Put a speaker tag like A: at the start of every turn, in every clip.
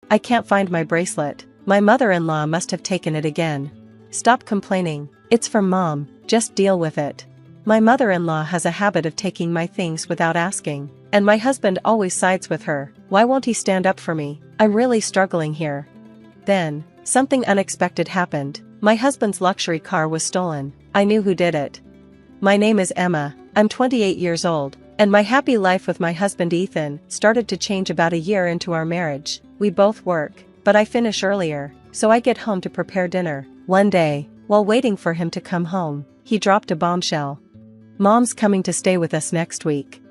A: I can't find my bracelet. My mother-in-law must have taken it again. Stop complaining. It's from Mom, just deal with it. My mother-in-law has a habit of taking my things without asking, and my husband always sides with her. Why won't he stand up for me? I'm really struggling here. Then, something unexpected happened. My husband's luxury car was stolen. I knew who did it. My name is Emma, I'm 28 years old, and my happy life with my husband Ethan started to change about a year into our marriage. We both work, but I finish earlier, so I get home to prepare dinner. One day, while waiting for him to come home, he dropped a bombshell. Mom's coming to stay with us next week.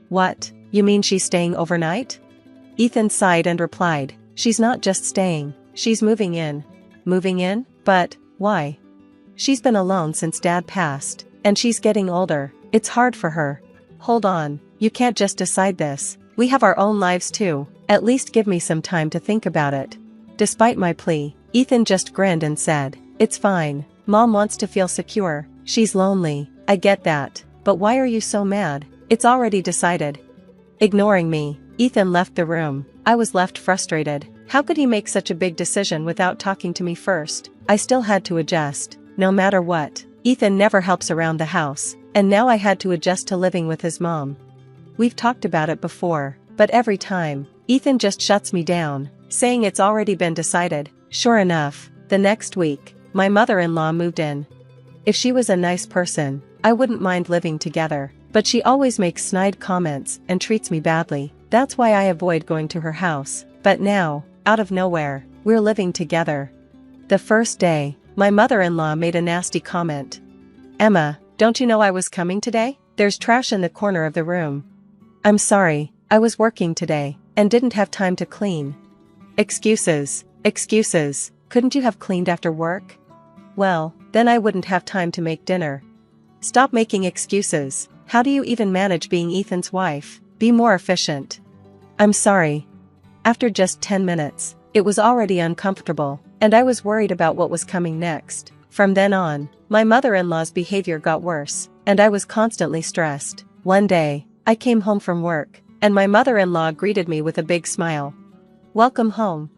A: What, you mean she's staying overnight? Ethan sighed and replied, she's not just staying, she's moving in. Moving in? But, why? She's been alone since Dad passed, and she's getting older. It's hard for her. Hold on, you can't just decide this. We have our own lives too. At least give me some time to think about it. Despite my plea, Ethan just grinned and said, it's fine. Mom wants to feel secure. She's lonely. I get that. But why are you so mad? It's already decided. Ignoring me, Ethan left the room. I was left frustrated. How could he make such a big decision without talking to me first? I still had to adjust. No matter what, Ethan never helps around the house, and now I had to adjust to living with his mom. We've talked about it before, but every time, Ethan just shuts me down, saying it's already been decided. Sure enough, the next week, my mother-in-law moved in. If she was a nice person, I wouldn't mind living together, but she always makes snide comments and treats me badly. That's why I avoid going to her house. But now, out of nowhere, we're living together. The first day, my mother-in-law made a nasty comment. Emma, don't you know I was coming today? There's trash in the corner of the room. I'm sorry, I was working today, and didn't have time to clean. Excuses, excuses, couldn't you have cleaned after work? Well, then I wouldn't have time to make dinner. Stop making excuses. How do you even manage being Ethan's wife? Be more efficient. I'm sorry. After just 10 minutes, it was already uncomfortable, and I was worried about what was coming next. From then on, my mother-in-law's behavior got worse, and I was constantly stressed. One day, I came home from work, and my mother-in-law greeted me with a big smile. Welcome home.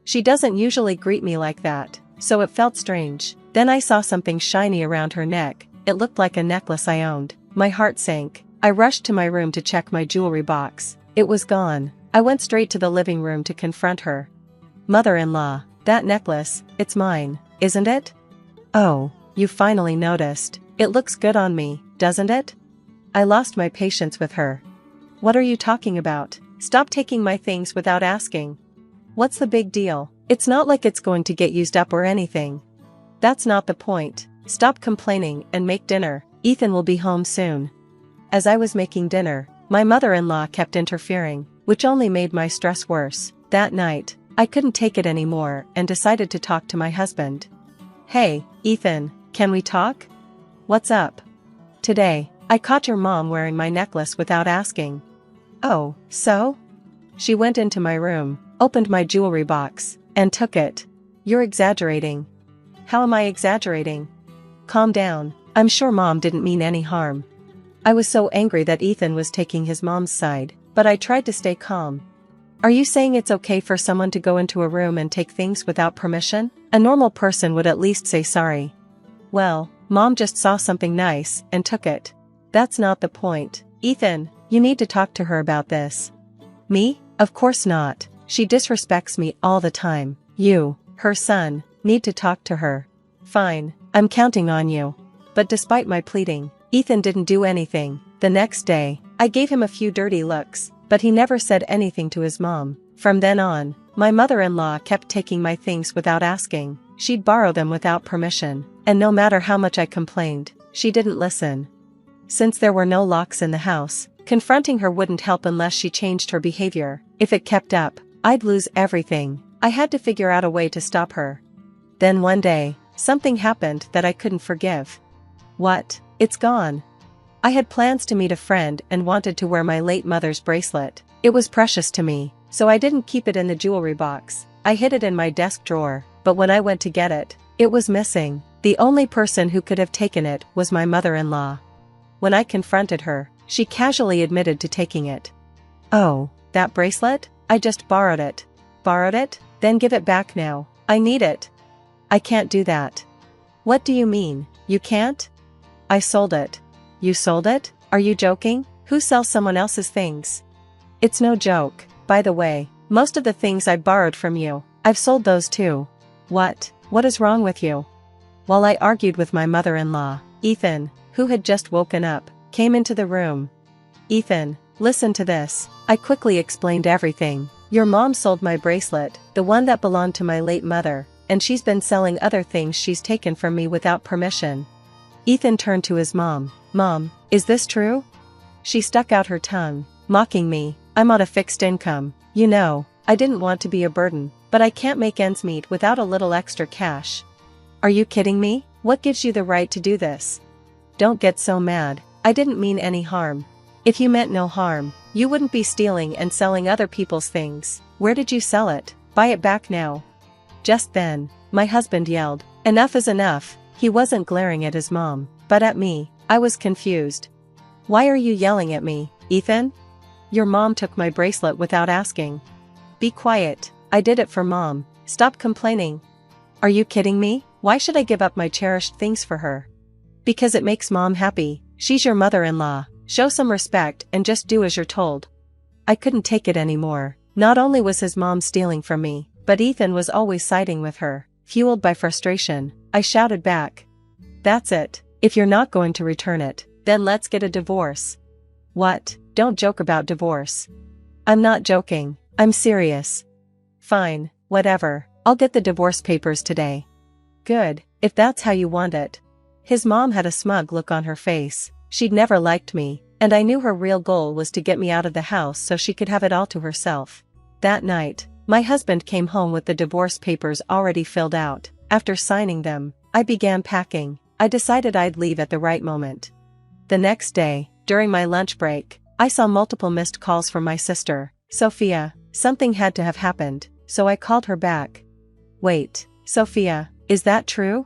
A: She doesn't usually greet me like that, so it felt strange. Then I saw something shiny around her neck. It looked like a necklace I owned. My heart sank. I rushed to my room to check my jewelry box. It was gone. I went straight to the living room to confront her. Mother-in-law, that necklace, it's mine, isn't it? Oh, you finally noticed. It looks good on me, doesn't it? I lost my patience with her. What are you talking about? Stop taking my things without asking. What's the big deal? It's not like it's going to get used up or anything. That's not the point. Stop complaining and make dinner. Ethan will be home soon. As I was making dinner, my mother-in-law kept interfering, which only made my stress worse. That night, I couldn't take it anymore and decided to talk to my husband. Hey, Ethan, can we talk? What's up? Today, I caught your mom wearing my necklace without asking. Oh, so? She went into my room, opened my jewelry box, and took it. You're exaggerating. How am I exaggerating? Calm down. I'm sure Mom didn't mean any harm. I was so angry that Ethan was taking his mom's side, but I tried to stay calm. Are you saying it's okay for someone to go into a room and take things without permission? A normal person would at least say sorry. Well, Mom just saw something nice and took it. That's not the point. Ethan, you need to talk to her about this. Me? Of course not. She disrespects me all the time. You, her son, need to talk to her. Fine, I'm counting on you. But despite my pleading, Ethan didn't do anything. The next day, I gave him a few dirty looks, but he never said anything to his mom. From then on, my mother-in-law kept taking my things without asking. She'd borrow them without permission, and no matter how much I complained, she didn't listen. Since there were no locks in the house, confronting her wouldn't help unless she changed her behavior. If it kept up, I'd lose everything. I had to figure out a way to stop her. Then one day, something happened that I couldn't forgive. What? It's gone. I had plans to meet a friend and wanted to wear my late mother's bracelet. It was precious to me, so I didn't keep it in the jewelry box. I hid it in my desk drawer, but when I went to get it, it was missing. The only person who could have taken it was my mother-in-law. When I confronted her, she casually admitted to taking it. Oh, that bracelet? I just borrowed it. Borrowed it? Then give it back now. I need it. I can't do that. What do you mean, you can't? I sold it. You sold it? Are you joking? Who sells someone else's things? It's no joke. By the way, most of the things I borrowed from you, I've sold those too. What? What is wrong with you? While I argued with my mother-in-law, Ethan, who had just woken up, came into the room. Ethan, listen to this. I quickly explained everything. Your mom sold my bracelet, the one that belonged to my late mother, and she's been selling other things she's taken from me without permission. Ethan turned to his mom. Mom, is this true? She stuck out her tongue, mocking me. I'm on a fixed income. You know, I didn't want to be a burden, but I can't make ends meet without a little extra cash. Are you kidding me? What gives you the right to do this? Don't get so mad. I didn't mean any harm. If you meant no harm, you wouldn't be stealing and selling other people's things. Where did you sell it? Buy it back now. Just then, my husband yelled, enough is enough. He wasn't glaring at his mom, but at me. I was confused. Why are you yelling at me, Ethan? Your mom took my bracelet without asking. Be quiet. I did it for mom. Stop complaining. Are you kidding me? Why should I give up my cherished things for her? Because it makes mom happy. She's your mother-in-law. Show some respect and just do as you're told. I couldn't take it anymore. Not only was his mom stealing from me, but Ethan was always siding with her. Fueled by frustration, I shouted back. That's it. If you're not going to return it, then let's get a divorce. What? Don't joke about divorce. I'm not joking. I'm serious. Fine, whatever. I'll get the divorce papers today. Good, if that's how you want it. His mom had a smug look on her face. She'd never liked me, and I knew her real goal was to get me out of the house so she could have it all to herself. That night, my husband came home with the divorce papers already filled out. After signing them, I began packing. I decided I'd leave at the right moment. The next day, during my lunch break, I saw multiple missed calls from my sister, Sophia. Something had to have happened, so I called her back. Wait, Sophia, is that true?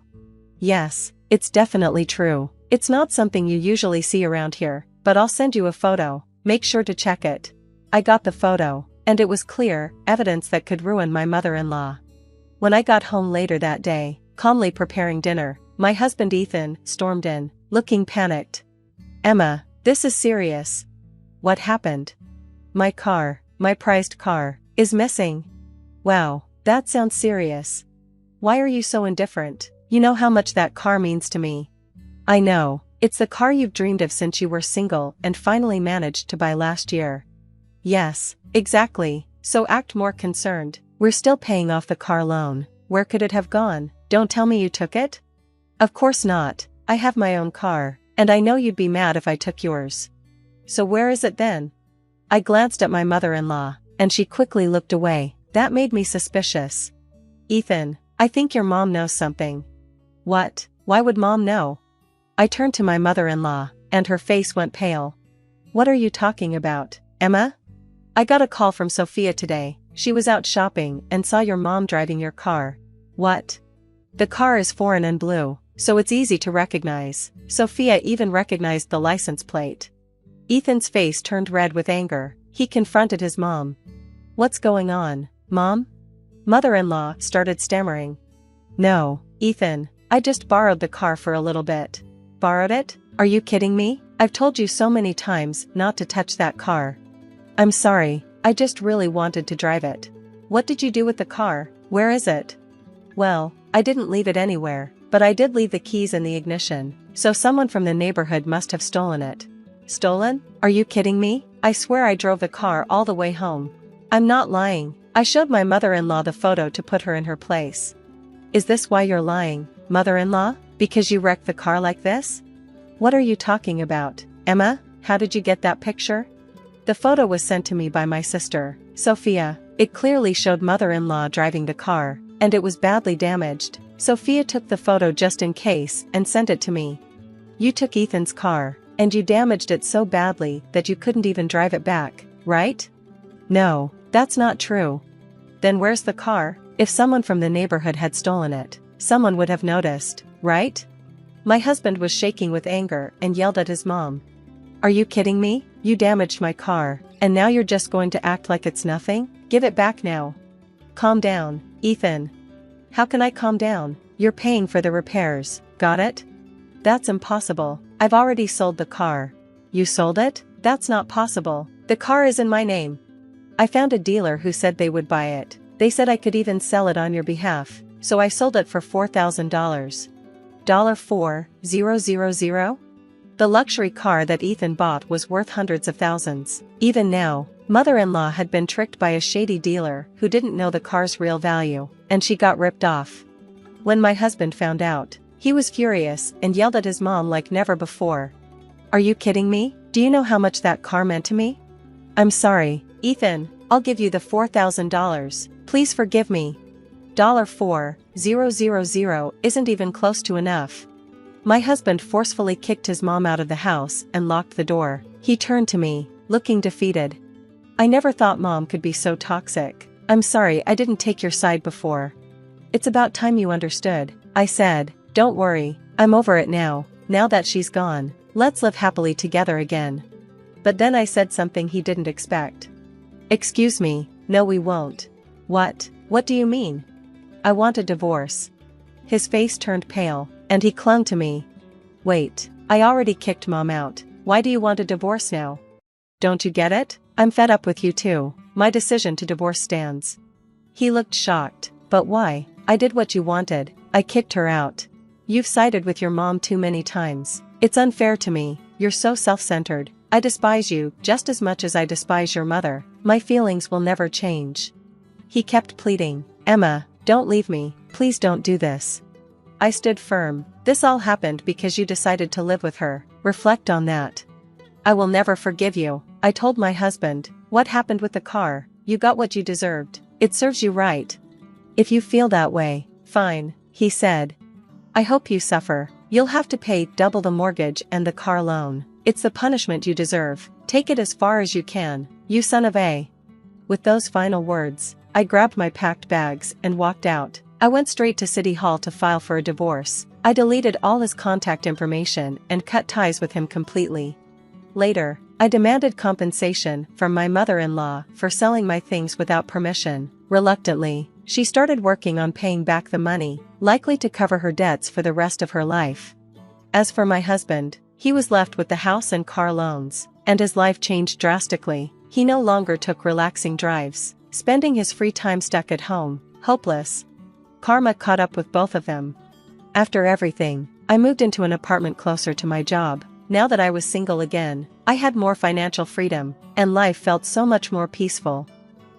A: Yes, it's definitely true. It's not something you usually see around here, but I'll send you a photo. Make sure to check it. I got the photo, and it was clear, evidence that could ruin my mother-in-law. When I got home later that day, calmly preparing dinner, my husband Ethan stormed in, looking panicked. Emma, this is serious. What happened? My car, my prized car, is missing. Wow, that sounds serious. Why are you so indifferent? You know how much that car means to me. I know, it's the car you've dreamed of since you were single and finally managed to buy last year. Yes, exactly, so act more concerned. We're still paying off the car loan. Where could it have gone? Don't tell me you took it? Of course not. I have my own car, and I know you'd be mad if I took yours. So where is it then? I glanced at my mother-in-law, and she quickly looked away. That made me suspicious. Ethan, I think your mom knows something. What? Why would mom know? I turned to my mother-in-law, and her face went pale. What are you talking about, Emma? I got a call from Sophia today. She was out shopping and saw your mom driving your car. What? The car is foreign and blue, so it's easy to recognize. Sophia even recognized the license plate. Ethan's face turned red with anger. He confronted his mom. What's going on, Mom? Mother-in-law started stammering. No, Ethan, I just borrowed the car for a little bit. Borrowed it? Are you kidding me? I've told you so many times not to touch that car. I'm sorry, I just really wanted to drive it. What did you do with the car? Where is it? Well, I didn't leave it anywhere, but I did leave the keys in the ignition, so someone from the neighborhood must have stolen it. Stolen? Are you kidding me? I swear I drove the car all the way home. I'm not lying. I showed my mother-in-law the photo to put her in her place. Is this why you're lying, mother-in-law? Because you wrecked the car like this? What are you talking about, Emma? How did you get that picture? The photo was sent to me by my sister, Sophia. It clearly showed mother-in-law driving the car, and it was badly damaged. Sophia took the photo just in case and sent it to me. You took Ethan's car, and you damaged it so badly that you couldn't even drive it back, right? No, that's not true. Then where's the car? If someone from the neighborhood had stolen it, someone would have noticed, right? My husband was shaking with anger and yelled at his mom. Are you kidding me? You damaged my car, and now you're just going to act like it's nothing? Give it back now. Calm down, Ethan. How can I calm down? You're paying for the repairs, got it? That's impossible. I've already sold the car. You sold it? That's not possible. The car is in my name. I found a dealer who said they would buy it. They said I could even sell it on your behalf, so I sold it for $4,000. $4,000? The luxury car that Ethan bought was worth hundreds of thousands. Even now, mother-in-law had been tricked by a shady dealer who didn't know the car's real value, and she got ripped off. When my husband found out, he was furious and yelled at his mom like never before. Are you kidding me? Do you know how much that car meant to me? I'm sorry, Ethan, I'll give you the $4,000, please forgive me. $4,000 isn't even close to enough. My husband forcefully kicked his mom out of the house and locked the door. He turned to me, looking defeated. I never thought mom could be so toxic. I'm sorry I didn't take your side before. It's about time you understood, I said. Don't worry, I'm over it now that she's gone, let's live happily together again. But then I said something he didn't expect. Excuse me, no we won't. What do you mean? I want a divorce. His face turned pale, and he clung to me. Wait, I already kicked mom out, why do you want a divorce now? Don't you get it? I'm fed up with you too, my decision to divorce stands. He looked shocked, but why? I did what you wanted, I kicked her out. You've sided with your mom too many times. It's unfair to me, you're so self-centered. I despise you just as much as I despise your mother. My feelings will never change. He kept pleading, Emma, don't leave me, please don't do this. I stood firm. This all happened because you decided to live with her. Reflect on that. I will never forgive you, I told my husband. What happened with the car? You got what you deserved. It serves you right. If you feel that way, fine, he said. I hope you suffer. You'll have to pay double the mortgage and the car loan. It's the punishment you deserve. Take it as far as you can, you son of a. With those final words, I grabbed my packed bags and walked out. I went straight to City Hall to file for a divorce. I deleted all his contact information and cut ties with him completely. Later, I demanded compensation from my mother-in-law for selling my things without permission. Reluctantly, she started working on paying back the money, likely to cover her debts for the rest of her life. As for my husband, he was left with the house and car loans, and his life changed drastically. He no longer took relaxing drives, spending his free time stuck at home, hopeless. Karma caught up with both of them. After everything, I moved into an apartment closer to my job. Now that I was single again, I had more financial freedom, and life felt so much more peaceful.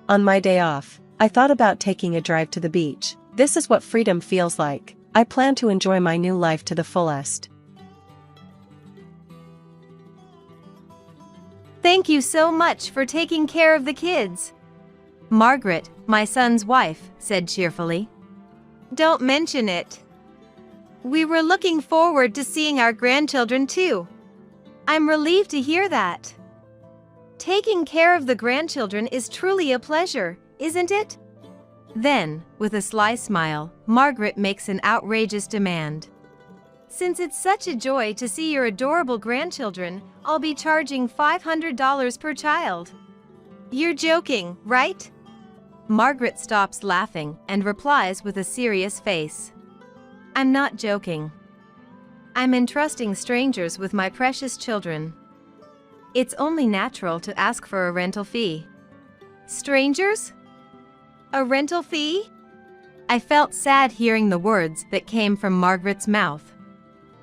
A: On my day off, I thought about taking a drive to the beach. This is what freedom feels like. I plan to enjoy my new life to the fullest.
B: Thank you so much for taking care of the kids. Margaret, my son's wife, said cheerfully. Don't mention it. We were looking forward to seeing our grandchildren too. I'm relieved to hear that. Taking care of the grandchildren is truly a pleasure, isn't it? Then, with a sly smile, Margaret makes an outrageous demand. Since it's such a joy to see your adorable grandchildren, I'll be charging $500 per child. You're joking, right? Margaret stops laughing and replies with a serious face. I'm not joking. I'm entrusting strangers with my precious children. It's only natural to ask for a rental fee. Strangers? A rental fee? I felt sad hearing the words that came from Margaret's mouth.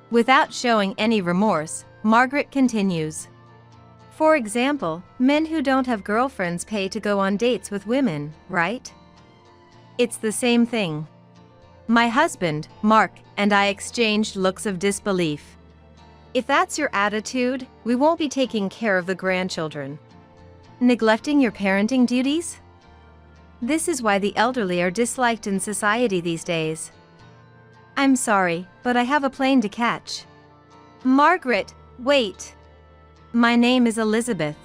B: Without showing any remorse, Margaret continues. For example, men who don't have girlfriends pay to go on dates with women, right? It's the same thing. My husband, Mark, and I exchanged looks of disbelief. If that's your attitude, we won't be taking care of the grandchildren. Neglecting your parenting duties? This is why the elderly are disliked in society these days. I'm sorry, but I have a plane to catch. Margaret, wait. My name is Elizabeth.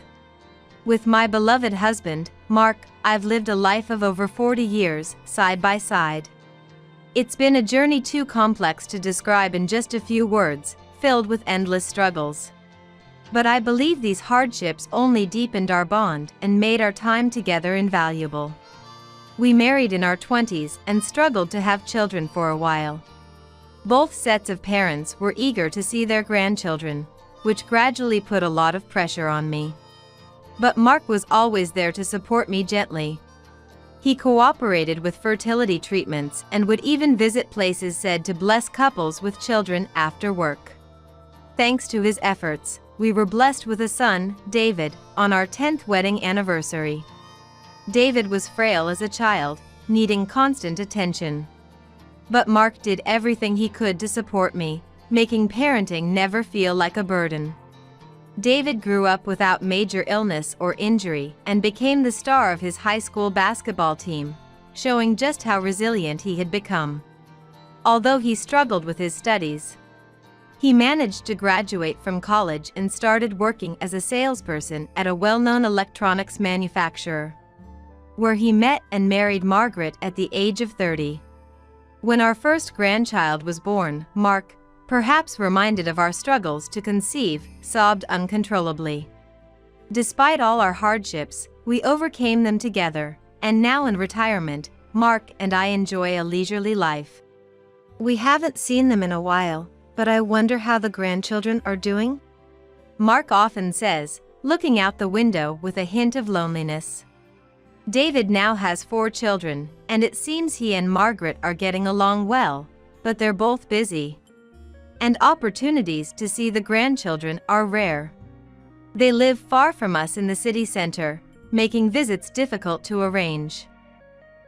B: With my beloved husband, Mark, I've lived a life of over 40 years, side by side. It's been a journey too complex to describe in just a few words, filled with endless struggles. But I believe these hardships only deepened our bond and made our time together invaluable. We married in our 20s and struggled to have children for a while. Both sets of parents were eager to see their grandchildren, which gradually put a lot of pressure on me. But Mark was always there to support me gently. He cooperated with fertility treatments and would even visit places said to bless couples with children after work. Thanks to his efforts, we were blessed with a son, David, on our 10th wedding anniversary. David was frail as a child, needing constant attention. But Mark did everything he could to support me, making parenting never feel like a burden. David grew up without major illness or injury and became the star of his high school basketball team, showing just how resilient he had become. Although he struggled with his studies, he managed to graduate from college and started working as a salesperson at a well-known electronics manufacturer, where he met and married Margaret at the age of 30. When our first grandchild was born, Mark, perhaps reminded of our struggles to conceive, sobbed uncontrollably. Despite all our hardships, we overcame them together, and now in retirement, Mark and I enjoy a leisurely life. We haven't seen them in a while, but I wonder how the grandchildren are doing? Mark often says, looking out the window with a hint of loneliness. David now has 4 children, and it seems he and Margaret are getting along well, but they're both busy. And opportunities to see the grandchildren are rare. They live far from us in the city center, making visits difficult to arrange.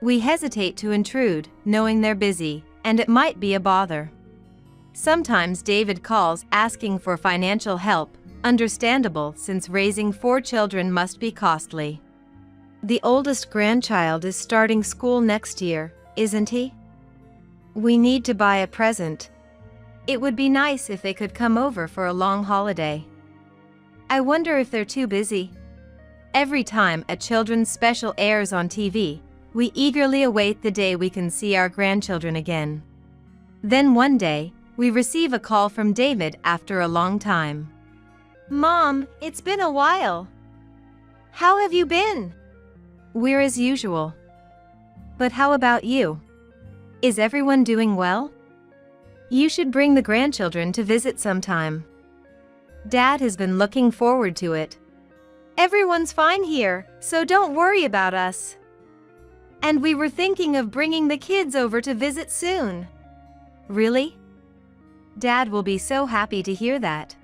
B: We hesitate to intrude, knowing they're busy, and it might be a bother. Sometimes David calls asking for financial help, understandable since raising 4 children must be costly. The oldest grandchild is starting school next year, isn't he? We need to buy a present. It would be nice if they could come over for a long holiday. I wonder if they're too busy. Every time a children's special airs on TV, we eagerly await the day we can see our grandchildren again. Then one day, we receive a call from David after a long time. Mom, it's been a while. How have you been? We're as usual. But how about you? Is everyone doing well? You should bring the grandchildren to visit sometime. Dad has been looking forward to it. Everyone's fine here, so don't worry about us. And we were thinking of bringing the kids over to visit soon. Really? Dad will be so happy to hear that.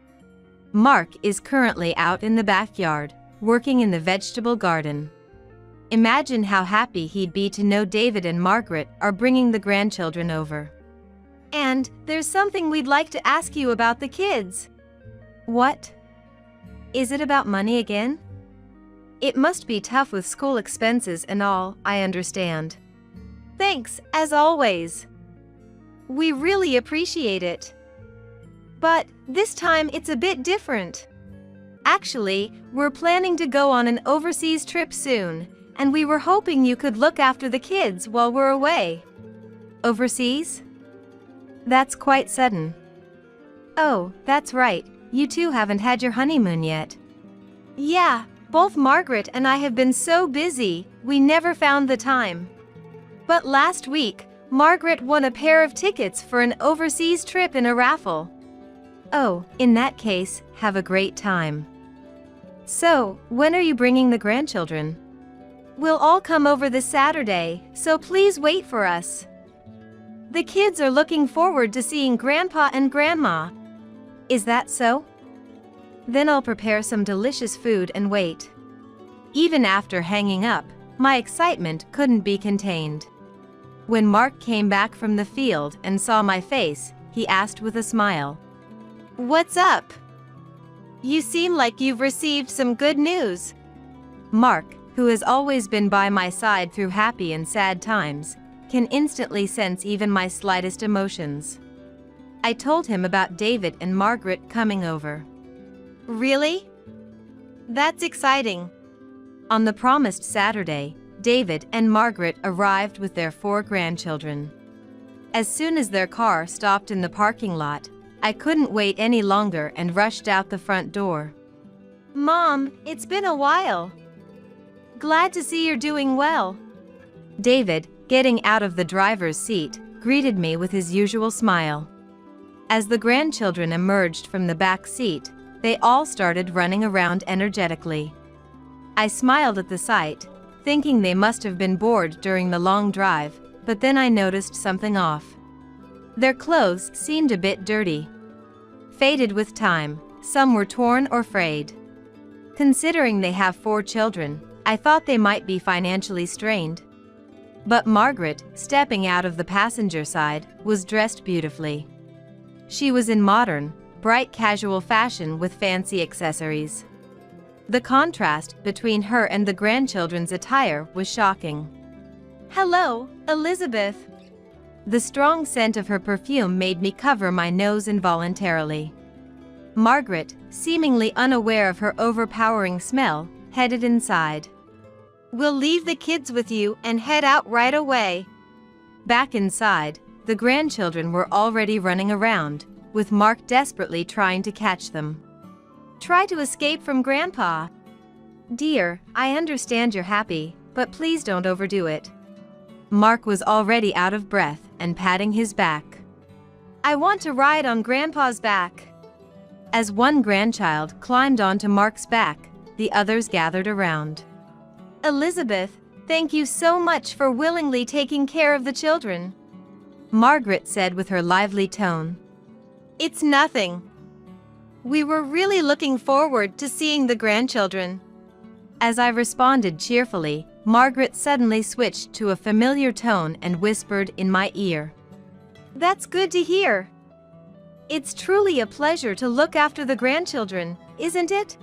B: Mark is currently out in the backyard, working in the vegetable garden. Imagine how happy he'd be to know David and Margaret are bringing the grandchildren over. And there's something we'd like to ask you about the kids. What? Is it about money again? It must be tough with school expenses and all, I understand. Thanks, as always. We really appreciate it. But this time it's a bit different. Actually, we're planning to go on an overseas trip soon, and we were hoping you could look after the kids while we're away. Overseas? That's quite sudden. Oh, that's right, you two haven't had your honeymoon yet. Yeah, both Margaret and I have been so busy, we never found the time. But last week, Margaret won a pair of tickets for an overseas trip in a raffle. Oh, in that case, have a great time. So, when are you bringing the grandchildren? We'll all come over this Saturday, so please wait for us. The kids are looking forward to seeing Grandpa and Grandma. Is that so? Then I'll prepare some delicious food and wait. Even after hanging up, my excitement couldn't be contained. When Mark came back from the field and saw my face, he asked with a smile, "What's up? You seem like you've received some good news." Mark, who has always been by my side through happy and sad times, can instantly sense even my slightest emotions. I told him about David and Margaret coming over. Really? That's exciting. On the promised Saturday, David and Margaret arrived with their 4 grandchildren. As soon as their car stopped in the parking lot, I couldn't wait any longer and rushed out the front door. Mom, it's been a while. Glad to see you're doing well. David, getting out of the driver's seat, greeted me with his usual smile. As the grandchildren emerged from the back seat, they all started running around energetically. I smiled at the sight, thinking they must have been bored during the long drive, but then I noticed something off. Their clothes seemed a bit dirty. Faded with time, some were torn or frayed. Considering they have 4 children, I thought they might be financially strained. But Margaret, stepping out of the passenger side, was dressed beautifully. She was in modern, bright casual fashion with fancy accessories. The contrast between her and the grandchildren's attire was shocking. "Hello, Elizabeth." The strong scent of her perfume made me cover my nose involuntarily. Margaret, seemingly unaware of her overpowering smell, headed inside. "We'll leave the kids with you and head out right away." Back inside, the grandchildren were already running around, with Mark desperately trying to catch them. "Try to escape from Grandpa." "Dear, I understand you're happy, but please don't overdo it." Mark was already out of breath and patting his back. "I want to ride on Grandpa's back." As one grandchild climbed onto Mark's back, the others gathered around. "Elizabeth, thank you so much for willingly taking care of the children," Margaret said with her lively tone. "It's nothing. We were really looking forward to seeing the grandchildren." As I responded cheerfully, Margaret suddenly switched to a familiar tone and whispered in my ear. "That's good to hear. It's truly a pleasure to look after the grandchildren, isn't it?"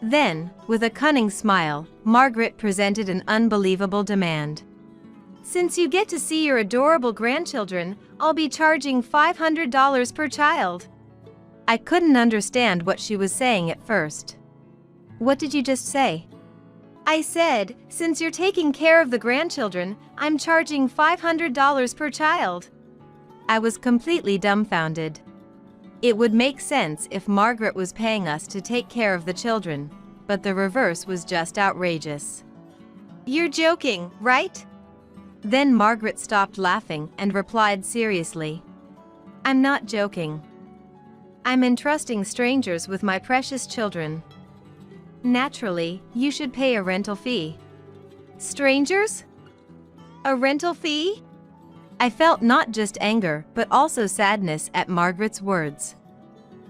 B: Then, with a cunning smile, Margaret presented an unbelievable demand. "Since you get to see your adorable grandchildren, I'll be charging $500 per child." I couldn't understand what she was saying at first. "What did you just say?" "I said, since you're taking care of the grandchildren, I'm charging $500 per child." I was completely dumbfounded. It would make sense if Margaret was paying us to take care of the children, but the reverse was just outrageous. "You're joking, right?" Then Margaret stopped laughing and replied seriously. "I'm not joking. I'm entrusting strangers with my precious children. Naturally, you should pay a rental fee." "Strangers? A rental fee?" I felt not just anger but also sadness at Margaret's words.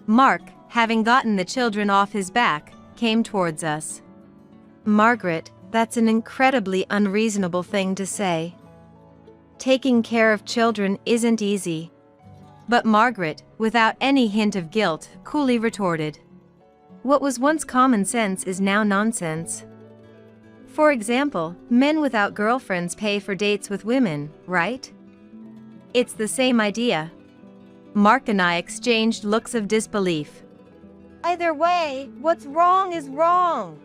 B: Mark, having gotten the children off his back, came towards us. "Margaret, that's an incredibly unreasonable thing to say. Taking care of children isn't easy." But Margaret, without any hint of guilt, coolly retorted, "What was once common sense is now nonsense. For example, men without girlfriends pay for dates with women, right? It's the same idea." Mark and I exchanged looks of disbelief. "Either way, what's wrong is wrong.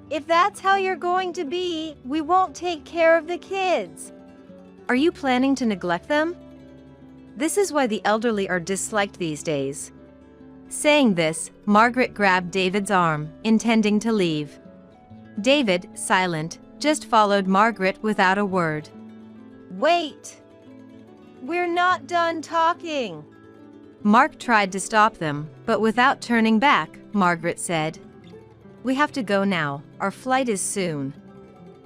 B: If that's how you're going to be, we won't take care of the kids." "Are you planning to neglect them? This is why the elderly are disliked these days." Saying this, Margaret grabbed David's arm, intending to leave. David, silent, just followed Margaret without a word. "Wait! We're not done talking." Mark tried to stop them, but without turning back, Margaret said, "We have to go now, our flight is soon."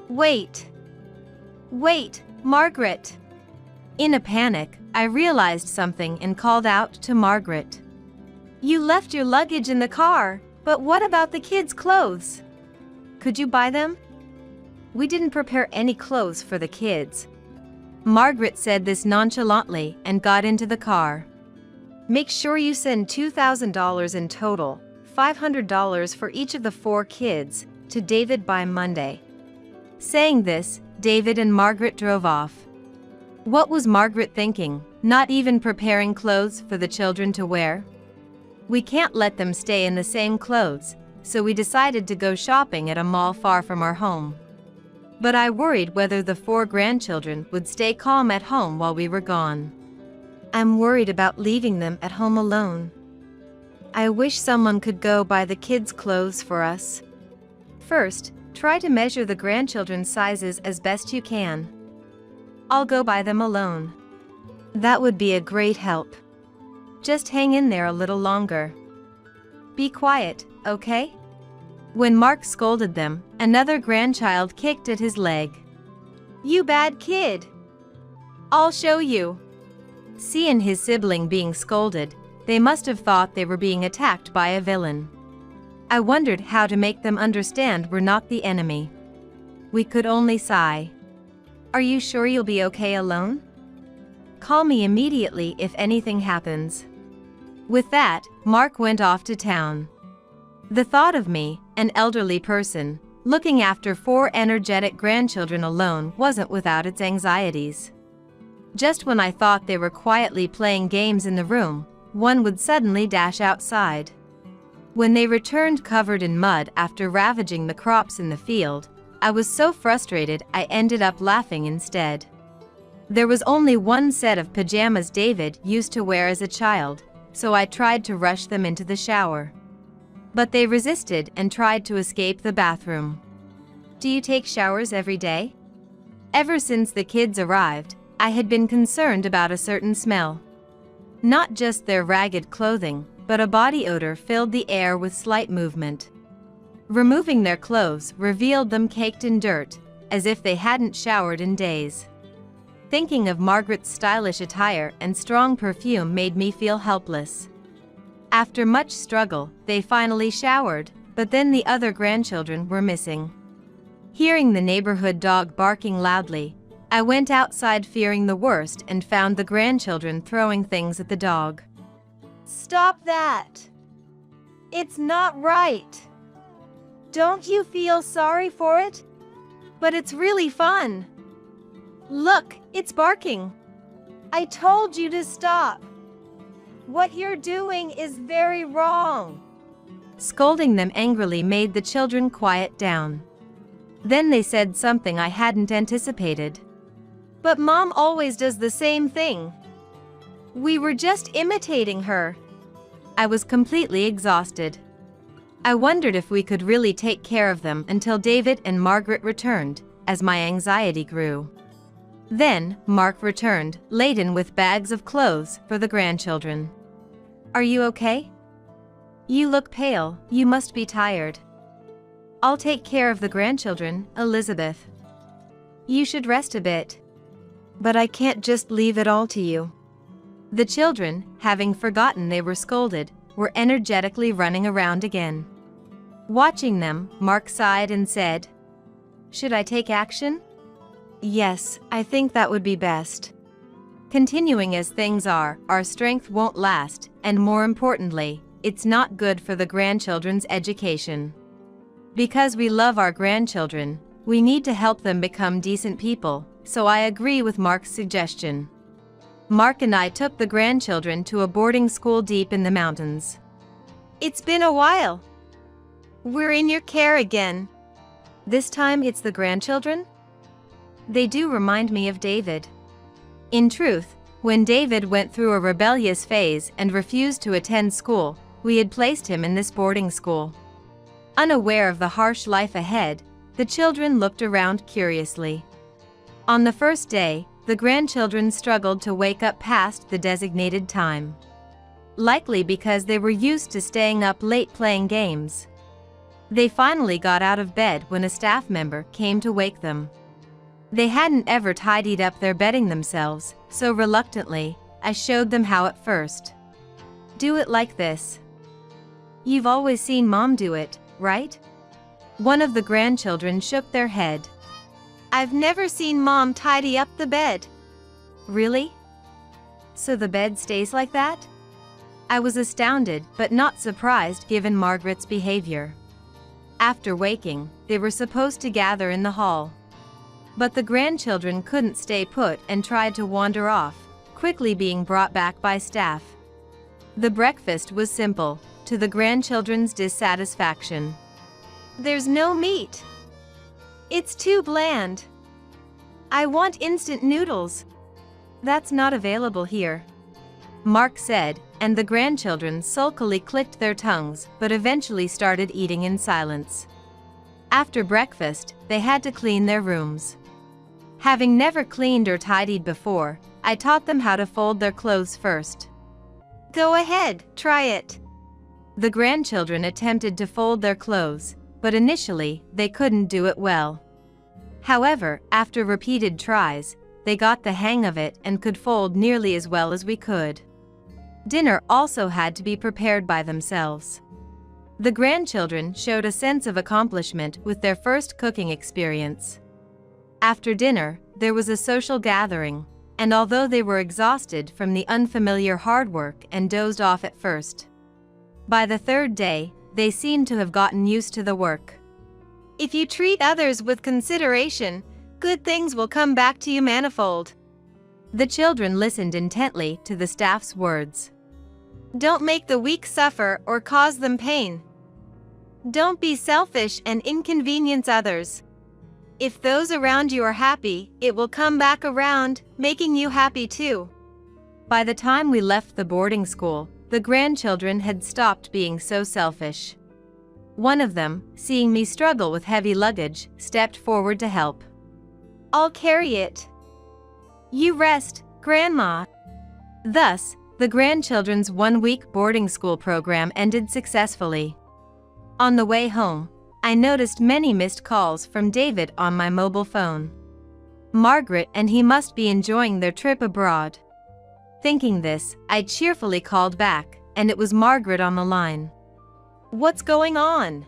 B: "Wait! Wait, Margaret!" In a panic, I realized something and called out to Margaret. "You left your luggage in the car, but what about the kids' clothes? Could you buy them?" "We didn't prepare any clothes for the kids." Margaret said this nonchalantly and got into the car. "Make sure you send $2,000 in total, $500 for each of the 4 kids, to David by Monday." Saying this, David and Margaret drove off. What was Margaret thinking, not even preparing clothes for the children to wear? We can't let them stay in the same clothes, so we decided to go shopping at a mall far from our home. But I worried whether the 4 grandchildren would stay calm at home while we were gone. I'm worried about leaving them at home alone. I wish someone could go buy the kids' clothes for us. First, Try to measure the grandchildren's sizes as best you can. I'll go buy them alone. That would be a great help. Just hang in there a little longer. Be quiet, okay? When Mark scolded them, another grandchild kicked at his leg. You bad kid! I'll show you. Seeing his sibling being scolded, they must have thought they were being attacked by a villain. I wondered how to make them understand we're not the enemy. We could only sigh. Are you sure you'll be okay alone? Call me immediately if anything happens. With that, Mark went off to town. The thought of me, an elderly person, looking after 4 energetic grandchildren alone wasn't without its anxieties. Just when I thought they were quietly playing games in the room, one would suddenly dash outside. When they returned covered in mud after ravaging the crops in the field, I was so frustrated I ended up laughing instead. There was only one set of pajamas David used to wear as a child, so I tried to rush them into the shower. But they resisted and tried to escape the bathroom. Do you take showers every day? Ever since the kids arrived, I had been concerned about a certain smell. Not just their ragged clothing, but a body odor filled the air with slight movement. Removing their clothes revealed them caked in dirt, as if they hadn't showered in days. Thinking of Margaret's stylish attire and strong perfume made me feel helpless. After much struggle, they finally showered, but then the other grandchildren were missing. Hearing the neighborhood dog barking loudly, I went outside fearing the worst and found the grandchildren throwing things at the dog. Stop that! It's not right! Don't you feel sorry for it? But it's really fun! Look, it's barking! I told you to stop! What you're doing is very wrong! Scolding them angrily made the children quiet down. Then they said something I hadn't anticipated. But Mom always does the same thing. We were just imitating her. I was completely exhausted. I wondered if we could really take care of them until David and Margaret returned, as my anxiety grew. Then, Mark returned, laden with bags of clothes for the grandchildren. Are you okay? You look pale, you must be tired. I'll take care of the grandchildren, Elizabeth. You should rest a bit. But I can't just leave it all to you. The children, having forgotten they were scolded, were energetically running around again. Watching them, Mark sighed and said, "Should I take action?" "Yes, I think that would be best. Continuing as things are, our strength won't last, and more importantly, it's not good for the grandchildren's education. Because we love our grandchildren, we need to help them become decent people, so I agree with Mark's suggestion." Mark and I took the grandchildren to a boarding school deep in the mountains. It's been a while. We're in your care again. This time it's the grandchildren? They do remind me of David. In truth, when David went through a rebellious phase and refused to attend school, we had placed him in this boarding school. Unaware of the harsh life ahead, the children looked around curiously. On the first day, the grandchildren struggled to wake up past the designated time. Likely because they were used to staying up late playing games. They finally got out of bed when a staff member came to wake them. They hadn't ever tidied up their bedding themselves, so reluctantly, I showed them how at first. Do it like this. You've always seen Mom do it, right? One of the grandchildren shook their head. I've never seen Mom tidy up the bed. Really? So the bed stays like that? I was astounded but not surprised given Margaret's behavior. After waking, they were supposed to gather in the hall. But the grandchildren couldn't stay put and tried to wander off, quickly being brought back by staff. The breakfast was simple, to the grandchildren's dissatisfaction. There's no meat. It's too bland. I want instant noodles. That's not available here, Mark said, and the grandchildren sulkily clicked their tongues but eventually started eating in silence. After breakfast, they had to clean their rooms. Having never cleaned or tidied before, I taught them how to fold their clothes first. Go ahead, try it. The grandchildren attempted to fold their clothes, but initially, they couldn't do it well. However, after repeated tries, they got the hang of it and could fold nearly as well as we could. Dinner also had to be prepared by themselves. The grandchildren showed a sense of accomplishment with their first cooking experience. After dinner, there was a social gathering, and although they were exhausted from the unfamiliar hard work and dozed off at first, by the third day, they seemed to have gotten used to the work. If you treat others with consideration, good things will come back to you manifold. The children listened intently to the staff's words. Don't make the weak suffer or cause them pain. Don't be selfish and inconvenience others. If those around you are happy, it will come back around, making you happy too. By the time we left the boarding school, the grandchildren had stopped being so selfish. One of them, seeing me struggle with heavy luggage, stepped forward to help. I'll carry it. You rest, Grandma. Thus, the grandchildren's one-week boarding school program ended successfully. On the way home, I noticed many missed calls from David on my mobile phone. Margaret and he must be enjoying their trip abroad. Thinking this, I cheerfully called back, and it was Margaret on the line. What's going on?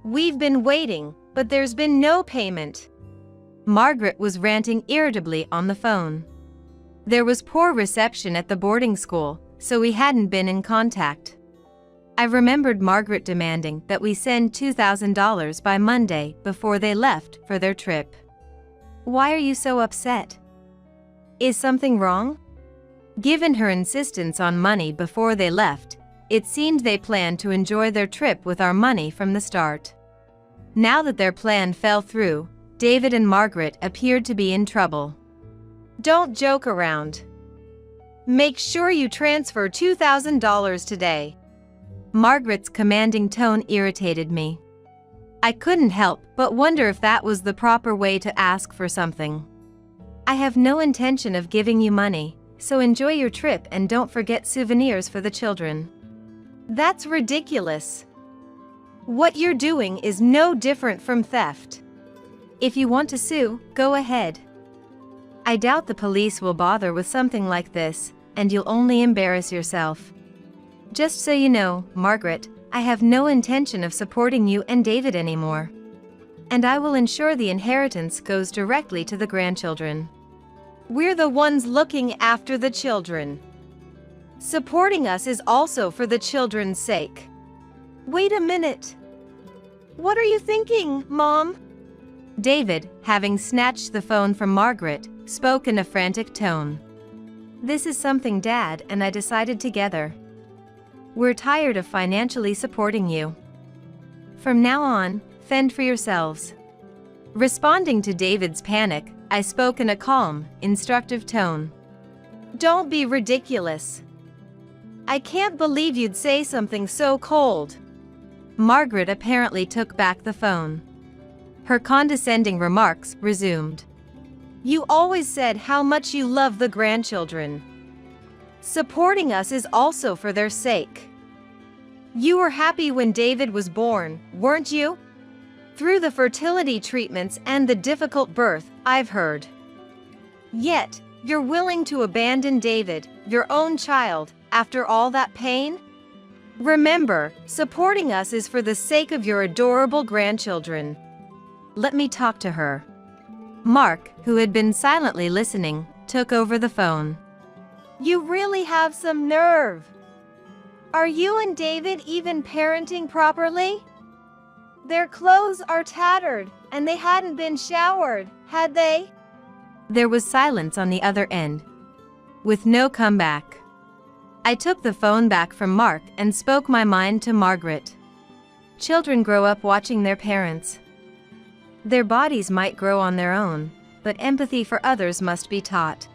B: We've been waiting, but there's been no payment. Margaret was ranting irritably on the phone. There was poor reception at the boarding school, so we hadn't been in contact. I remembered Margaret demanding that we send $2,000 by Monday before they left for their trip. Why are you so upset? Is something wrong? Given her insistence on money before they left, it seemed they planned to enjoy their trip with our money from the start. Now that their plan fell through, David and Margaret appeared to be in trouble. Don't joke around. Make sure you transfer $2,000 today. Margaret's commanding tone irritated me. I couldn't help but wonder if that was the proper way to ask for something. I have no intention of giving you money, so enjoy your trip and don't forget souvenirs for the children. That's ridiculous. What you're doing is no different from theft. If you want to sue, go ahead. I doubt the police will bother with something like this, and you'll only embarrass yourself. Just so you know, Margaret, I have no intention of supporting you and David anymore. And I will ensure the inheritance goes directly to the grandchildren. We're the ones looking after the children. Supporting us is also for the children's sake. Wait a minute. What are you thinking, Mom? David, having snatched the phone from Margaret, spoke in a frantic tone. This is something Dad and I decided together. We're tired of financially supporting you. From now on, fend for yourselves. Responding to David's panic, I spoke in a calm, instructive tone. Don't be ridiculous. I can't believe you'd say something so cold. Margaret apparently took back the phone. Her condescending remarks resumed. You always said how much you love the grandchildren. Supporting us is also for their sake. You were happy when David was born, weren't you? Through the fertility treatments and the difficult birth, I've heard. Yet, you're willing to abandon David, your own child, after all that pain? Remember, supporting us is for the sake of your adorable grandchildren. Let me talk to her. Mark, who had been silently listening, took over the phone. You really have some nerve. Are you and David even parenting properly? Their clothes are tattered, and they hadn't been showered, had they? There was silence on the other end, with no comeback. I took the phone back from Mark and spoke my mind to Margaret. Children grow up watching their parents. Their bodies might grow on their own, but empathy for others must be taught.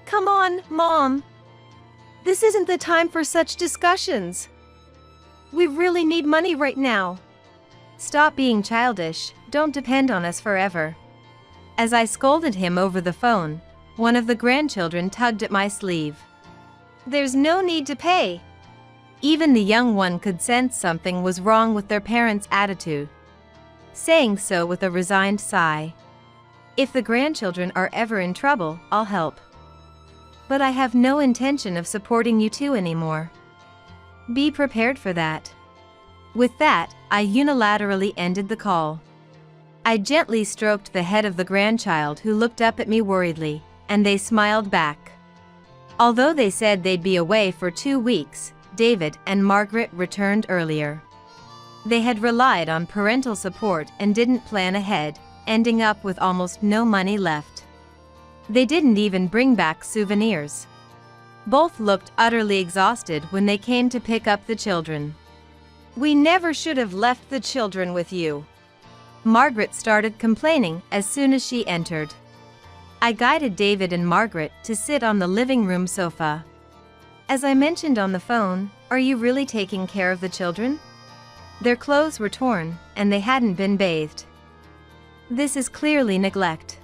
B: Come on, Mom. This isn't the time for such discussions. We really need money right now. Stop being childish, don't depend on us forever. As I scolded him over the phone, one of the grandchildren tugged at my sleeve. There's no need to pay. Even the young one could sense something was wrong with their parents' attitude, saying so with a resigned sigh. If the grandchildren are ever in trouble, I'll help. But I have no intention of supporting you two anymore. Be prepared for that. With that, I unilaterally ended the call. I gently stroked the head of the grandchild who looked up at me worriedly, and they smiled back. Although they said they'd be away for 2 weeks, David and Margaret returned earlier. They had relied on parental support and didn't plan ahead, ending up with almost no money left. They didn't even bring back souvenirs. Both looked utterly exhausted when they came to pick up the children. We never should have left the children with you. Margaret started complaining as soon as she entered. I guided David and Margaret to sit on the living room sofa. As I mentioned on the phone, are you really taking care of the children? Their clothes were torn, and they hadn't been bathed. This is clearly neglect.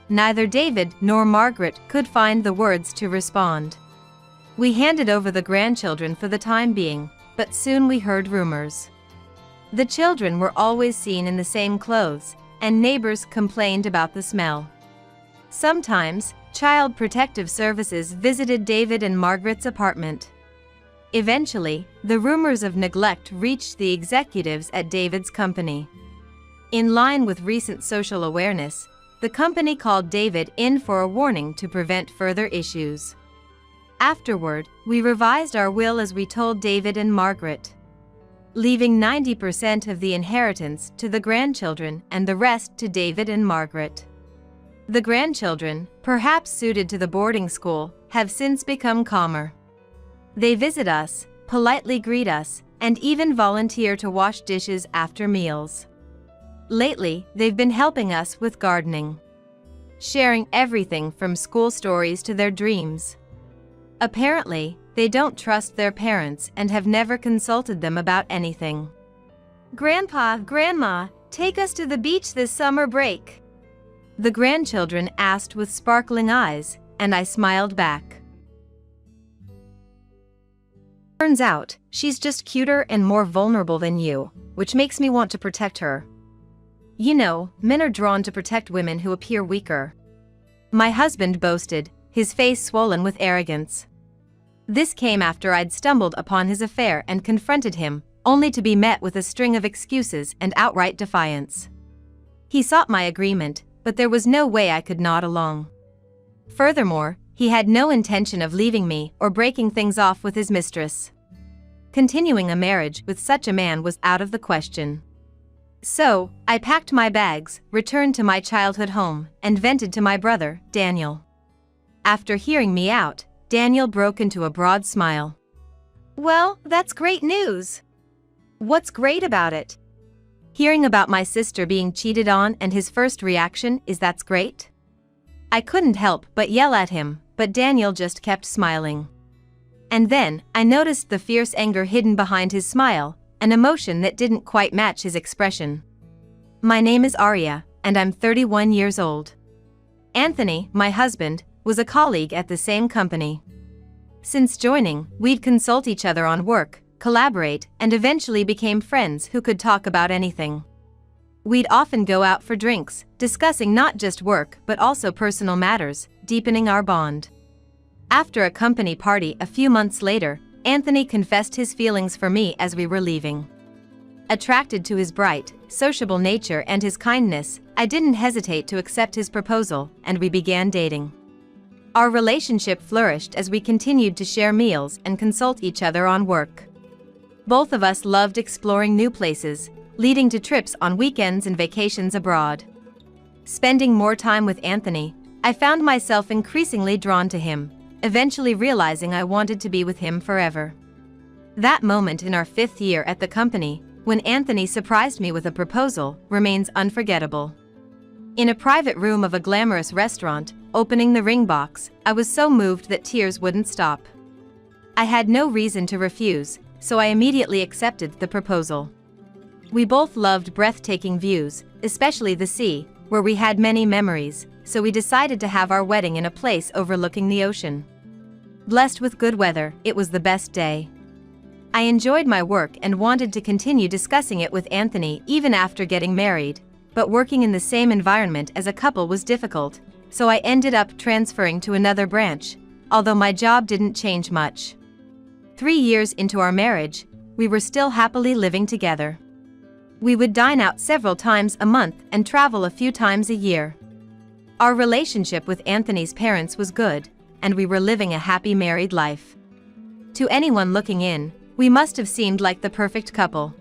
B: Neither David nor Margaret could find the words to respond. We handed over the grandchildren for the time being, but soon we heard rumors. The children were always seen in the same clothes, and neighbors complained about the smell. Sometimes, Child Protective Services visited David and Margaret's apartment. Eventually, the rumors of neglect reached the executives at David's company. In line with recent social awareness, the company called David in for a warning to prevent further issues. Afterward, we revised our will as we told David and Margaret, leaving 90% of the inheritance to the grandchildren and the rest to David and Margaret. The grandchildren, perhaps suited to the boarding school, have since become calmer. They visit us, politely greet us, and even volunteer to wash dishes after meals. Lately, they've been helping us with gardening, sharing everything from school stories to their dreams. Apparently, they don't trust their parents and have never consulted them about anything. Grandpa, Grandma, take us to the beach this summer break. The grandchildren asked with sparkling eyes, and I smiled back. Turns out, she's just cuter and more vulnerable than you, which makes me want to protect her. You know, men are drawn to protect women who appear weaker. My husband boasted, his face swollen with arrogance. This came after I'd stumbled upon his affair and confronted him, only to be met with a string of excuses and outright defiance. He sought my agreement, but there was no way I could nod along. Furthermore, he had no intention of leaving me or breaking things off with his mistress. Continuing a marriage with such a man was out of the question. So, I packed my bags, returned to my childhood home, and vented to my brother, Daniel. After hearing me out, Daniel broke into a broad smile. Well, that's great news. What's great about it? Hearing about my sister being cheated on, and his first reaction is that's great? I couldn't help but yell at him, but Daniel just kept smiling. And then, I noticed the fierce anger hidden behind his smile, an emotion that didn't quite match his expression. My name is Arya, and I'm 31 years old. Anthony, my husband, was a colleague at the same company. Since joining, we'd consult each other on work, collaborate, and eventually became friends who could talk about anything. We'd often go out for drinks, discussing not just work but also personal matters, deepening our bond. After a company party a few months later, Anthony confessed his feelings for me as we were leaving. Attracted to his bright, sociable nature and his kindness, I didn't hesitate to accept his proposal, and we began dating. Our relationship flourished as we continued to share meals and consult each other on work. Both of us loved exploring new places, leading to trips on weekends and vacations abroad. Spending more time with Anthony, I found myself increasingly drawn to him, eventually realizing I wanted to be with him forever. That moment in our 5th year at the company, when Anthony surprised me with a proposal, remains unforgettable. In a private room of a glamorous restaurant, opening the ring box, I was so moved that tears wouldn't stop. I had no reason to refuse, so I immediately accepted the proposal. We both loved breathtaking views, especially the sea, where we had many memories, so we decided to have our wedding in a place overlooking the ocean. Blessed with good weather, it was the best day. I enjoyed my work and wanted to continue discussing it with Anthony even after getting married, but working in the same environment as a couple was difficult, so I ended up transferring to another branch, although my job didn't change much. 3 years into our marriage, we were still happily living together. We would dine out several times a month and travel a few times a year. Our relationship with Anthony's parents was good, and we were living a happy married life. To anyone looking in, we must have seemed like the perfect couple.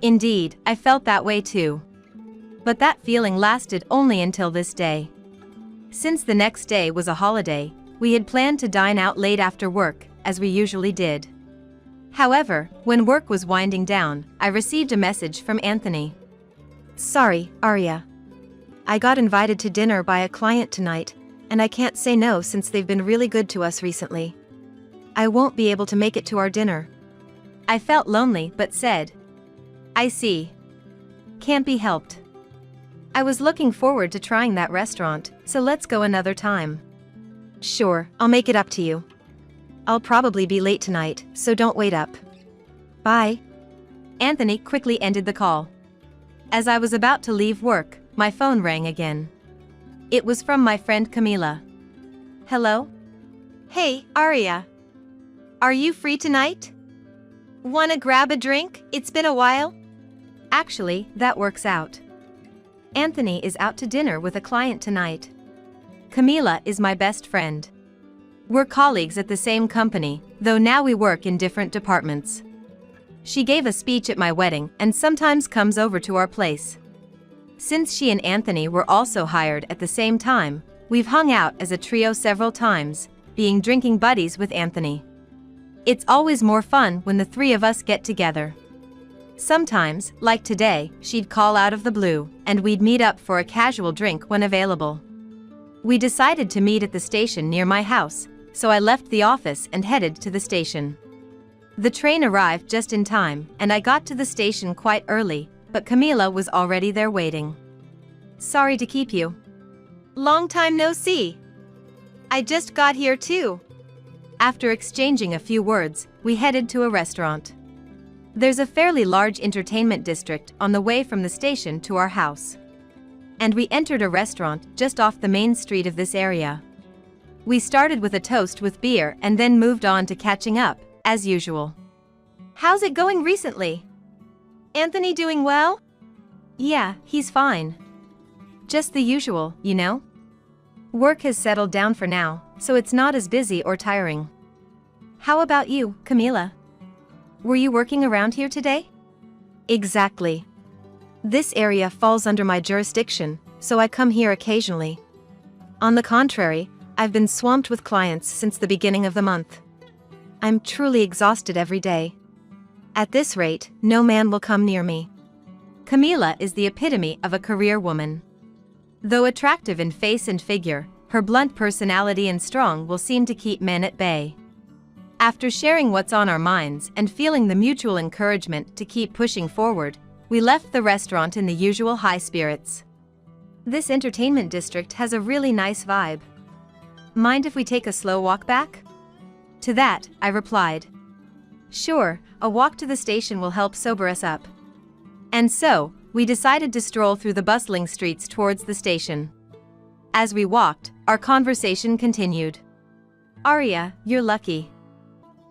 B: Indeed, I felt that way too. But that feeling lasted only until this day. Since the next day was a holiday, we had planned to dine out late after work, as we usually did. However, when work was winding down, I received a message from Anthony.
C: Sorry, Arya. I got invited to dinner by a client tonight, and I can't say no since they've been really good to us recently. I won't be able to make it to our dinner.
B: I felt lonely but said, I see. Can't be helped. I was looking forward to trying that restaurant, so let's go another time.
C: Sure, I'll make it up to you. I'll probably be late tonight, so don't wait up. Bye.
B: Anthony quickly ended the call. As I was about to leave work, my phone rang again. It was from my friend Camila. Hello?
D: Hey, Arya. Are you free tonight? Wanna grab a drink? It's been a while.
B: Actually, that works out. Anthony is out to dinner with a client tonight. Camila is my best friend. We're colleagues at the same company, though now we work in different departments. She gave a speech at my wedding and sometimes comes over to our place. Since she and Anthony were also hired at the same time, we've hung out as a trio several times, being drinking buddies with Anthony. It's always more fun when the three of us get together. Sometimes, like today, she'd call out of the blue, and we'd meet up for a casual drink when available. We decided to meet at the station near my house, so I left the office and headed to the station. The train arrived just in time, and I got to the station quite early, but Camila was already there waiting. Sorry to keep you.
D: Long time no see. I just got here too.
B: After exchanging a few words, we headed to a restaurant. There's a fairly large entertainment district on the way from the station to our house. And we entered a restaurant just off the main street of this area. We started with a toast with beer and then moved on to catching up, as usual.
D: How's it going recently? Anthony doing well?
B: Yeah, he's fine. Just the usual, you know? Work has settled down for now, so it's not as busy or tiring. How about you, Camila? Were you working around here today?
C: Exactly. This area falls under my jurisdiction, so I come here occasionally. On the contrary, I've been swamped with clients since the beginning of the month. I'm truly exhausted every day. At this rate, no man will come near me.
B: Camila is the epitome of a career woman. Though attractive in face and figure, her blunt personality and strong will seem to keep men at bay. After sharing what's on our minds and feeling the mutual encouragement to keep pushing forward, we left the restaurant in the usual high spirits. This entertainment district has a really nice vibe. Mind if we take a slow walk back? To that, I replied. Sure, a walk to the station will help sober us up. And so, we decided to stroll through the bustling streets towards the station. As we walked, our conversation continued. Arya, you're lucky.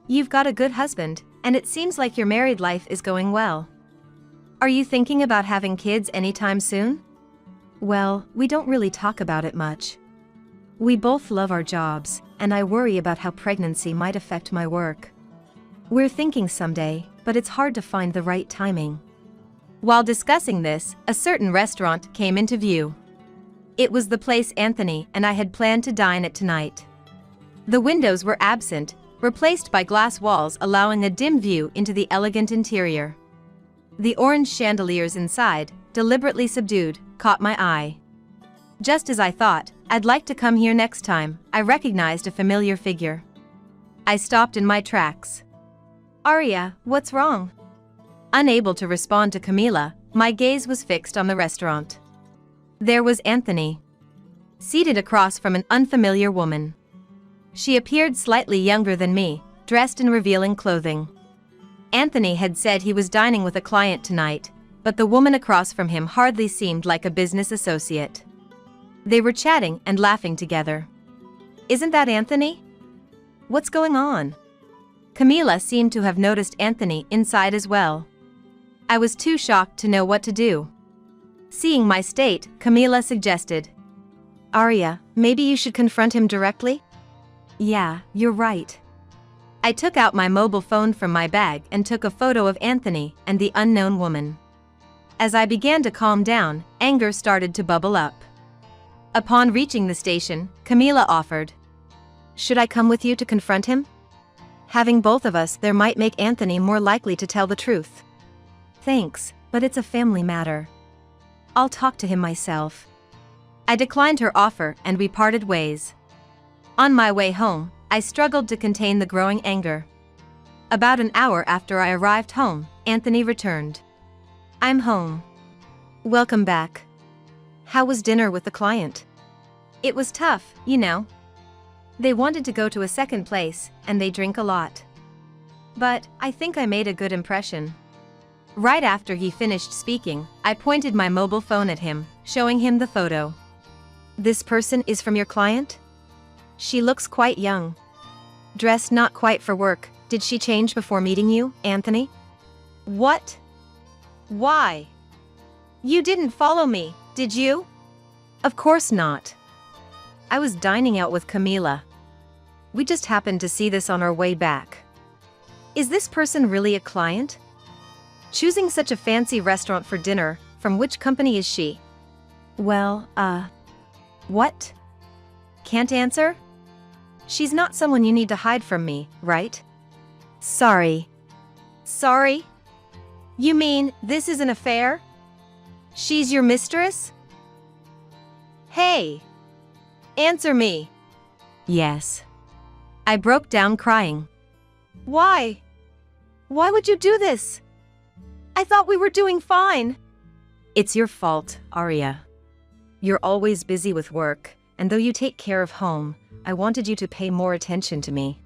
B: You've got a good husband, and it seems like your married life is going well. Are you thinking about having kids anytime soon?
C: Well, we don't really talk about it much. We both love our jobs, and I worry about how pregnancy might affect my work. We're thinking someday, but it's hard to find the right timing.
B: While discussing this, a certain restaurant came into view. It was the place Anthony and I had planned to dine at tonight. The windows were absent, replaced by glass walls allowing a dim view into the elegant interior. The orange chandeliers inside, deliberately subdued, caught my eye. Just as I thought, I'd like to come here next time, I recognized a familiar figure. I stopped in my tracks. Arya, what's wrong?
C: Unable to respond to Camila, my gaze was fixed on the restaurant. There was Anthony, seated across from an unfamiliar woman. She appeared slightly younger than me, dressed in revealing clothing. Anthony had said he was dining with a client tonight, but the woman across from him hardly seemed like a business associate. They were chatting and laughing together. "Isn't that Anthony? What's going on?" Camila seemed to have noticed Anthony inside as well. I was too shocked to know what to do. Seeing my state, Camila suggested, "Arya, maybe you should confront him directly?" "Yeah, you're right." I took out my mobile phone from my bag and took a photo of Anthony and the unknown woman. As I began to calm down, anger started to bubble up. Upon reaching the station, Camila offered, "Should I come with you to confront him? Having both of us there might make Anthony more likely to tell the truth." "Thanks, but it's a family matter. I'll talk to him myself." I declined her offer and we parted ways. On my way home, I struggled to contain the growing anger. About an hour after I arrived home, Anthony returned. "I'm home." "Welcome back. How was dinner with the client?" "It was tough, you know. They wanted to go to a second place, and they drink a lot. But I think I made a good impression." Right after he finished speaking, I pointed my mobile phone at him, showing him the photo. "This person is from your client? She looks quite young. Dressed not quite for work. Did she change before meeting you, Anthony?"
B: What? Why? You didn't follow me, did you?
C: "Of course not. I was dining out with Camila. We just happened to see this on our way back." "Is this person really a client? Choosing such a fancy restaurant for dinner, from which company is she?" "Well, what? Can't answer? She's not someone you need to hide from me, right?" "Sorry."
B: Sorry? You mean this is an affair? She's your mistress? Hey! Answer me.
C: "Yes." I broke down crying.
B: Why? Why would you do this? I thought we were doing fine.
C: "It's your fault, Arya. You're always busy with work, and though you take care of home, I wanted you to pay more attention to me.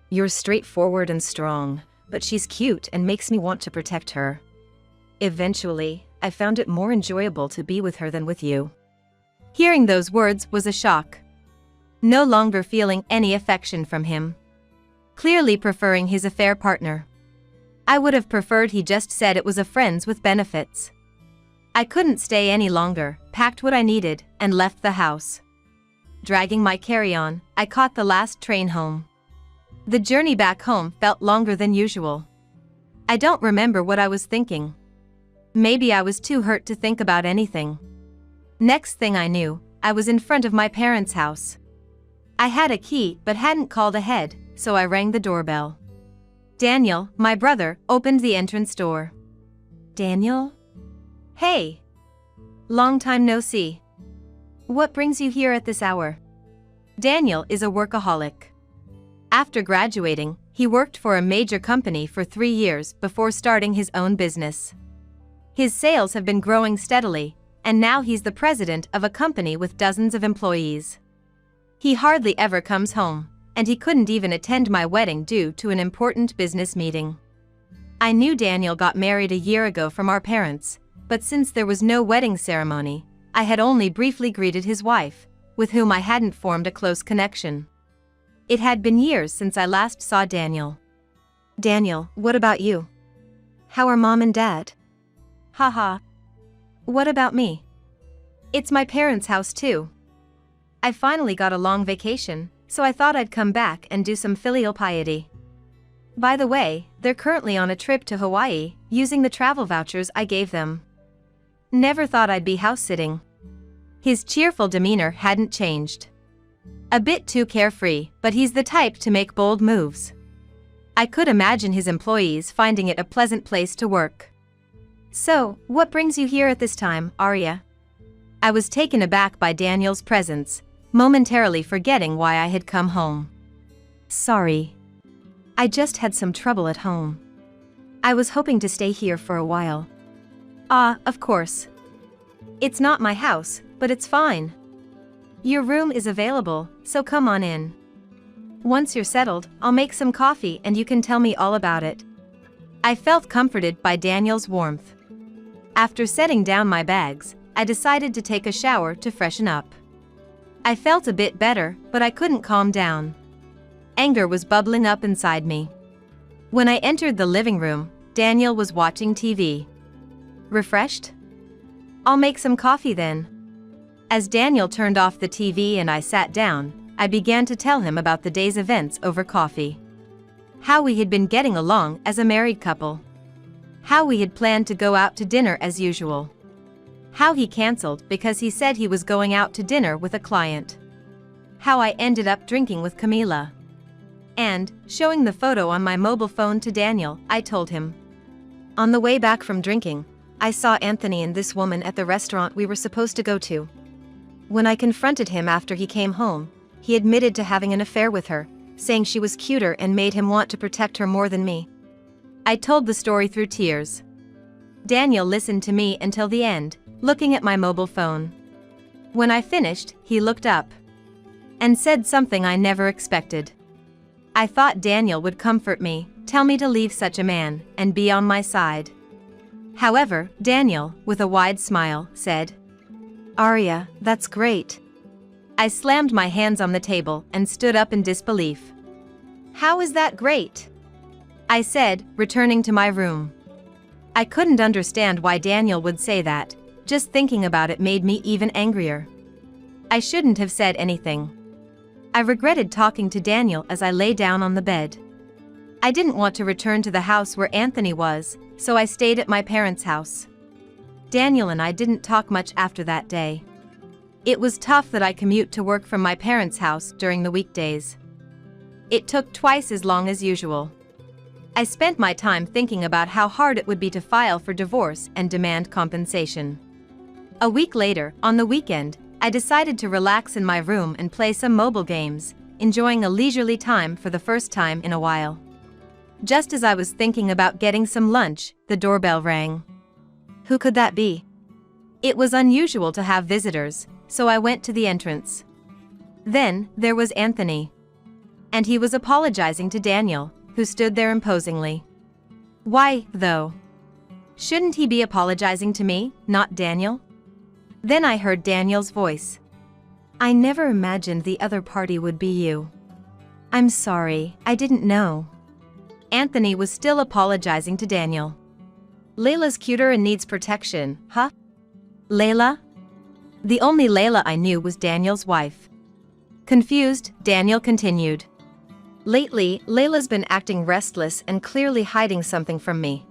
C: You're straightforward and strong, but she's cute and makes me want to protect her. Eventually, I found it more enjoyable to be with her than with you." Hearing those words was a shock. No longer feeling any affection from him. Clearly preferring his affair partner. I would have preferred he just said it was a friends with benefits. I couldn't stay any longer, packed what I needed, and left the house. Dragging my carry-on, I caught the last train home. The journey back home felt longer than usual. I don't remember what I was thinking. Maybe I was too hurt to think about anything. Next thing I knew, I was in front of my parents' house. I had a key but hadn't called ahead, so I rang the doorbell. Daniel, my brother, opened the entrance door. "Daniel? Hey! Long time no see. What brings you here at this hour?" Daniel is a workaholic. After graduating, he worked for a major company for 3 years before starting his own business. His sales have been growing steadily, and now he's the president of a company with dozens of employees. He hardly ever comes home, and he couldn't even attend my wedding due to an important business meeting. I knew Daniel got married a year ago from our parents, but since there was no wedding ceremony, I had only briefly greeted his wife, with whom I hadn't formed a close connection. It had been years since I last saw Daniel. "Daniel, what about you? How are mom and dad?" "Haha. What about me? It's my parents' house too. I finally got a long vacation, so I thought I'd come back and do some filial piety. By the way, they're currently on a trip to Hawaii, using the travel vouchers I gave them. Never thought I'd be house-sitting." His cheerful demeanor hadn't changed. A bit too carefree, but he's the type to make bold moves. I could imagine his employees finding it a pleasant place to work. "So, what brings you here at this time, Arya?" I was taken aback by Daniel's presence, momentarily forgetting why I had come home. "Sorry. I just had some trouble at home. I was hoping to stay here for a while.
B: Of course. It's not my house, but it's fine. Your room is available, so come on in. Once you're settled, I'll make some coffee and you can tell me all about it. I felt comforted by Daniel's warmth. After setting down my bags, I decided to take a shower to freshen up. I felt a bit better, but I couldn't calm down. Anger was bubbling up inside me. When I entered the living room, Daniel was watching TV. Refreshed? I'll make some coffee then. As Daniel turned off the TV and I sat down, I began to tell him about the day's events over coffee. How we had been getting along as a married couple. How we had planned to go out to dinner as usual. How he canceled because he said he was going out to dinner with a client. How I ended up drinking with Camila. And, showing the photo on my mobile phone to Daniel, I told him.
C: On the way back from drinking, I saw Anthony and this woman at the restaurant we were supposed to go to. When I confronted him after he came home, he admitted to having an affair with her, saying she was cuter and made him want to protect her more than me.
B: I told the story through tears. Daniel listened to me until the end, looking at my mobile phone. When I finished, he looked up and said something I never expected. I thought Daniel would comfort me, tell me to leave such a man, and be on my side. However, Daniel, with a wide smile, said,
C: "Arya, that's great."
B: I slammed my hands on the table and stood up in disbelief. "How is that great?" I said, returning to my room. I couldn't understand why Daniel would say that. Just thinking about it made me even angrier. I shouldn't have said anything. I regretted talking to Daniel as I lay down on the bed. I didn't want to return to the house where Anthony was, so I stayed at my parents' house. Daniel and I didn't talk much after that day. It was tough that I commute to work from my parents' house during the weekdays. It took twice as long as usual. I spent my time thinking about how hard it would be to file for divorce and demand compensation. A week later, on the weekend, I decided to relax in my room and play some mobile games, enjoying a leisurely time for the first time in a while. Just as I was thinking about getting some lunch, the doorbell rang.
C: Who could that be?
B: It was unusual to have visitors, so I went to the entrance. Then, there was Anthony. And he was apologizing to Daniel, who stood there imposingly. Why, though? Shouldn't he be apologizing to me, not Daniel? Then I heard Daniel's voice.
C: "I never imagined the other party would be you. I'm sorry, I didn't know."
B: Anthony was still apologizing to Daniel. "Layla's cuter and needs protection, huh?" Layla? The only Layla I knew was Daniel's wife. Confused, Daniel continued.
C: "Lately, Layla's been acting restless and clearly hiding something from me.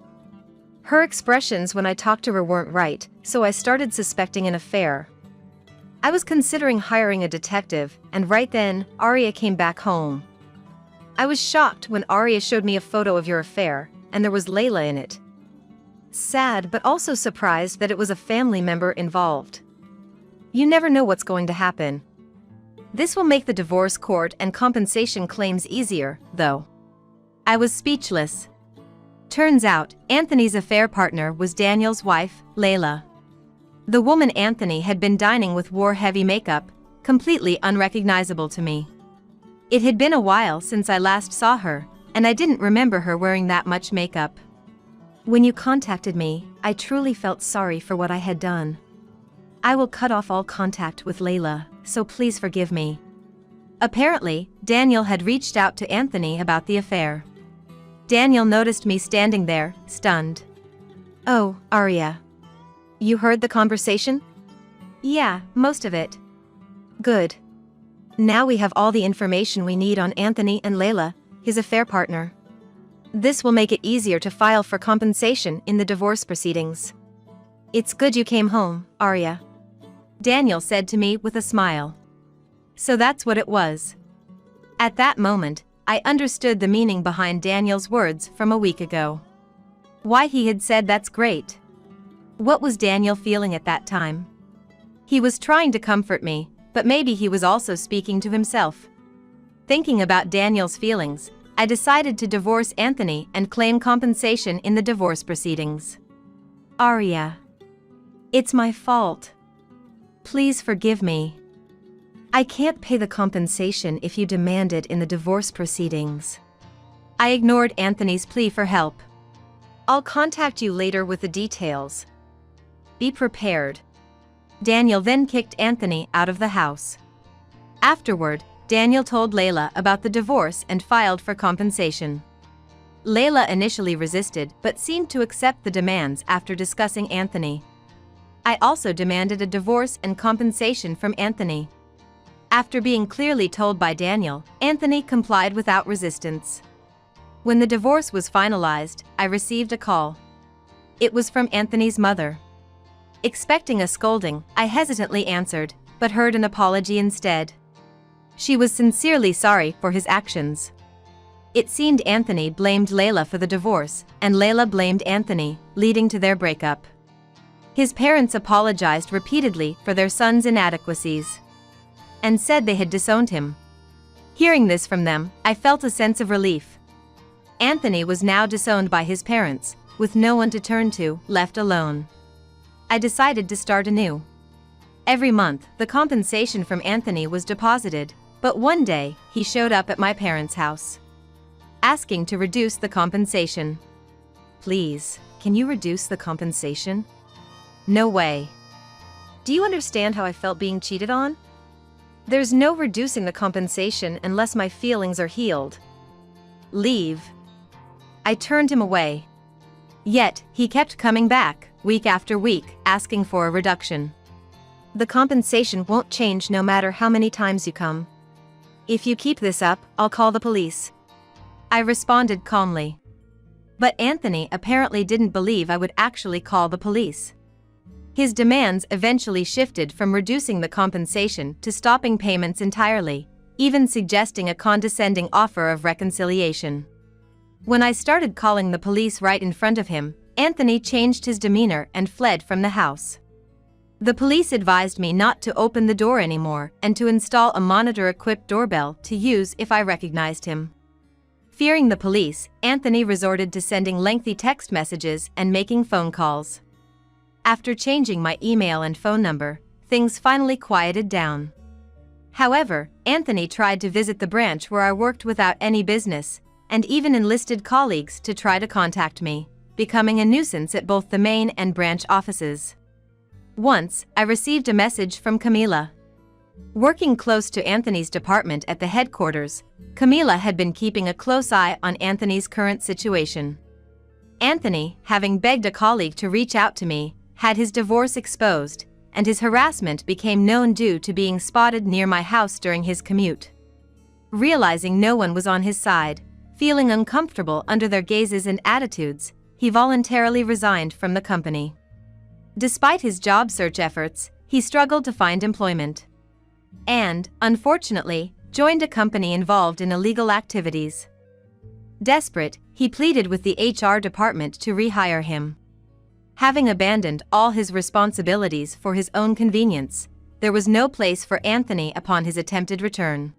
C: Her expressions when I talked to her weren't right, so I started suspecting an affair. I was considering hiring a detective, and right then, Arya came back home. I was shocked when Arya showed me a photo of your affair, and there was Layla in it. Sad but also surprised that it was a family member involved. You never know what's going to happen. This will make the divorce court and compensation claims easier, though."
B: I was speechless. Turns out, Anthony's affair partner was Daniel's wife, Layla. The woman Anthony had been dining with wore heavy makeup, completely unrecognizable to me. It had been a while since I last saw her, and I didn't remember her wearing that much makeup.
C: "When you contacted me, I truly felt sorry for what I had done. I will cut off all contact with Layla, so please forgive me."
B: Apparently, Daniel had reached out to Anthony about the affair. Daniel noticed me standing there, stunned.
C: "Oh, Arya. You heard the conversation?"
B: "Yeah, most of it."
C: "Good. Now we have all the information we need on Anthony and Layla, his affair partner. This will make it easier to file for compensation in the divorce proceedings. It's good you came home, Arya,"
B: Daniel said to me with a smile. So that's what it was. At that moment, I understood the meaning behind Daniel's words from a week ago. Why he had said that's great. What was Daniel feeling at that time? He was trying to comfort me, but maybe he was also speaking to himself. Thinking about Daniel's feelings, I decided to divorce Anthony and claim compensation in the divorce proceedings. Arya. It's my fault. Please forgive me. I can't pay the compensation if you demand it in the divorce proceedings. I ignored Anthony's plea for help. I'll contact you later with the details. Be prepared. Daniel then kicked Anthony out of the house. Afterward, Daniel told Layla about the divorce and filed for compensation. Layla initially resisted but seemed to accept the demands after discussing Anthony. I also demanded a divorce and compensation from Anthony. After being clearly told by Daniel, Anthony complied without resistance. When the divorce was finalized, I received a call. It was from Anthony's mother. Expecting a scolding, I hesitantly answered, but heard an apology instead. She was sincerely sorry for his actions. It seemed Anthony blamed Layla for the divorce, and Layla blamed Anthony, leading to their breakup. His parents apologized repeatedly for their son's inadequacies and said they had disowned him. Hearing this from them, I felt a sense of relief. Anthony was now disowned by his parents, with no one to turn to, left alone. I decided to start anew. Every month, the compensation from Anthony was deposited, but one day, he showed up at my parents' house, asking to reduce the compensation. Please, can you reduce the compensation? No way. Do you understand how I felt being cheated on? There's no reducing the compensation unless my feelings are healed. Leave. I turned him away. Yet, he kept coming back, week after week, asking for a reduction. The compensation won't change no matter how many times you come. If you keep this up, I'll call the police. I responded calmly. But Anthony apparently didn't believe I would actually call the police. His demands eventually shifted from reducing the compensation to stopping payments entirely, even suggesting a condescending offer of reconciliation. When I started calling the police right in front of him, Anthony changed his demeanor and fled from the house. The police advised me not to open the door anymore and to install a monitor-equipped doorbell to use if I recognized him. Fearing the police, Anthony resorted to sending lengthy text messages and making phone calls. After changing my email and phone number, things finally quieted down. However, Anthony tried to visit the branch where I worked without any business, and even enlisted colleagues to try to contact me, becoming a nuisance at both the main and branch offices. Once, I received a message from Camila. Working close to Anthony's department at the headquarters, Camila had been keeping a close eye on Anthony's current situation. Anthony, having begged a colleague to reach out to me, had his divorce exposed, and his harassment became known due to being spotted near my house during his commute. Realizing no one was on his side, feeling uncomfortable under their gazes and attitudes, he voluntarily resigned from the company. Despite his job search efforts, he struggled to find employment. And, unfortunately, joined a company involved in illegal activities. Desperate, he pleaded with the HR department to rehire him. Having abandoned all his responsibilities for his own convenience, there was no place for Anthony upon his attempted return.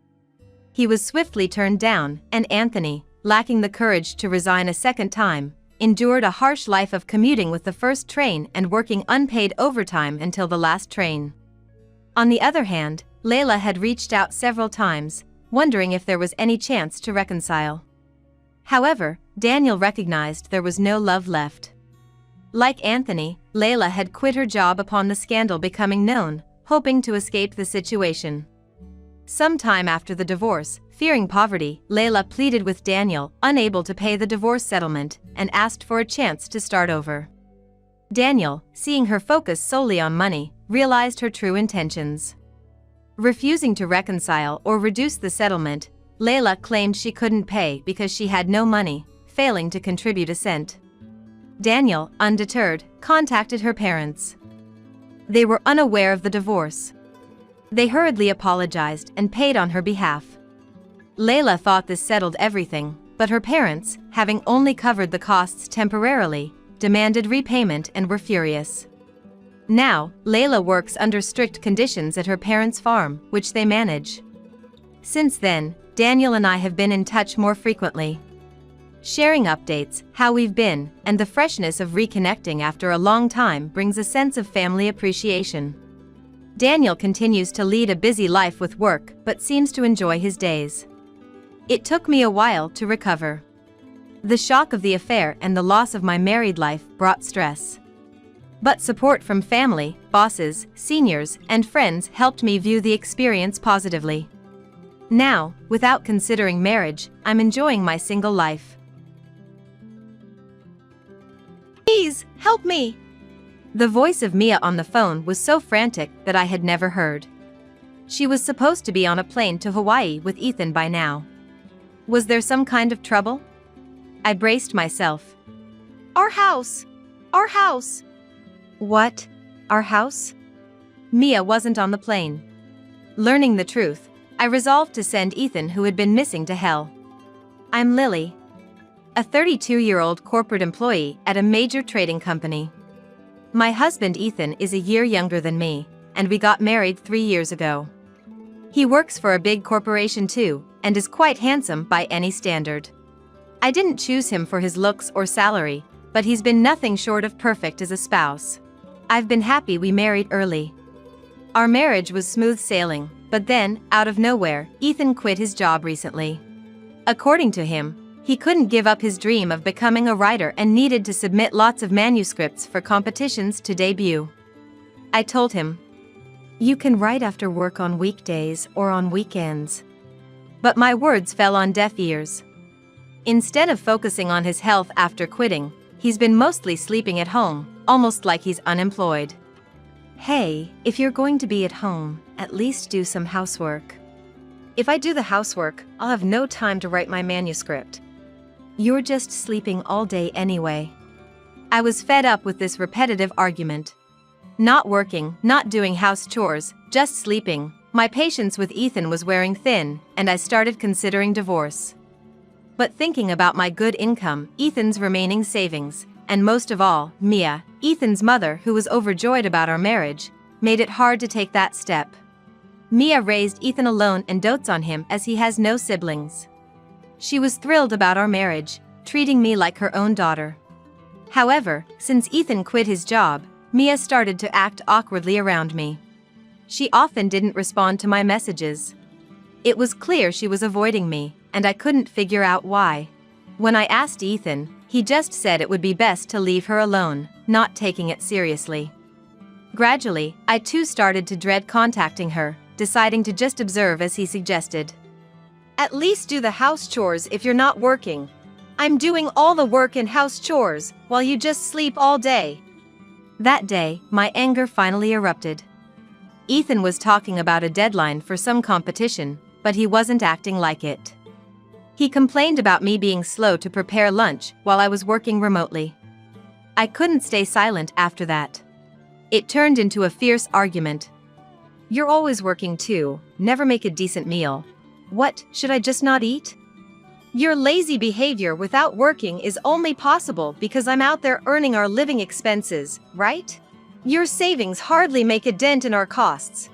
B: He was swiftly turned down, and Anthony, lacking the courage to resign a second time, endured a harsh life of commuting with the first train and working unpaid overtime until the last train. On the other hand, Layla had reached out several times, wondering if there was any chance to reconcile. However, Daniel recognized there was no love left. Like Anthony, Layla had quit her job upon the scandal becoming known, hoping to escape the situation. Sometime after the divorce, fearing poverty, Layla pleaded with Daniel, unable to pay the divorce settlement, and asked for a chance to start over. Daniel, seeing her focus solely on money, realized her true intentions. Refusing to reconcile or reduce the settlement, Layla claimed she couldn't pay because she had no money, failing to contribute a cent. Daniel, undeterred, contacted her parents. They were unaware of the divorce. They hurriedly apologized and paid on her behalf. Layla thought this settled everything, but her parents, having only covered the costs temporarily, demanded repayment and were furious. Now, Layla works under strict conditions at her parents' farm, which they manage. Since then,
C: Daniel and I have been in touch more frequently, sharing updates, how we've been, and the freshness of reconnecting after a long time brings a sense of family appreciation. Daniel continues to lead a busy life with work but seems to enjoy his days. It took me a while to recover. The shock of the affair and the loss of my married life brought stress. But support from family, bosses, seniors, and friends helped me view the experience positively. Now, without considering marriage, I'm enjoying my single life.
D: Please, help me!
C: The voice of Mia on the phone was so frantic that I had never heard. She was supposed to be on a plane to Hawaii with Ethan by now. Was there some kind of trouble? I braced myself.
D: Our house! Our house!
C: What? Our house? Mia wasn't on the plane. Learning the truth, I resolved to send Ethan, who had been missing, to hell. I'm Lily, a 32-year-old corporate employee at a major trading company. My husband Ethan is a year younger than me, and we got married 3 years ago. He works for a big corporation too, and is quite handsome by any standard. I didn't choose him for his looks or salary, but he's been nothing short of perfect as a spouse. I've been happy we married early. Our marriage was smooth sailing, but then, out of nowhere, Ethan quit his job recently. According to him, he couldn't give up his dream of becoming a writer and needed to submit lots of manuscripts for competitions to debut. I told him, "You can write after work on weekdays or on weekends." But my words fell on deaf ears. Instead of focusing on his health after quitting, he's been mostly sleeping at home, almost like he's unemployed. Hey, if you're going to be at home, at least do some housework. If I do the housework, I'll have no time to write my manuscript. You're just sleeping all day anyway. I was fed up with this repetitive argument. Not working, not doing house chores, just sleeping. My patience with Ethan was wearing thin, and I started considering divorce. But thinking about my good income, Ethan's remaining savings, and most of all, Mia, Ethan's mother, who was overjoyed about our marriage, made it hard to take that step. Mia raised Ethan alone and dotes on him as he has no siblings. She was thrilled about our marriage, treating me like her own daughter. However, since Ethan quit his job, Mia started to act awkwardly around me. She often didn't respond to my messages. It was clear she was avoiding me, and I couldn't figure out why. When I asked Ethan, he just said it would be best to leave her alone, not taking it seriously. Gradually, I too started to dread contacting her, deciding to just observe as he suggested.
D: At least do the house chores if you're not working. I'm doing all the work and house chores, while you just sleep all day.
C: That day, my anger finally erupted. Ethan was talking about a deadline for some competition, but he wasn't acting like it. He complained about me being slow to prepare lunch while I was working remotely. I couldn't stay silent after that. It turned into a fierce argument. You're always working too, never make a decent meal. What, should I just not eat?
D: Your lazy behavior without working is only possible because I'm out there earning our living expenses, right? Your savings hardly make a dent in our costs.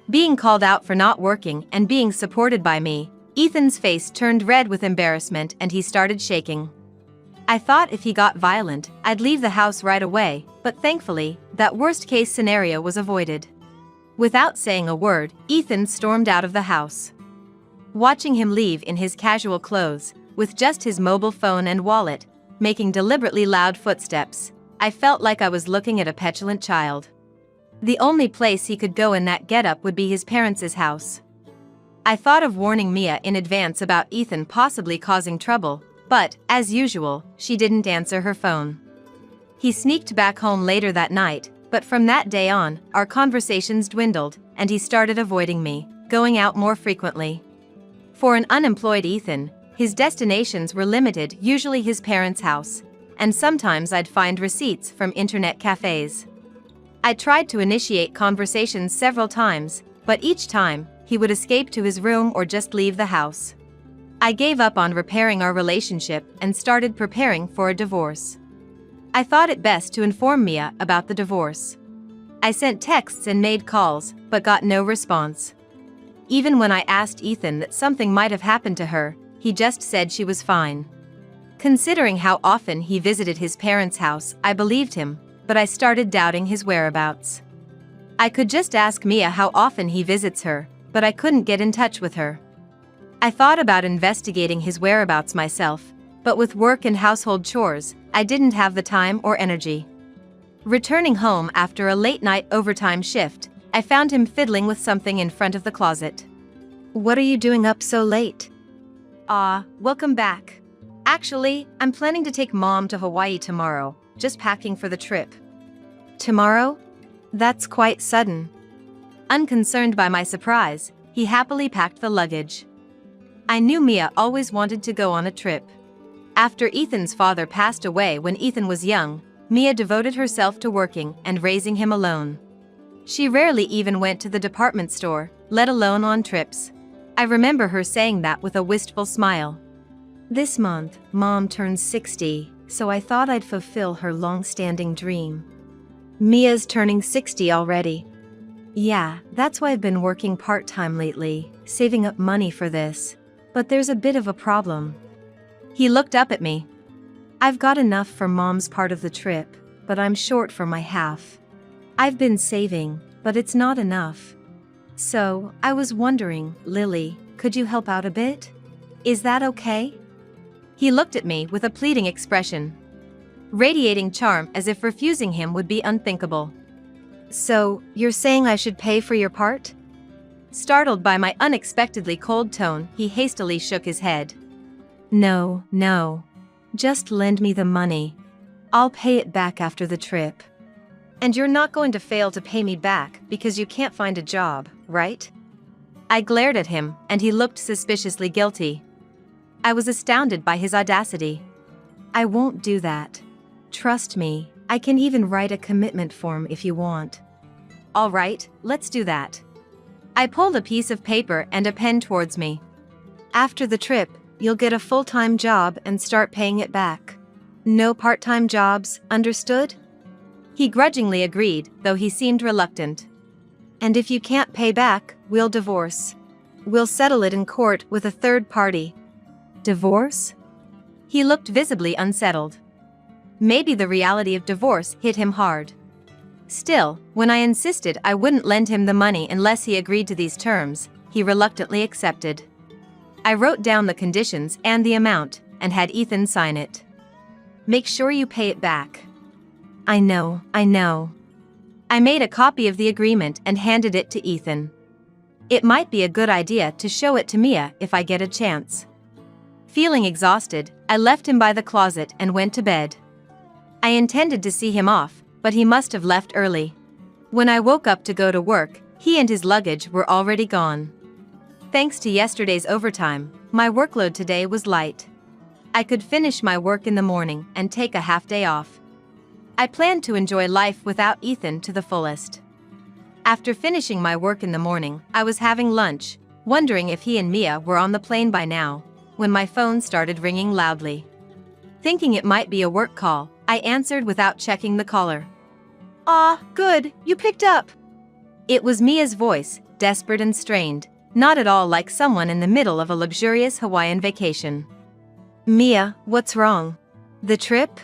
C: Being called out for not working and being supported by me, Ethan's face turned red with embarrassment and he started shaking. I thought if he got violent, I'd leave the house right away, but thankfully, that worst-case scenario was avoided. Without saying a word, Ethan stormed out of the house. Watching him leave in his casual clothes, with just his mobile phone and wallet, making deliberately loud footsteps, I felt like I was looking at a petulant child. The only place he could go in that getup would be his parents' house. I thought of warning Mia in advance about Ethan possibly causing trouble, but, as usual, she didn't answer her phone. He sneaked back home later that night, but from that day on, our conversations dwindled, and he started avoiding me, going out more frequently. For an unemployed Ethan, his destinations were limited, usually his parents' house, and sometimes I'd find receipts from internet cafes. I tried to initiate conversations several times, but each time, he would escape to his room or just leave the house. I gave up on repairing our relationship and started preparing for a divorce. I thought it best to inform Mia about the divorce. I sent texts and made calls, but got no response. Even when I asked Ethan that something might have happened to her, he just said she was fine. Considering how often he visited his parents' house, I believed him, but I started doubting his whereabouts. I could just ask Mia how often he visits her, but I couldn't get in touch with her. I thought about investigating his whereabouts myself, but with work and household chores, I didn't have the time or energy. Returning home after a late-night overtime shift, I found him fiddling with something in front of the closet.
D: "What are you doing up so late?"
C: Welcome back. Actually, I'm planning to take Mom to Hawaii tomorrow, just packing for the trip."
D: "Tomorrow? That's quite sudden."
C: Unconcerned by my surprise, he happily packed the luggage. I knew Mia always wanted to go on a trip. After Ethan's father passed away when Ethan was young, Mia devoted herself to working and raising him alone. She rarely even went to the department store, let alone on trips. I remember her saying that with a wistful smile.
D: "This month, Mom turns 60, so I thought I'd fulfill her long-standing dream." "Mia's turning 60 already."
C: "Yeah, that's why I've been working part-time lately, saving up money for this. But there's a bit of a problem." He looked up at me.
D: "I've got enough for Mom's part of the trip, but I'm short for my half. I've been saving, but it's not enough. So, I was wondering, Lily, could you help out a bit? Is that okay?"
C: He looked at me with a pleading expression, radiating charm as if refusing him would be unthinkable.
D: "So, you're saying I should pay for your part?"
C: Startled by my unexpectedly cold tone, he hastily shook his head.
D: No. Just lend me the money. I'll pay it back after the trip."
C: "And you're not going to fail to pay me back because you can't find a job, right?" I glared at him, and he looked suspiciously guilty. I was astounded by his audacity.
D: "I won't do that. Trust me, I can even write a commitment form if you want."
C: "All right, let's do that." I pulled a piece of paper and a pen towards me.
D: "After the trip, you'll get a full-time job and start paying it back. No part-time jobs, understood?"
C: He grudgingly agreed, though he seemed reluctant.
D: "And if you can't pay back, we'll divorce. We'll settle it in court with a third party."
C: "Divorce?" He looked visibly unsettled. Maybe the reality of divorce hit him hard. Still, when I insisted I wouldn't lend him the money unless he agreed to these terms, he reluctantly accepted. I wrote down the conditions and the amount, and had Ethan sign it. "Make sure you pay it back."
D: I know.
C: I made a copy of the agreement and handed it to Ethan. It might be a good idea to show it to Mia if I get a chance. Feeling exhausted, I left him by the closet and went to bed. I intended to see him off, but he must have left early. When I woke up to go to work, he and his luggage were already gone. Thanks to yesterday's overtime, my workload today was light. I could finish my work in the morning and take a half day off. I planned to enjoy life without Ethan to the fullest. After finishing my work in the morning, I was having lunch, wondering if he and Mia were on the plane by now, when my phone started ringing loudly. Thinking it might be a work call, I answered without checking the caller.
D: Good, you picked up."
C: It was Mia's voice, desperate and strained, not at all like someone in the middle of a luxurious Hawaiian vacation.
D: "Mia, what's wrong? The trip?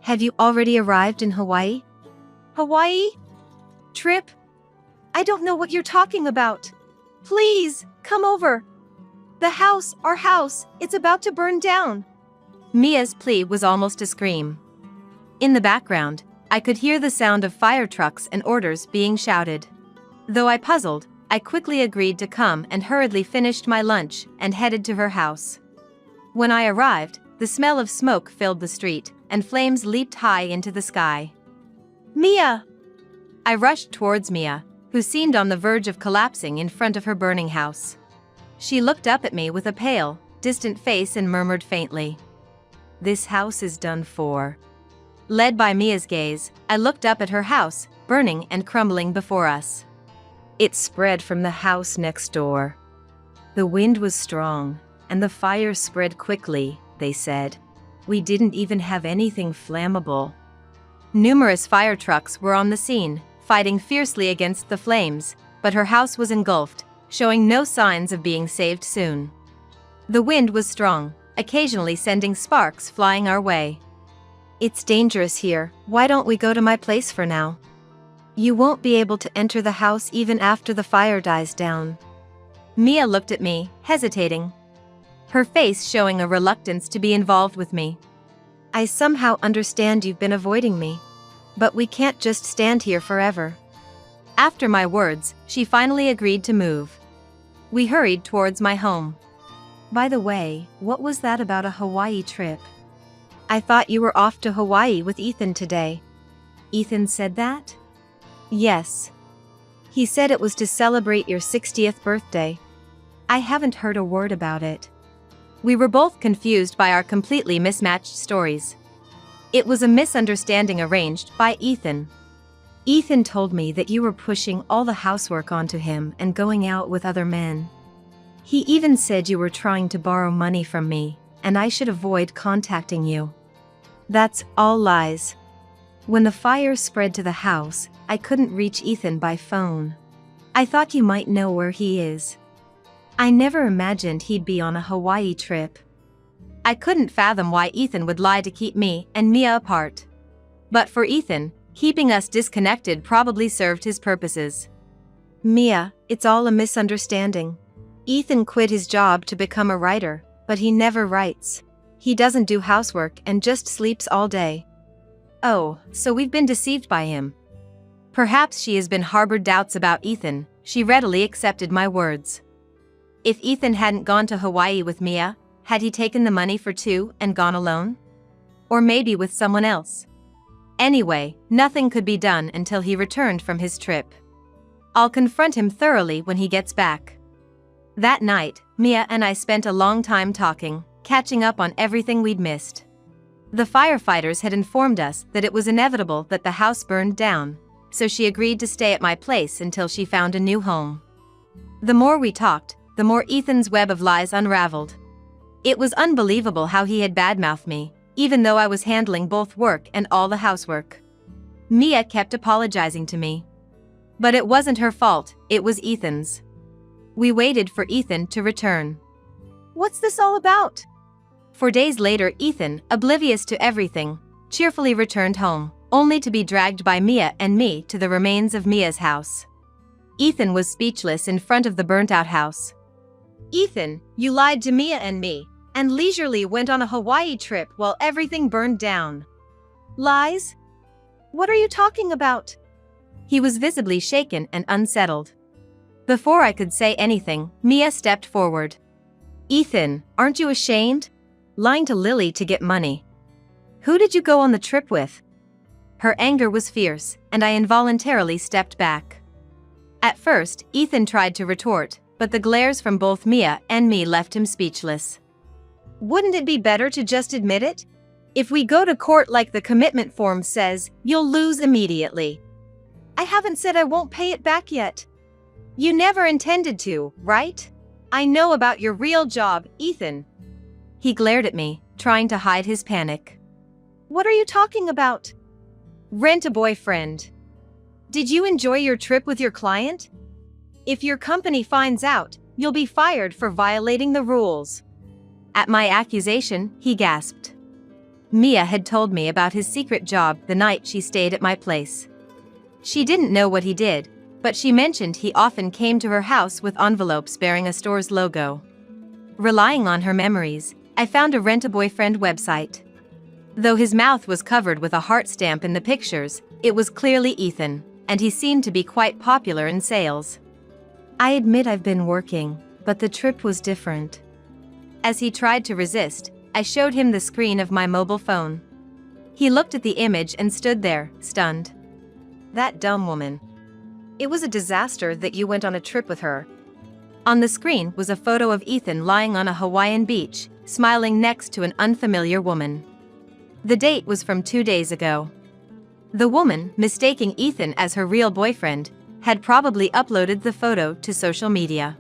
D: Have you already arrived in Hawaii?"
B: Hawaii? Trip? I don't know what you're talking about. Please, come over. Our house, it's about to burn down."
C: Mia's plea was almost a scream. In the background, I could hear the sound of fire trucks and orders being shouted. Though I puzzled, I quickly agreed to come and hurriedly finished my lunch and headed to her house. When I arrived, the smell of smoke filled the street, and flames leaped high into the sky.
B: "Mia!"
C: I rushed towards Mia, who seemed on the verge of collapsing in front of her burning house. She looked up at me with a pale, distant face and murmured faintly, "This house is done for." Led by Mia's gaze, I looked up at her house, burning and crumbling before us.
D: It spread from the house next door. The wind was strong, and the fire spread quickly, they said. We didn't even have anything flammable.
C: Numerous fire trucks were on the scene, fighting fiercely against the flames, but her house was engulfed,
B: showing no signs of being saved soon. The wind was strong, occasionally sending sparks flying our way.
C: It's dangerous here, why don't we go to my place for now? You won't be able to enter the house even after the fire dies down.
B: Mia looked at me, hesitating, her face showing a reluctance to be involved with me.
C: I somehow understand you've been avoiding me. But we can't just stand here forever.
B: After my words, she finally agreed to move. We hurried towards my home.
C: By the way, what was that about a Hawaii trip? I thought you were off to Hawaii with Ethan today. Ethan said that? Yes. He said it was to celebrate your 60th birthday. I haven't heard a word about it.
B: We were both confused by our completely mismatched stories. It was a misunderstanding arranged by Ethan.
C: Ethan told me that you were pushing all the housework onto him and going out with other men. He even said you were trying to borrow money from me, and I should avoid contacting you. That's all lies. When the fire spread to the house, I couldn't reach Ethan by phone. I thought you might know where he is. I never imagined he'd be on a Hawaii trip.
B: I couldn't fathom why Ethan would lie to keep me and Mia apart. But for Ethan, keeping us disconnected probably served his purposes.
C: Mia, it's all a misunderstanding. Ethan quit his job to become a writer, but he never writes. He doesn't do housework and just sleeps all day.
B: Oh, so we've been deceived by him. Perhaps she has been harbored doubts about Ethan. She readily accepted my words. If Ethan hadn't gone to Hawaii with Mia, had he taken the money for two and gone alone? Or maybe with someone else? Anyway, nothing could be done until he returned from his trip. I'll confront him thoroughly when he gets back. That night, Mia and I spent a long time talking, catching up on everything we'd missed. The firefighters had informed us that it was inevitable that the house burned down, so she agreed to stay at my place until she found a new home. The more we talked, the more Ethan's web of lies unraveled. It was unbelievable how he had badmouthed me, even though I was handling both work and all the housework. Mia kept apologizing to me. But it wasn't her fault, it was Ethan's. We waited for Ethan to return.
C: What's this all about?
B: For days later, Ethan, oblivious to everything, cheerfully returned home, only to be dragged by Mia and me to the remains of Mia's house. Ethan was speechless in front of the burnt-out house.
C: Ethan, you lied to Mia and me, and leisurely went on a Hawaii trip while everything burned down. Lies? What are you talking about?
B: He was visibly shaken and unsettled. Before I could say anything, Mia stepped forward.
C: Ethan, aren't you ashamed? Lying to Lily to get money. Who did you go on the trip with?
B: Her anger was fierce, and I involuntarily stepped back. At first, Ethan tried to retort, but the glares from both Mia and me left him speechless.
C: Wouldn't it be better to just admit it? If we go to court like the commitment form says, you'll lose immediately. I haven't said I won't pay it back yet. You never intended to, right? I know about your real job, Ethan.
B: He glared at me, trying to hide his panic.
C: What are you talking about? Rent a boyfriend. Did you enjoy your trip with your client? If your company finds out, you'll be fired for violating the rules.
B: At my accusation, he gasped. Mia had told me about his secret job the night she stayed at my place. She didn't know what he did, but she mentioned he often came to her house with envelopes bearing a store's logo. Relying on her memories, I found a Rent-A-Boyfriend website. Though his mouth was covered with a heart stamp in the pictures, it was clearly Ethan, and he seemed to be quite popular in sales.
C: I admit I've been working, but the trip was different.
B: As he tried to resist, I showed him the screen of my mobile phone. He looked at the image and stood there, stunned.
C: That dumb woman. It was a disaster that you went on a trip with her.
B: On the screen was a photo of Ethan lying on a Hawaiian beach, smiling next to an unfamiliar woman. The date was from 2 days ago. The woman, mistaking Ethan as her real boyfriend, had probably uploaded the photo to social media.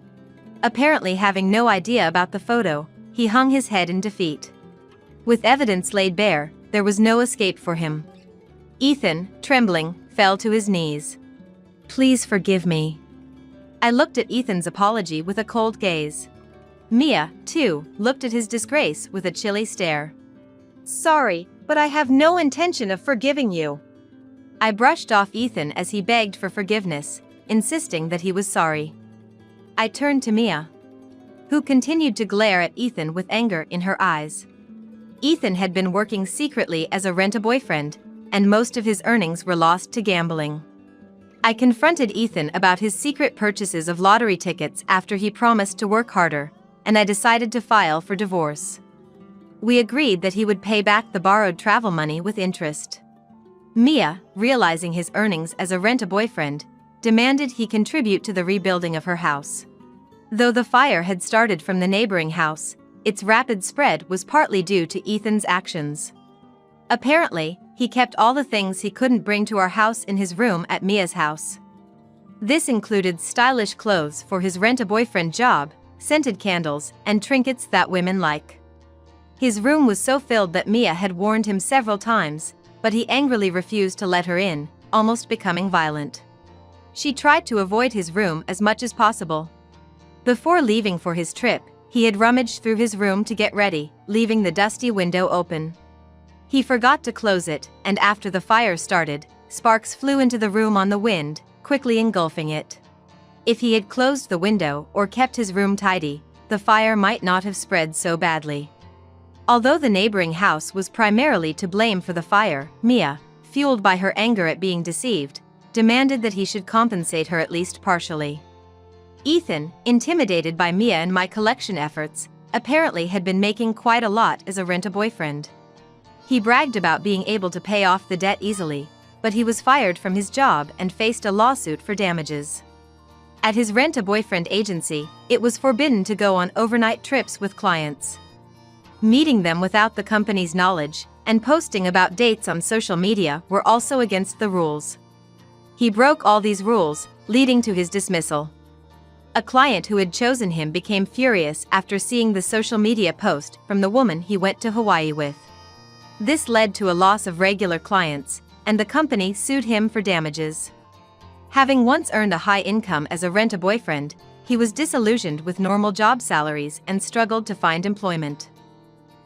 B: Apparently having no idea about the photo, he hung his head in defeat. With evidence laid bare, there was no escape for him. Ethan, trembling, fell to his knees.
C: Please forgive me. I looked at Ethan's apology with a cold gaze. Mia, too, looked at his disgrace with a chilly stare.
B: Sorry, but I have no intention of forgiving you.
C: I brushed off Ethan as he begged for forgiveness, insisting that he was sorry. I turned to Mia, who continued to glare at Ethan with anger in her eyes. Ethan had been working secretly as a rent-a-boyfriend, and most of his earnings were lost to gambling. I confronted Ethan about his secret purchases of lottery tickets after he promised to work harder, and I decided to file for divorce. We agreed that he would pay back the borrowed travel money with interest. Mia, realizing his earnings as a rent-a-boyfriend, demanded he contribute to the rebuilding of her house. Though the fire had started from the neighboring house, its rapid spread was partly due to Ethan's actions. Apparently, he kept all the things he couldn't bring to our house in his room at Mia's house. This included stylish clothes for his rent-a-boyfriend job, scented candles, and trinkets that women like. His room was so filled that Mia had warned him several times, but he angrily refused to let her in, almost becoming violent. She tried to avoid his room as much as possible. Before leaving for his trip, he had rummaged through his room to get ready, leaving the dusty window open. He forgot to close it, and after the fire started, sparks flew into the room on the wind, quickly engulfing it. If he had closed the window or kept his room tidy, the fire might not have spread so badly. Although the neighboring house was primarily to blame for the fire, Mia, fueled by her anger at being deceived, demanded that he should compensate her at least partially. Ethan, intimidated by Mia and my collection efforts, apparently had been making quite a lot as a rent-a-boyfriend. He bragged about being able to pay off the debt easily, but he was fired from his job and faced a lawsuit for damages. At his rent-a-boyfriend agency, it was forbidden to go on overnight trips with clients. Meeting them without the company's knowledge and posting about dates on social media were also against the rules. He broke all these rules, leading to his dismissal. A client who had chosen him became furious after seeing the social media post from the woman he went to Hawaii with. This led to a loss of regular clients, and the company sued him for damages. Having once earned a high income as a rent-a-boyfriend, he was disillusioned with normal job salaries and struggled to find employment.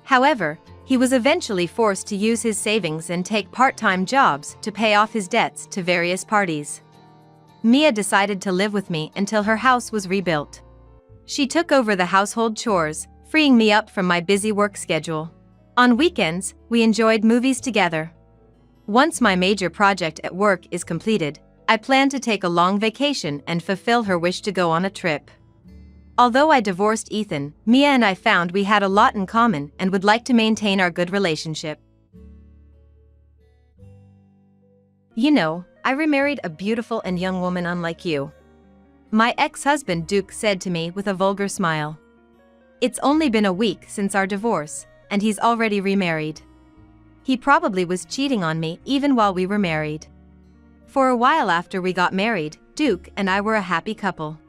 C: However, he was eventually forced to use his savings and take part-time jobs to pay off his debts to various parties. Mia decided to live with me until her house was rebuilt. She took over the household chores, freeing me up from my busy work schedule. On weekends, we enjoyed movies together. Once my major project at work is completed, I plan to take a long vacation and fulfill her wish to go on a trip. Although I divorced Ethan, Mia and I found we had a lot in common and would like to maintain our good relationship. You know, I remarried a beautiful and young woman unlike you. My ex-husband Duke said to me with a vulgar smile. It's only been a week since our divorce, and he's already remarried. He probably was cheating on me even while we were married. For a while after we got married, Duke and I were a happy couple.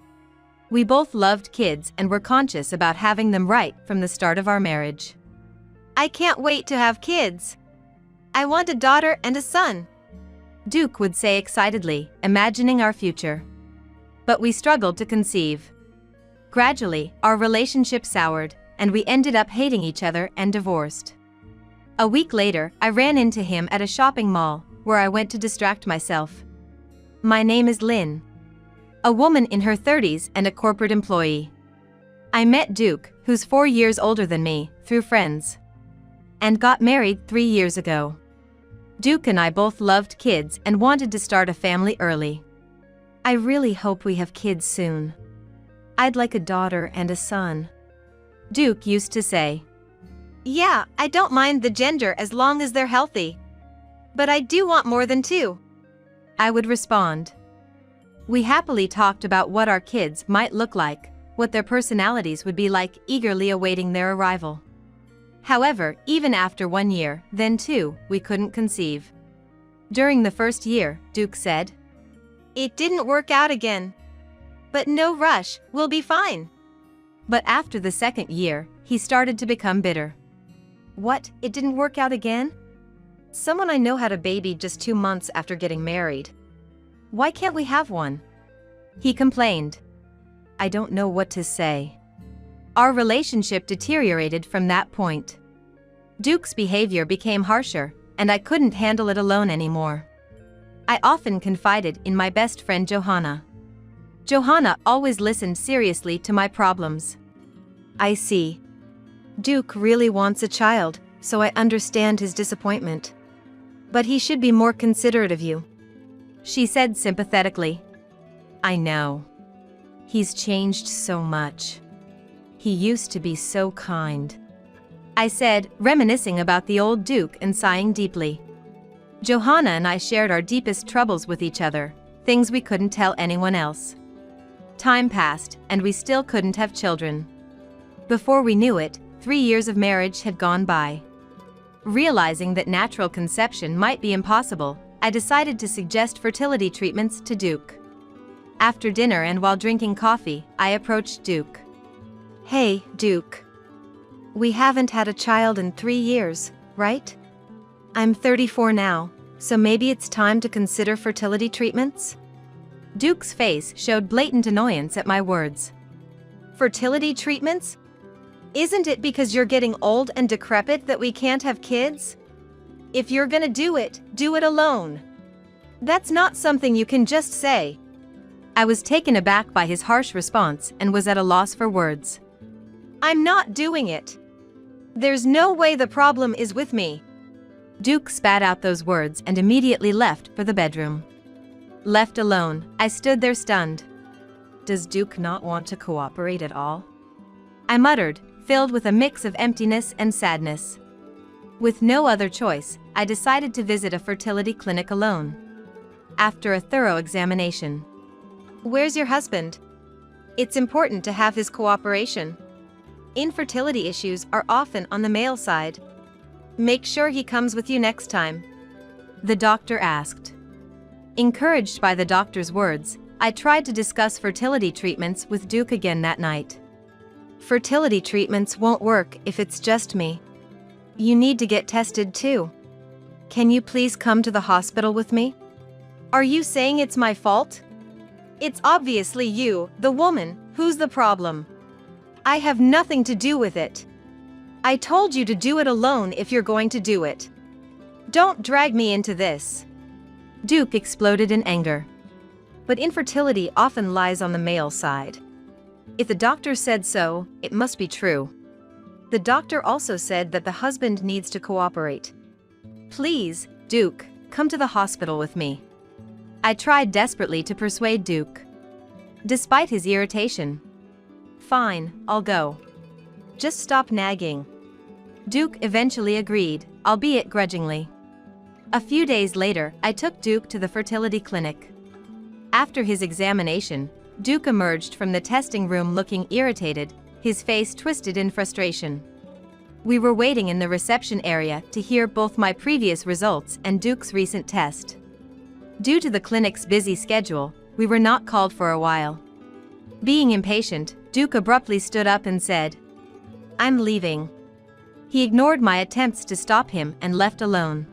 C: We both loved kids and were conscious about having them right from the start of our marriage.
B: I can't wait to have kids. I want a daughter and a son,
C: Duke would say excitedly, imagining our future. But we struggled to conceive. Gradually, our relationship soured, and we ended up hating each other and divorced. A week later, I ran into him at a shopping mall, where I went to distract myself. My name is Lynn. A woman in her 30s and a corporate employee. I met Duke, who's 4 years older than me, through friends. And got married 3 years ago. Duke and I both loved kids and wanted to start a family early. I really hope we have kids soon. I'd like a daughter and a son, Duke used to say.
B: Yeah, I don't mind the gender as long as they're healthy. But I do want more than 2,
C: I would respond. We happily talked about what our kids might look like, what their personalities would be like, eagerly awaiting their arrival. However, even after 1 year, then 2, we couldn't conceive. During the first year, Duke said,
B: "It didn't work out again. But no rush, we'll be fine."
C: But after the second year, he started to become bitter.
B: What, it didn't work out again? Someone I know had a baby just 2 months after getting married. Why can't we have one?
C: He complained. I don't know what to say. Our relationship deteriorated from that point. Duke's behavior became harsher, and I couldn't handle it alone anymore. I often confided in my best friend Johanna. Johanna always listened seriously to my problems. I see. Duke really wants a child, so I understand his disappointment. But he should be more considerate of you, she said sympathetically. I know. He's changed so much. He used to be so kind, I said, reminiscing about the old Duke and sighing deeply. Johanna and I shared our deepest troubles with each other, things we couldn't tell anyone else. Time passed, and we still couldn't have children. Before we knew it, 3 years of marriage had gone by. Realizing that natural conception might be impossible, I decided to suggest fertility treatments to Duke. After dinner and while drinking coffee, I approached Duke. Hey, Duke. We haven't had a child in 3 years, right? I'm 34 now, so maybe it's time to consider fertility treatments? Duke's face showed blatant annoyance at my words. Fertility treatments? Isn't it because you're getting old and decrepit that we can't have kids? If you're gonna do it alone. That's not something you can just say. I was taken aback by his harsh response and was at a loss for words. I'm not doing it. There's no way the problem is with me. Duke spat out those words and immediately left for the bedroom. Left alone, I stood there stunned. Does Duke not want to cooperate at all? I muttered, filled with a mix of emptiness and sadness. With no other choice, I decided to visit a fertility clinic alone. After a thorough examination. Where's your husband? It's important to have his cooperation. Infertility issues are often on the male side. Make sure he comes with you next time, the doctor asked. Encouraged by the doctor's words, I tried to discuss fertility treatments with Duke again that night. Fertility treatments won't work if it's just me. You need to get tested too. Can you please come to the hospital with me? Are you saying it's my fault? It's obviously you, the woman, who's the problem. I have nothing to do with it. I told you to do it alone if you're going to do it. Don't drag me into this. Duke exploded in anger. But infertility often lies on the male side. If the doctor said so, it must be true. The doctor also said that the husband needs to cooperate. Please, Duke, come to the hospital with me. I tried desperately to persuade Duke. Despite his irritation. Fine, I'll go. Just stop nagging. Duke eventually agreed, albeit grudgingly. A few days later, I took Duke to the fertility clinic. After his examination, Duke emerged from the testing room looking irritated, his face twisted in frustration. We were waiting in the reception area to hear both my previous results and Duke's recent test. Due to the clinic's busy schedule, we were not called for a while. Being impatient, Duke abruptly stood up and said, I'm leaving. He ignored my attempts to stop him and left alone.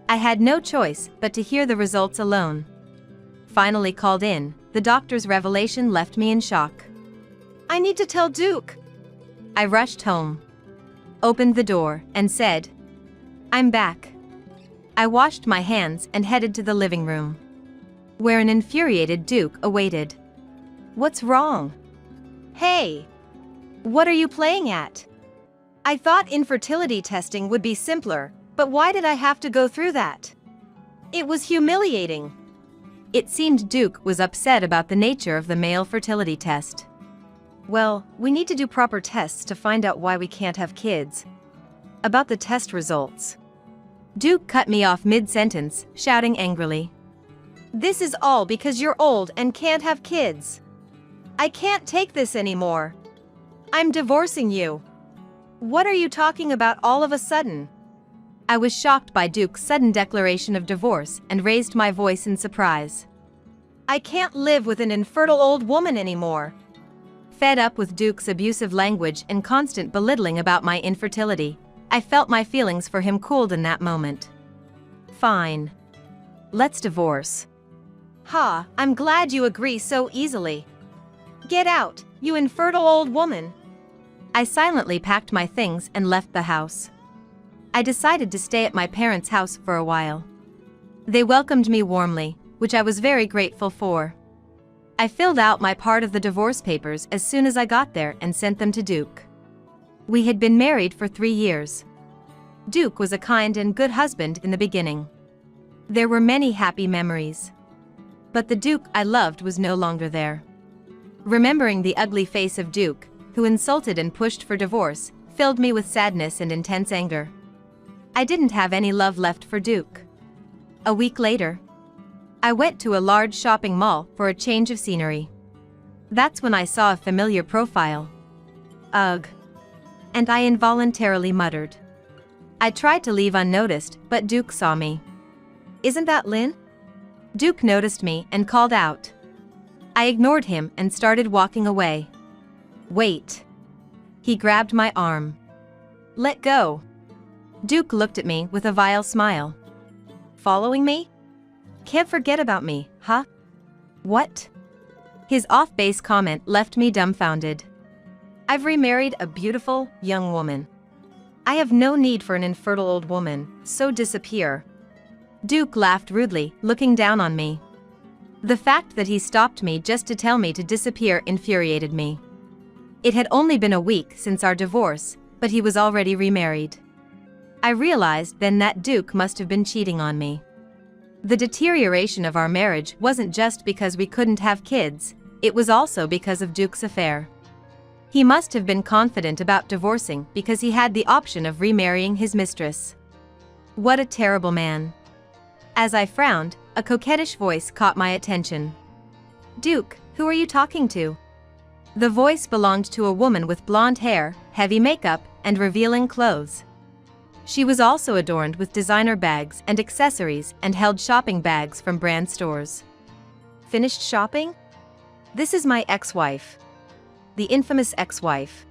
C: I had no choice but to hear the results alone. Finally called in, the doctor's revelation left me in shock. I need to tell Duke. I rushed home, opened the door, and said, I'm back. I washed my hands and headed to the living room, where an infuriated Duke awaited. What's wrong? Hey! What are you playing at? I thought infertility testing would be simpler, but why did I have to go through that? It was humiliating. It seemed Duke was upset about the nature of the male fertility test. Well, we need to do proper tests to find out why we can't have kids. About the test results. Duke cut me off mid-sentence, shouting angrily. This is all because you're old and can't have kids. I can't take this anymore. I'm divorcing you. What are you talking about all of a sudden? I was shocked by Duke's sudden declaration of divorce and raised my voice in surprise. I can't live with an infertile old woman anymore. Fed up with Duke's abusive language and constant belittling about my infertility, I felt my feelings for him cooled in that moment. Fine. Let's divorce. Ha, I'm glad you agree so easily.
B: Get out, you infertile old woman.
C: I silently packed my things and left the house. I decided to stay at my parents' house for a while. They welcomed me warmly, which I was very grateful for. I filled out my part of the divorce papers as soon as I got there and sent them to Duke. We had been married for 3 years. Duke was a kind and good husband in the beginning. There were many happy memories. But the Duke I loved was no longer there. Remembering the ugly face of Duke, who insulted and pushed for divorce, filled me with sadness and intense anger. I didn't have any love left for Duke. A week later, I went to a large shopping mall for a change of scenery. That's when I saw a familiar profile. Ugh. And I involuntarily muttered. I tried to leave unnoticed, but Duke saw me. Isn't that Lynn? Duke noticed me and called out. I ignored him and started walking away. Wait. He grabbed my arm. Let go. Duke looked at me with a vile smile. Following me? Can't forget about me, huh? What? His off-base comment left me dumbfounded. I've remarried a beautiful, young woman. I have no need for an infertile old woman, so disappear. Duke laughed rudely, looking down on me. The fact that he stopped me just to tell me to disappear infuriated me. It had only been a week since our divorce, but he was already remarried. I realized then that Duke must have been cheating on me. The deterioration of our marriage wasn't just because we couldn't have kids, it was also because of Duke's affair. He must have been confident about divorcing because he had the option of remarrying his mistress. What a terrible man. As I frowned, a coquettish voice caught my attention. Duke, who are you talking to? The voice belonged to a woman with blonde hair, heavy makeup, and revealing clothes. She was also adorned with designer bags and accessories and held shopping bags from brand stores. Finished shopping? This is my ex-wife. The infamous ex-wife.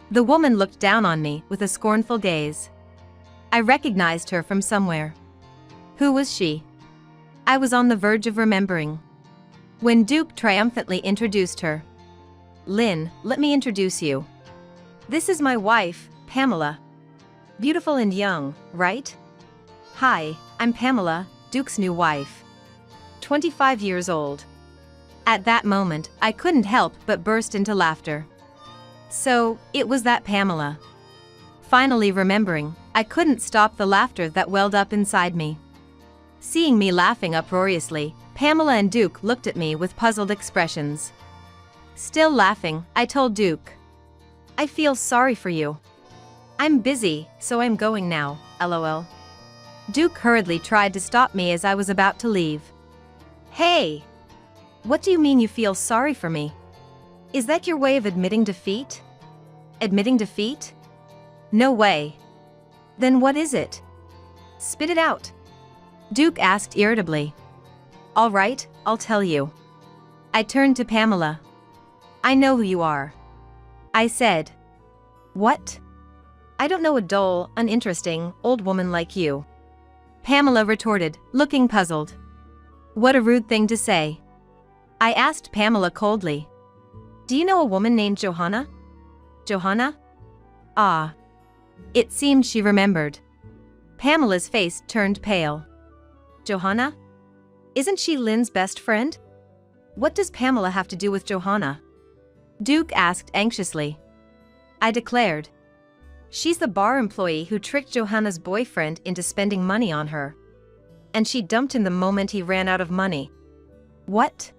C: The woman looked down on me with a scornful gaze. I recognized her from somewhere. Who was she? I was on the verge of remembering. When Duke triumphantly introduced her. Lynn, let me introduce you. This is my wife, Pamela. Beautiful and young, right? Hi, I'm Pamela, Duke's new wife. 25 years old. At that moment, I couldn't help but burst into laughter. So, it was that Pamela. Finally remembering, I couldn't stop the laughter that welled up inside me. Seeing me laughing uproariously, Pamela and Duke looked at me with puzzled expressions. Still laughing, I told Duke. I feel sorry for you. I'm busy, so I'm going now, lol. Duke hurriedly tried to stop me as I was about to leave. Hey! What do you mean you feel sorry for me? Is that your way of admitting defeat? Admitting defeat? No way. Then what is it? Spit it out. Duke asked irritably. All right, I'll tell you. I turned to Pamela. I know who you are. I said. What? I don't know a dull, uninteresting, old woman like you. Pamela retorted, looking puzzled. What a rude thing to say. I asked Pamela coldly. Do you know a woman named Johanna? Johanna? Ah. It seemed she remembered. Pamela's face turned pale. Johanna? Isn't she Lynn's best friend? What does Pamela have to do with Johanna? Duke asked anxiously. I declared. She's the bar employee who tricked Johanna's boyfriend into spending money on her. And she dumped him the moment he ran out of money. What?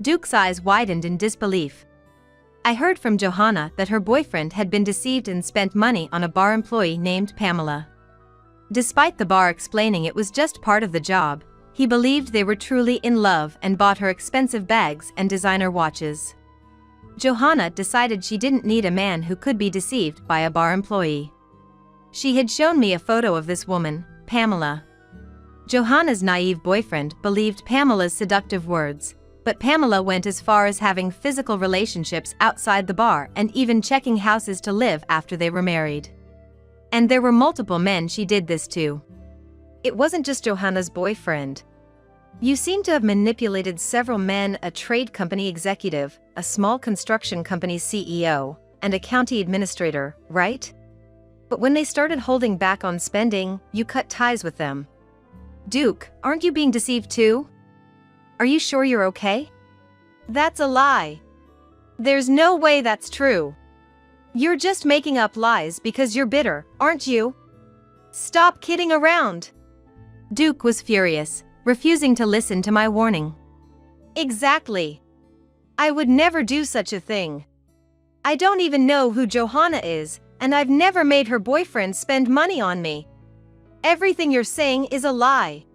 C: Duke's eyes widened in disbelief. I heard from Johanna that her boyfriend had been deceived and spent money on a bar employee named Pamela. Despite the bar explaining it was just part of the job, he believed they were truly in love and bought her expensive bags and designer watches. Johanna decided she didn't need a man who could be deceived by a bar employee. She had shown me a photo of this woman, Pamela. Johanna's naive boyfriend believed Pamela's seductive words, but Pamela went as far as having physical relationships outside the bar and even checking houses to live after they were married. And there were multiple men she did this to. It wasn't just Johanna's boyfriend. You seem to have manipulated several men, a trade company executive, a small construction company's CEO, and a county administrator, right? But when they started holding back on spending, you cut ties with them. Duke, aren't you being deceived too? Are you sure you're okay?
B: That's a lie. There's no way that's true. You're just making up lies because you're bitter, aren't you? Stop kidding around.
C: Duke was furious, refusing to listen to my warning.
B: Exactly. I would never do such a thing. I don't even know who Johanna is, and I've never made her boyfriend spend money on me. Everything you're saying is a lie.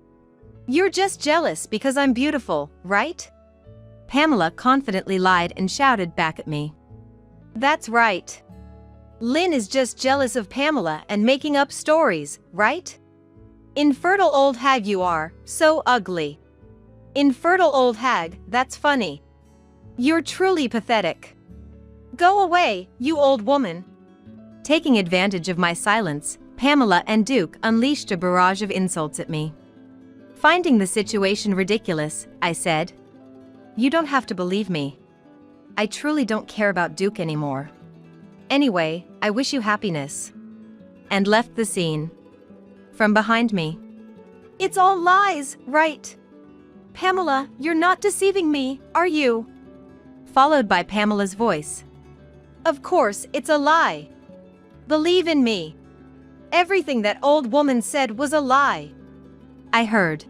B: You're just jealous because I'm beautiful, right?
C: Pamela confidently lied and shouted back at me.
B: That's right. Lynn is just jealous of Pamela and making up stories, right? Infertile old hag you are, so ugly. Infertile old hag, that's funny. You're truly pathetic. Go away, you old woman.
C: Taking advantage of my silence, Pamela and Duke unleashed a barrage of insults at me. Finding the situation ridiculous, I said, "You don't have to believe me. I truly don't care about Duke anymore. Anyway, I wish you happiness." And left the scene. From behind me,
B: It's all lies, right? Pamela, you're not deceiving me, are you?
C: followed by Pamela's voice.
B: Of course, it's a lie. Believe in me. Everything that old woman said was a lie.
C: I heard.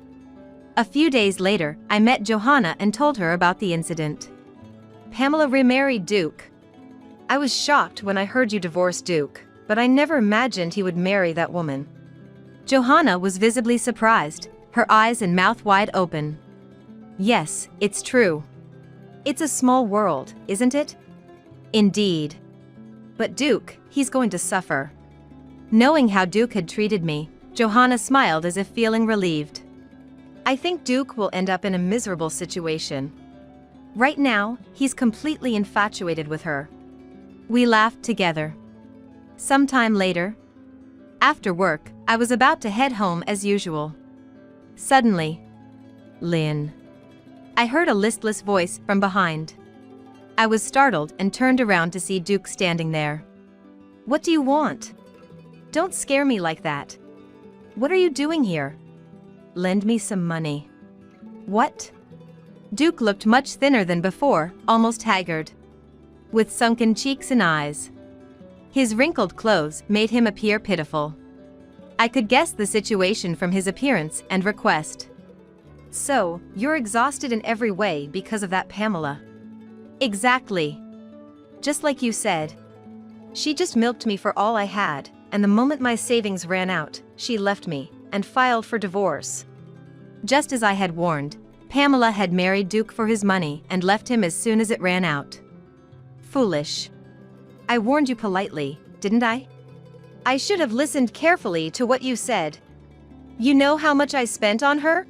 C: A few days later, I met Johanna and told her about the incident.
B: Pamela remarried Duke.
C: I was shocked when I heard you divorced Duke, but I never imagined he would marry that woman. Johanna was visibly surprised, her eyes and mouth wide open. Yes, it's true. It's a small world, isn't it? Indeed. But Duke, he's going to suffer. Knowing how Duke had treated me, Johanna smiled as if feeling relieved. I think Duke will end up in a miserable situation. Right now, he's completely infatuated with her. We laughed together. Sometime later, after work, I was about to head home as usual. Suddenly, "Lynn." I heard a listless voice from behind. I was startled and turned around to see Duke standing there. "What do you want? Don't scare me like that. What are you doing here?" "Lend me some money." "What?" Duke looked much thinner than before, almost haggard, with sunken cheeks and eyes. His wrinkled clothes made him appear pitiful. I could guess the situation from his appearance and request. "So, you're exhausted in every way because of that Pamela." "Exactly. Just like you said. She just milked me for all I had, and the moment my savings ran out, she left me and filed for divorce." Just as I had warned, Pamela had married Duke for his money and left him as soon as it ran out. Foolish. I warned you politely, didn't I?
B: I should have listened carefully to what you said. You know how much I spent on her?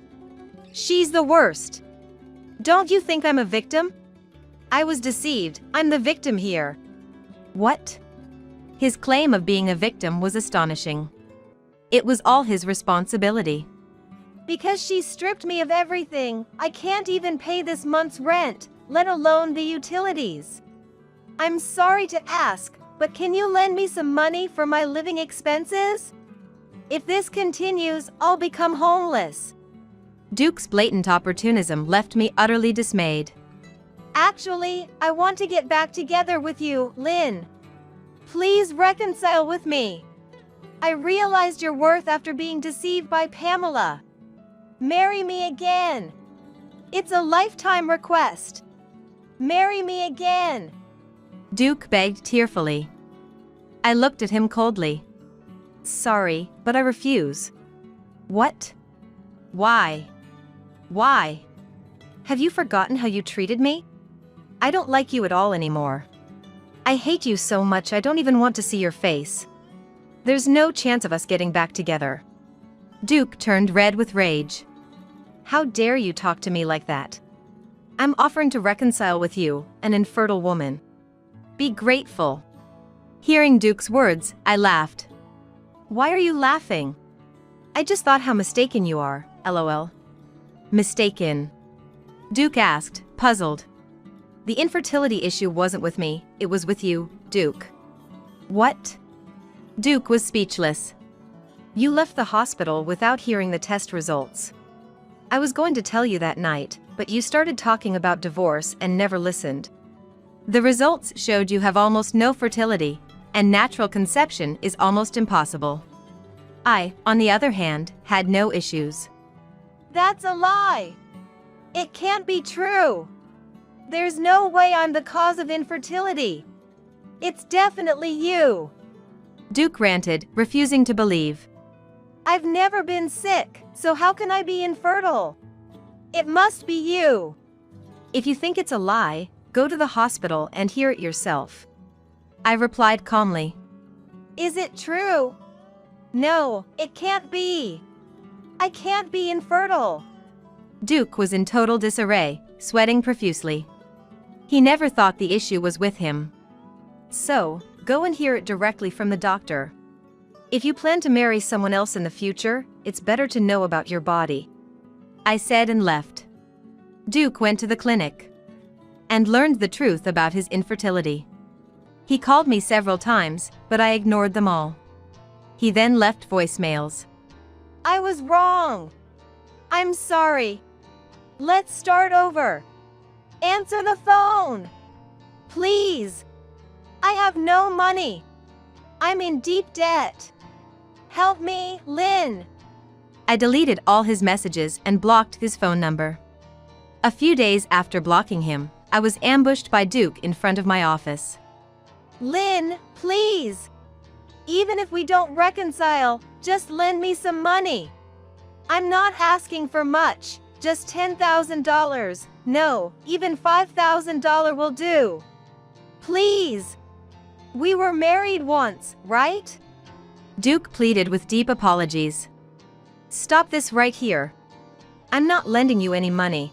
B: She's the worst. Don't you think I'm a victim? I was deceived, I'm the victim here.
C: What? His claim of being a victim was astonishing. It was all his responsibility.
B: Because she stripped me of everything, I can't even pay this month's rent, let alone the utilities. I'm sorry to ask, but can you lend me some money for my living expenses? If this continues, I'll become homeless.
C: Duke's blatant opportunism left me utterly dismayed.
B: Actually, I want to get back together with you, Lynn. Please reconcile with me. I realized your worth after being deceived by Pamela. Marry me again. It's a lifetime request. Marry me again.
C: Duke begged tearfully. I looked at him coldly. Sorry, but I refuse. What? Why? Why? Have you forgotten how you treated me? I don't like you at all anymore. I hate you so much I don't even want to see your face. There's no chance of us getting back together. Duke turned red with rage. How dare you talk to me like that? I'm offering to reconcile with you, an infertile woman. Be grateful. Hearing Duke's words, I laughed. Why are you laughing? I just thought how mistaken you are, LOL. Mistaken? Duke asked, puzzled. The infertility issue wasn't with me, it was with you, Duke. What? Duke was speechless. You left the hospital without hearing the test results. I was going to tell you that night, but you started talking about divorce and never listened. The results showed you have almost no fertility, and natural conception is almost impossible. I, on the other hand, had no issues.
B: That's a lie! It can't be true! There's no way I'm the cause of infertility! It's definitely you!
C: Duke ranted, refusing to believe.
B: I've never been sick, so how can I be infertile? It must be you!
C: If you think it's a lie, go to the hospital and hear it yourself. I replied calmly.
B: Is it true? No, it can't be! I can't be infertile!
C: Duke was in total disarray, sweating profusely. He never thought the issue was with him. So, go and hear it directly from the doctor. If you plan to marry someone else in the future, it's better to know about your body. I said and left. Duke went to the clinic and learned the truth about his infertility. He called me several times, but I ignored them all. He then left voicemails.
B: I was wrong! I'm sorry! Let's start over! Answer the phone! Please! I have no money! I'm in deep debt! Help me, Lynn!
C: I deleted all his messages and blocked his phone number. A few days after blocking him, I was ambushed by Duke in front of my office.
B: Lynn, please! Even if we don't reconcile, just lend me some money. I'm not asking for much, just $10,000. No, even $5,000 will do. Please! We were married once, right?
C: Duke pleaded with deep apologies. Stop this right here. I'm not lending you any money.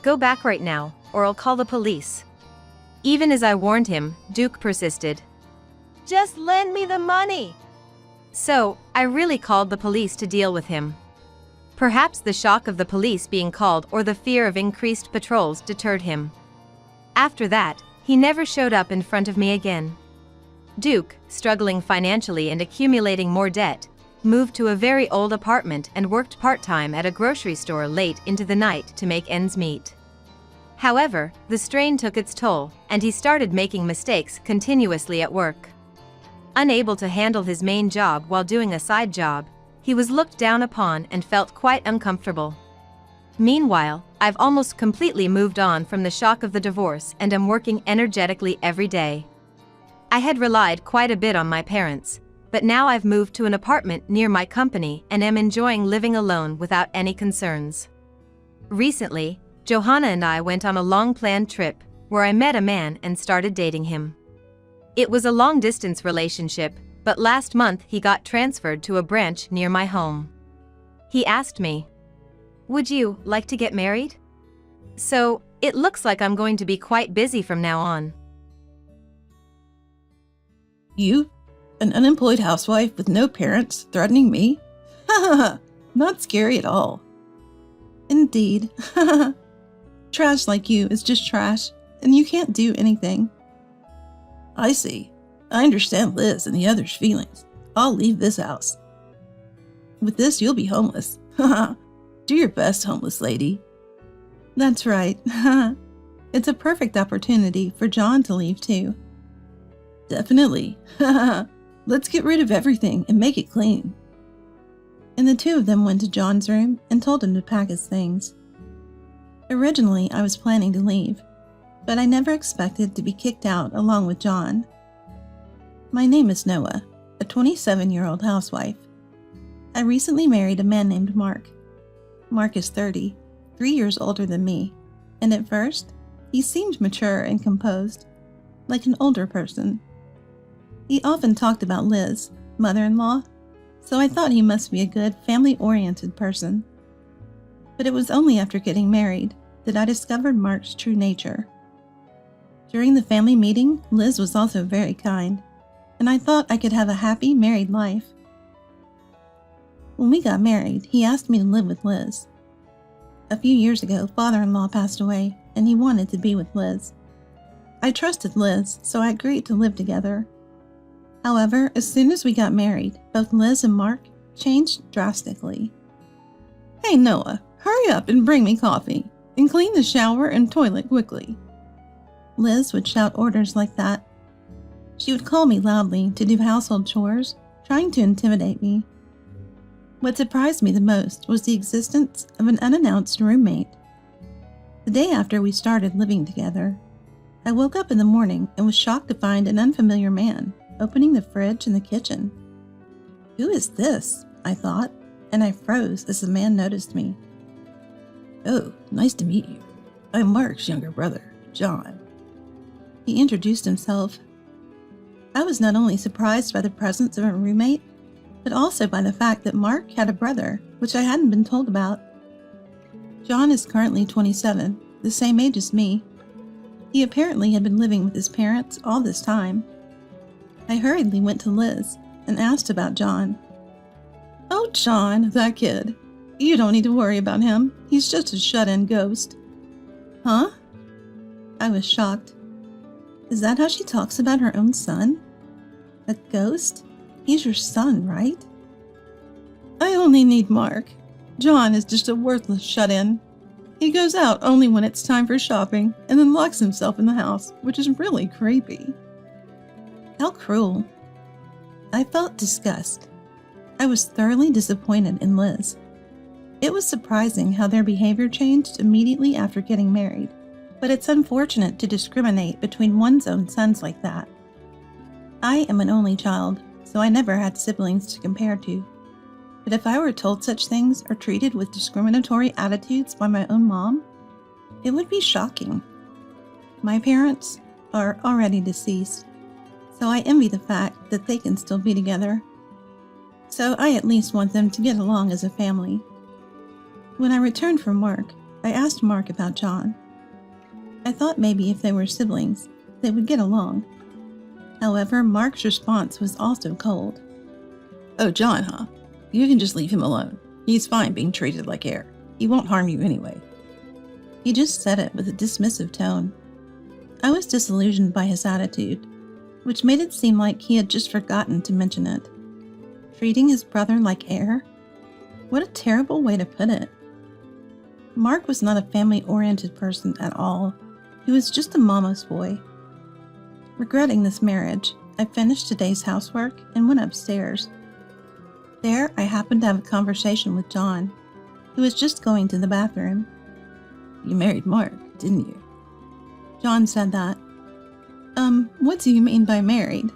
C: Go back right now, or I'll call the police. Even as I warned him, Duke persisted.
B: Just lend me the money.
C: So, I really called the police to deal with him. Perhaps the shock of the police being called or the fear of increased patrols deterred him. After that, he never showed up in front of me again. Duke, struggling financially and accumulating more debt, moved to a very old apartment and worked part-time at a grocery store late into the night to make ends meet. However, the strain took its toll, and he started making mistakes continuously at work. Unable to handle his main job while doing a side job, he was looked down upon and felt quite uncomfortable. Meanwhile, I've almost completely moved on from the shock of the divorce and am working energetically every day. I had relied quite a bit on my parents, but now I've moved to an apartment near my company and am enjoying living alone without any concerns. Recently, Johanna and I went on a long-planned trip, where I met a man and started dating him. It was a long-distance relationship, but last month he got transferred to a branch near my home. He asked me, "Would you like to get married?" So, it looks like I'm going to be quite busy from now on.
E: You? An unemployed housewife with no parents threatening me? Ha ha ha! Not scary at all. Indeed. Ha ha ha! Trash like you is just trash, and you can't do anything. I see. I understand Liz and the others' feelings. I'll leave this house. With this, you'll be homeless. Haha. Do your best, homeless lady. That's right. Haha. It's a perfect opportunity for John to leave too. Definitely. Haha. Let's get rid of everything and make it clean. And the two of them went to John's room and told him to pack his things. Originally, I was planning to leave, but I never expected to be kicked out along with John. My name is Noah, a 27-year-old housewife. I recently married a man named Mark. Mark is 30, 3 years older than me, and at first, he seemed mature and composed, like an older person. He often talked about Liz, mother-in-law, so I thought he must be a good, family-oriented person. But it was only after getting married that I discovered Mark's true nature. During the family meeting, Liz was also very kind, and I thought I could have a happy married life. When we got married, he asked me to live with Liz. A few years ago, father-in-law passed away, and he wanted to be with Liz. I trusted Liz, so I agreed to live together. However, as soon as we got married, both Liz and Mark changed drastically. "Hey Noah, hurry up and bring me coffee, and clean the shower and toilet quickly." Liz would shout orders like that. She would call me loudly to do household chores, trying to intimidate me. What surprised me the most was the existence of an unannounced roommate. The day after we started living together, I woke up in the morning and was shocked to find an unfamiliar man opening the fridge in the kitchen. "Who is this?" I thought, and I froze as the man noticed me. "Oh, nice to meet you. I'm Mark's younger brother, John." He introduced himself. I was not only surprised by the presence of a roommate, but also by the fact that Mark had a brother, which I hadn't been told about. John is currently 27, the same age as me. He apparently had been living with his parents all this time. I hurriedly went to Liz and asked about John. "Oh, John, that kid. You don't need to worry about him. He's just a shut-in ghost." "Huh?" I was shocked. Is that how she talks about her own son? A ghost? He's your son, right? "I only need Mark. John is just a worthless shut-in. He goes out only when it's time for shopping and then locks himself in the house, which is really creepy." How cruel. I felt disgust. I was thoroughly disappointed in Liz. It was surprising how their behavior changed immediately after getting married, but it's unfortunate to discriminate between one's own sons like that. I am an only child, so I never had siblings to compare to. But if I were told such things or treated with discriminatory attitudes by my own mom, it would be shocking. My parents are already deceased, so I envy the fact that they can still be together. So I at least want them to get along as a family. When I returned from work, I asked Mark about John. I thought maybe if they were siblings, they would get along. However, Mark's response was also cold. "Oh, John, huh? You can just leave him alone. He's fine being treated like air. He won't harm you anyway." He just said it with a dismissive tone. I was disillusioned by his attitude, which made it seem like he had just forgotten to mention it. Treating his brother like air? What a terrible way to put it. Mark was not a family-oriented person at all. He was just a mama's boy. Regretting this marriage, I finished today's housework and went upstairs. There, I happened to have a conversation with John, who was just going to the bathroom. "You married Mark, didn't you?" John said that. What do you mean by married?"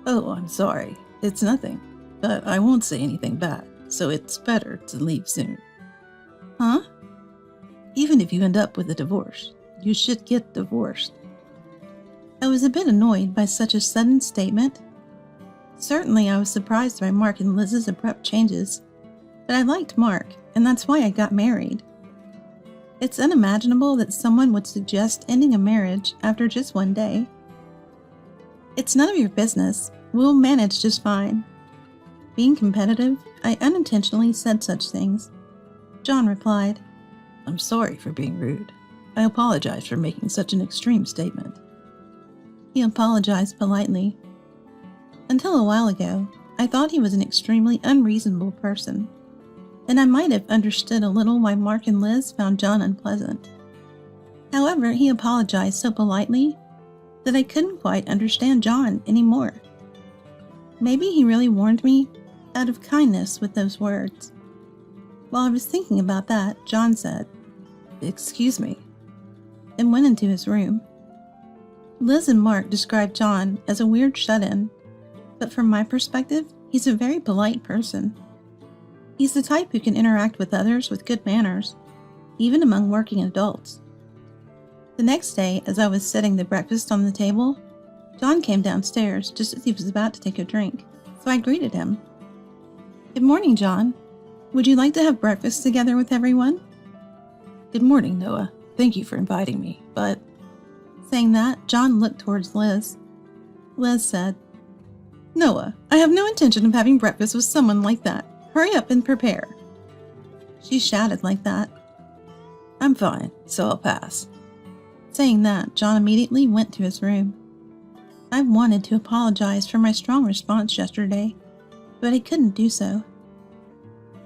E: "Oh, I'm sorry. It's nothing. But I won't say anything bad, so it's better to leave soon." "Huh?" "Even if you end up with a divorce, you should get divorced." I was a bit annoyed by such a sudden statement. Certainly I was surprised by Mark and Liz's abrupt changes, but I liked Mark, and that's why I got married. It's unimaginable that someone would suggest ending a marriage after just one day. "It's none of your business. We'll manage just fine." Being competitive, I unintentionally said such things. John replied, "I'm sorry for being rude. I apologize for making such an extreme statement." He apologized politely. Until a while ago, I thought he was an extremely unreasonable person, and I might have understood a little why Mark and Liz found John unpleasant. However, he apologized so politely that I couldn't quite understand John anymore. Maybe he really warned me out of kindness with those words. While I was thinking about that, John said, "Excuse me," and went into his room. Liz and Mark described John as a weird shut-in, but from my perspective, he's a very polite person. He's the type who can interact with others with good manners, even among working adults. The next day, as I was setting the breakfast on the table, John came downstairs just as he was about to take a drink, so I greeted him. "Good morning, John. Would you like to have breakfast together with everyone?"
F: "Good morning, Noah. Thank you for inviting me, but..."
E: Saying that, John looked towards Liz. Liz said, "Noah, I have no intention of having breakfast with someone like that. Hurry up and prepare." She shouted like that.
F: I'm fine, so I'll pass.
E: Saying that, John immediately went to his room. I wanted to apologize for my strong response yesterday, but I couldn't do so.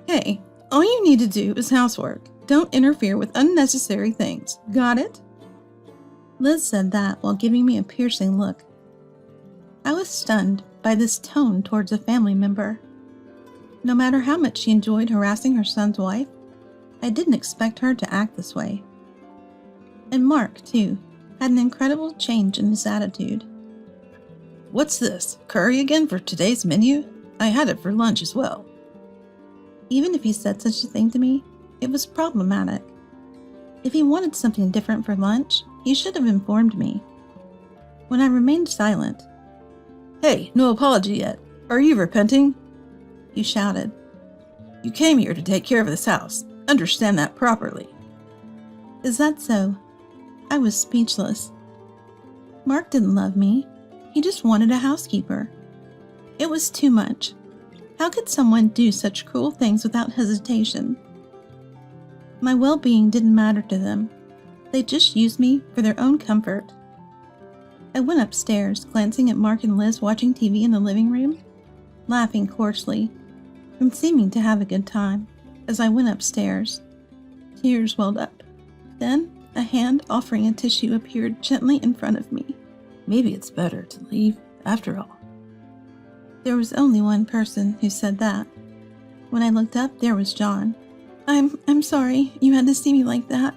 F: Hey, all you need to do is housework. Don't interfere with unnecessary things. Got it?
E: Liz said that while giving me a piercing look. I was stunned by this tone towards a family member. No matter how much she enjoyed harassing her son's wife, I didn't expect her to act this way. And Mark, too, had an incredible change in his attitude.
F: What's this? Curry again for today's menu? I had it for lunch as well.
E: Even if he said such a thing to me, it was problematic. If he wanted something different for lunch, he should have informed me. When I remained silent,
F: Hey, no apology yet. Are you repenting?
E: he shouted.
F: You came here to take care of this house. Understand that properly.
E: Is that so? I was speechless. Mark didn't love me. He just wanted a housekeeper. It was too much. How could someone do such cruel things without hesitation? My well-being didn't matter to them. They just used me for their own comfort. I went upstairs, glancing at Mark and Liz watching TV in the living room, laughing coarsely, and seeming to have a good time. As I went upstairs, tears welled up. Then, a hand offering a tissue appeared gently in front of me.
F: Maybe it's better to leave after all.
E: There was only one person who said that. When I looked up, there was John. I'm sorry you had to see me like that.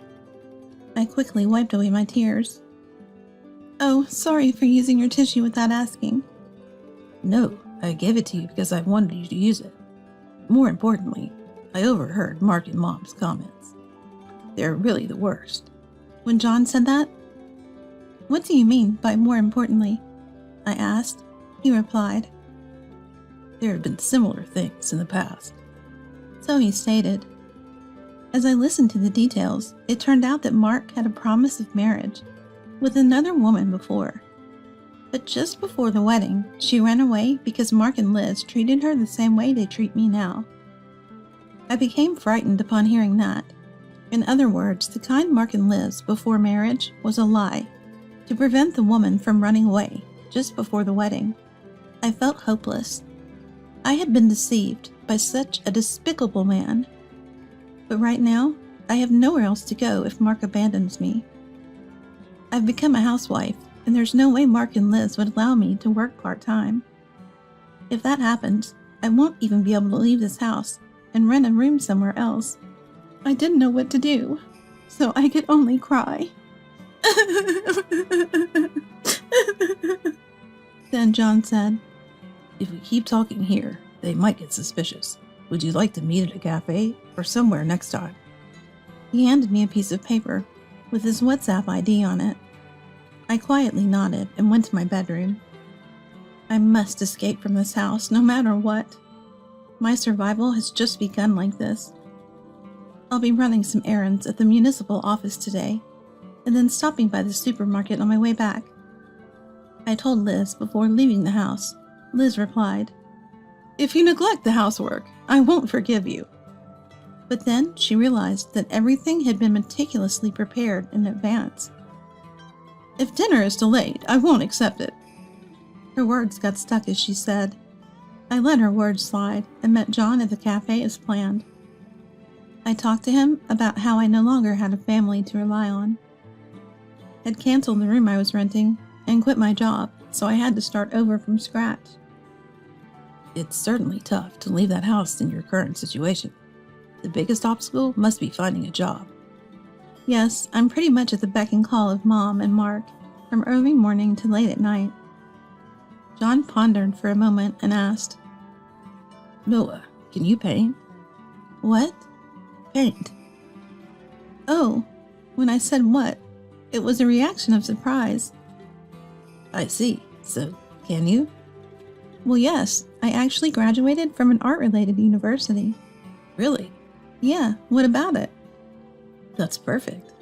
E: I quickly wiped away my tears. Oh, sorry for using your tissue without asking.
F: No, I gave it to you because I wanted you to use it. More importantly, I overheard Mark and Mom's comments. They're really the worst.
E: When John said that, "What do you mean by more importantly?" I asked. He replied,
F: There have been similar things in the past.
E: So he stated. As I listened to the details, it turned out that Mark had a promise of marriage with another woman before. But just before the wedding, she ran away because Mark and Liz treated her the same way they treat me now. I became frightened upon hearing that. In other words, the kind Mark and Liz before marriage was a lie to prevent the woman from running away just before the wedding. I felt hopeless. I had been deceived by such a despicable man. But right now, I have nowhere else to go if Mark abandons me. I've become a housewife, and there's no way Mark and Liz would allow me to work part-time. If that happens, I won't even be able to leave this house and rent a room somewhere else. I didn't know what to do, so I could only cry. Then John said,
F: If we keep talking here, they might get suspicious. Would you like to meet at a cafe or somewhere next time?
E: He handed me a piece of paper with his WhatsApp ID on it. I quietly nodded and went to my bedroom. I must escape from this house, no matter what. My survival has just begun like this. I'll be running some errands at the municipal office today, and then stopping by the supermarket on my way back. I told Liz before leaving the house. Liz replied,
F: If you neglect the housework, I won't forgive you.
E: But then she realized that everything had been meticulously prepared in advance.
F: If dinner is delayed, I won't accept it.
E: Her words got stuck as she said. I let her words slide and met John at the cafe as planned. I talked to him about how I no longer had a family to rely on. Had canceled the room I was renting and quit my job, so I had to start over from scratch.
F: It's certainly tough to leave that house in your current situation. The biggest obstacle must be finding a job.
E: Yes, I'm pretty much at the beck and call of Mom and Mark, from early morning to late at night. John pondered for a moment and asked,
F: Noah, can you paint?
E: What?
F: Paint.
E: Oh, when I said what, it was a reaction of surprise.
F: I see. So, can you?
E: Well, yes, I actually graduated from an art-related university.
F: Really?
E: Yeah, what about it?
F: That's perfect.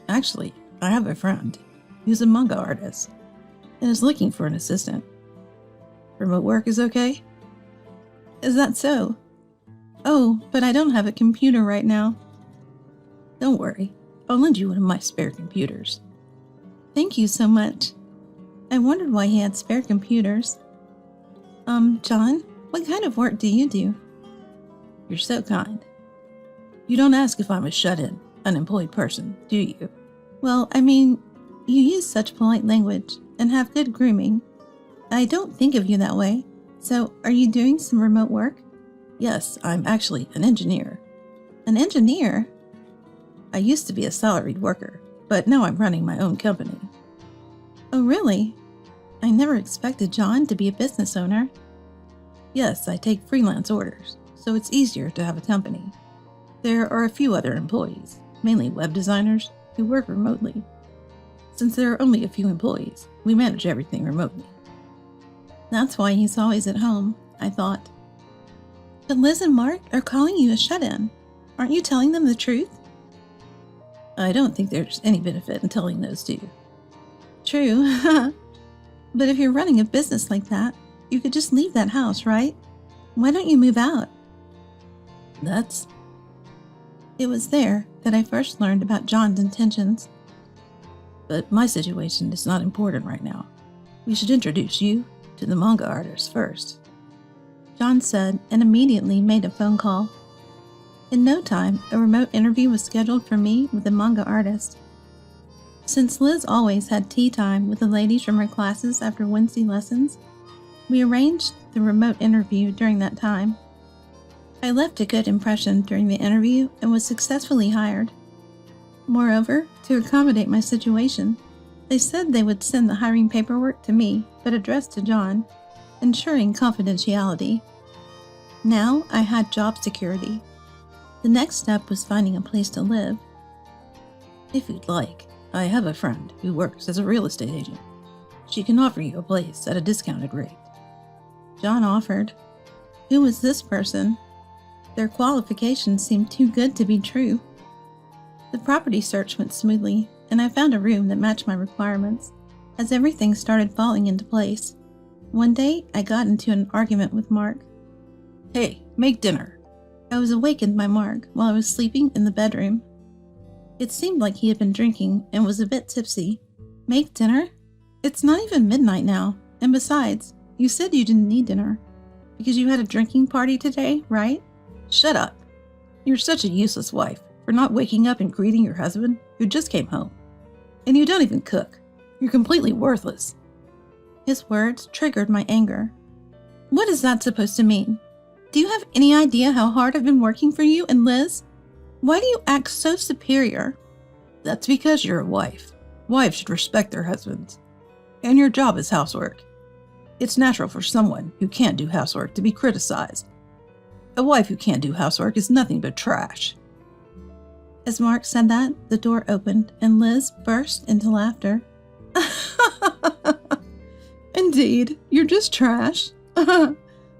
F: Actually, I have a friend who's a manga artist and is looking for an assistant. Remote work is okay?
E: Is that so? Oh, but I don't have a computer right now.
F: Don't worry. I'll lend you one of my spare computers.
E: Thank you so much. I wondered why he had spare computers. John, what kind of work do you do?
F: You're so kind. You don't ask if I'm a shut-in, unemployed person, do you?
E: Well, I mean, you use such polite language and have good grooming. I don't think of you that way. So, are you doing some remote work?
F: Yes, I'm actually an engineer.
E: An engineer?
F: I used to be a salaried worker, but now I'm running my own company.
E: Oh, really? I never expected John to be a business owner.
F: Yes, I take freelance orders, so it's easier to have a company. There are a few other employees, mainly web designers, who work remotely. Since there are only a few employees, we manage everything remotely.
E: That's why he's always at home, I thought. But Liz and Mark are calling you a shut-in. Aren't you telling them the truth?
F: I don't think there's any benefit in telling those to you.
E: True. But if you're running a business like that, you could just leave that house, right? Why don't you move out? It was there that I first learned about John's intentions.
F: But my situation is not important right now. We should introduce you to the manga artist first.
E: John said and immediately made a phone call. In no time, a remote interview was scheduled for me with the manga artist. Since Liz always had tea time with the ladies from her classes after Wednesday lessons, we arranged the remote interview during that time. I left a good impression during the interview and was successfully hired. Moreover, to accommodate my situation, they said they would send the hiring paperwork to me, but addressed to John, ensuring confidentiality. Now I had job security. The next step was finding a place to live.
F: If you'd like, I have a friend who works as a real estate agent. She can offer you a place at a discounted rate.
E: John offered. Who was this person? Their qualifications seemed too good to be true. The property search went smoothly, and I found a room that matched my requirements, as everything started falling into place. One day, I got into an argument with Mark.
F: Hey, make dinner.
E: I was awakened by Mark while I was sleeping in the bedroom. It seemed like he had been drinking and was a bit tipsy. Make dinner? It's not even midnight now, and besides, you said you didn't need dinner. Because you had a drinking party today, right?
F: Shut up. You're such a useless wife for not waking up and greeting your husband who just came home. And you don't even cook. You're completely worthless.
E: His words triggered my anger. What is that supposed to mean? Do you have any idea how hard I've been working for you and Liz? Why do you act so superior?
F: That's because you're a wife. Wives should respect their husbands. And your job is housework. It's natural for someone who can't do housework to be criticized. A wife who can't do housework is nothing but trash.
E: As Mark said that, the door opened and Liz burst into laughter. Indeed, you're just trash.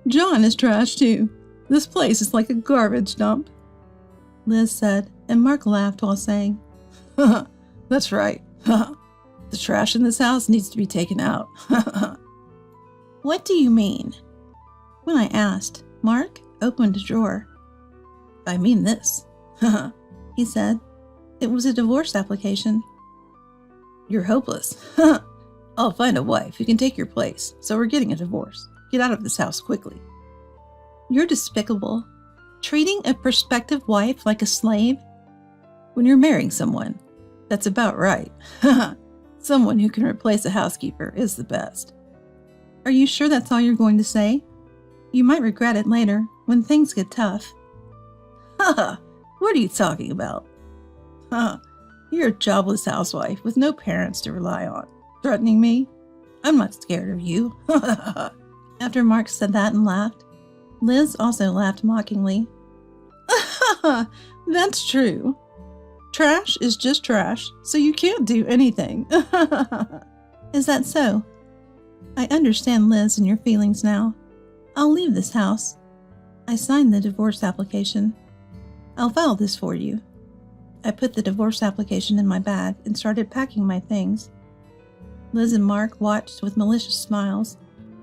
E: John is trash too. This place is like a garbage dump, Liz said, and Mark laughed while saying,
F: That's right. The trash in this house needs to be taken out.
E: What do you mean? When I asked, Mark opened a drawer.
F: I mean this,
E: he said. It was a divorce application.
F: You're hopeless. I'll find a wife who can take your place, so we're getting a divorce. Get out of this house quickly.
E: You're despicable. Treating a prospective wife like a slave?
F: When you're marrying someone, that's about right. Someone who can replace a housekeeper is the best.
E: Are you sure that's all you're going to say? You might regret it later, when things get tough.
F: What are you talking about? You're a jobless housewife with no parents to rely on. Threatening me? I'm not scared of you.
E: After Mark said that and laughed, Liz also laughed mockingly. That's true. Trash is just trash, so you can't do anything. Is that so? I understand Liz and your feelings now. I'll leave this house. I signed the divorce application. I'll file this for you. I put the divorce application in my bag and started packing my things. Liz and Mark watched with malicious smiles.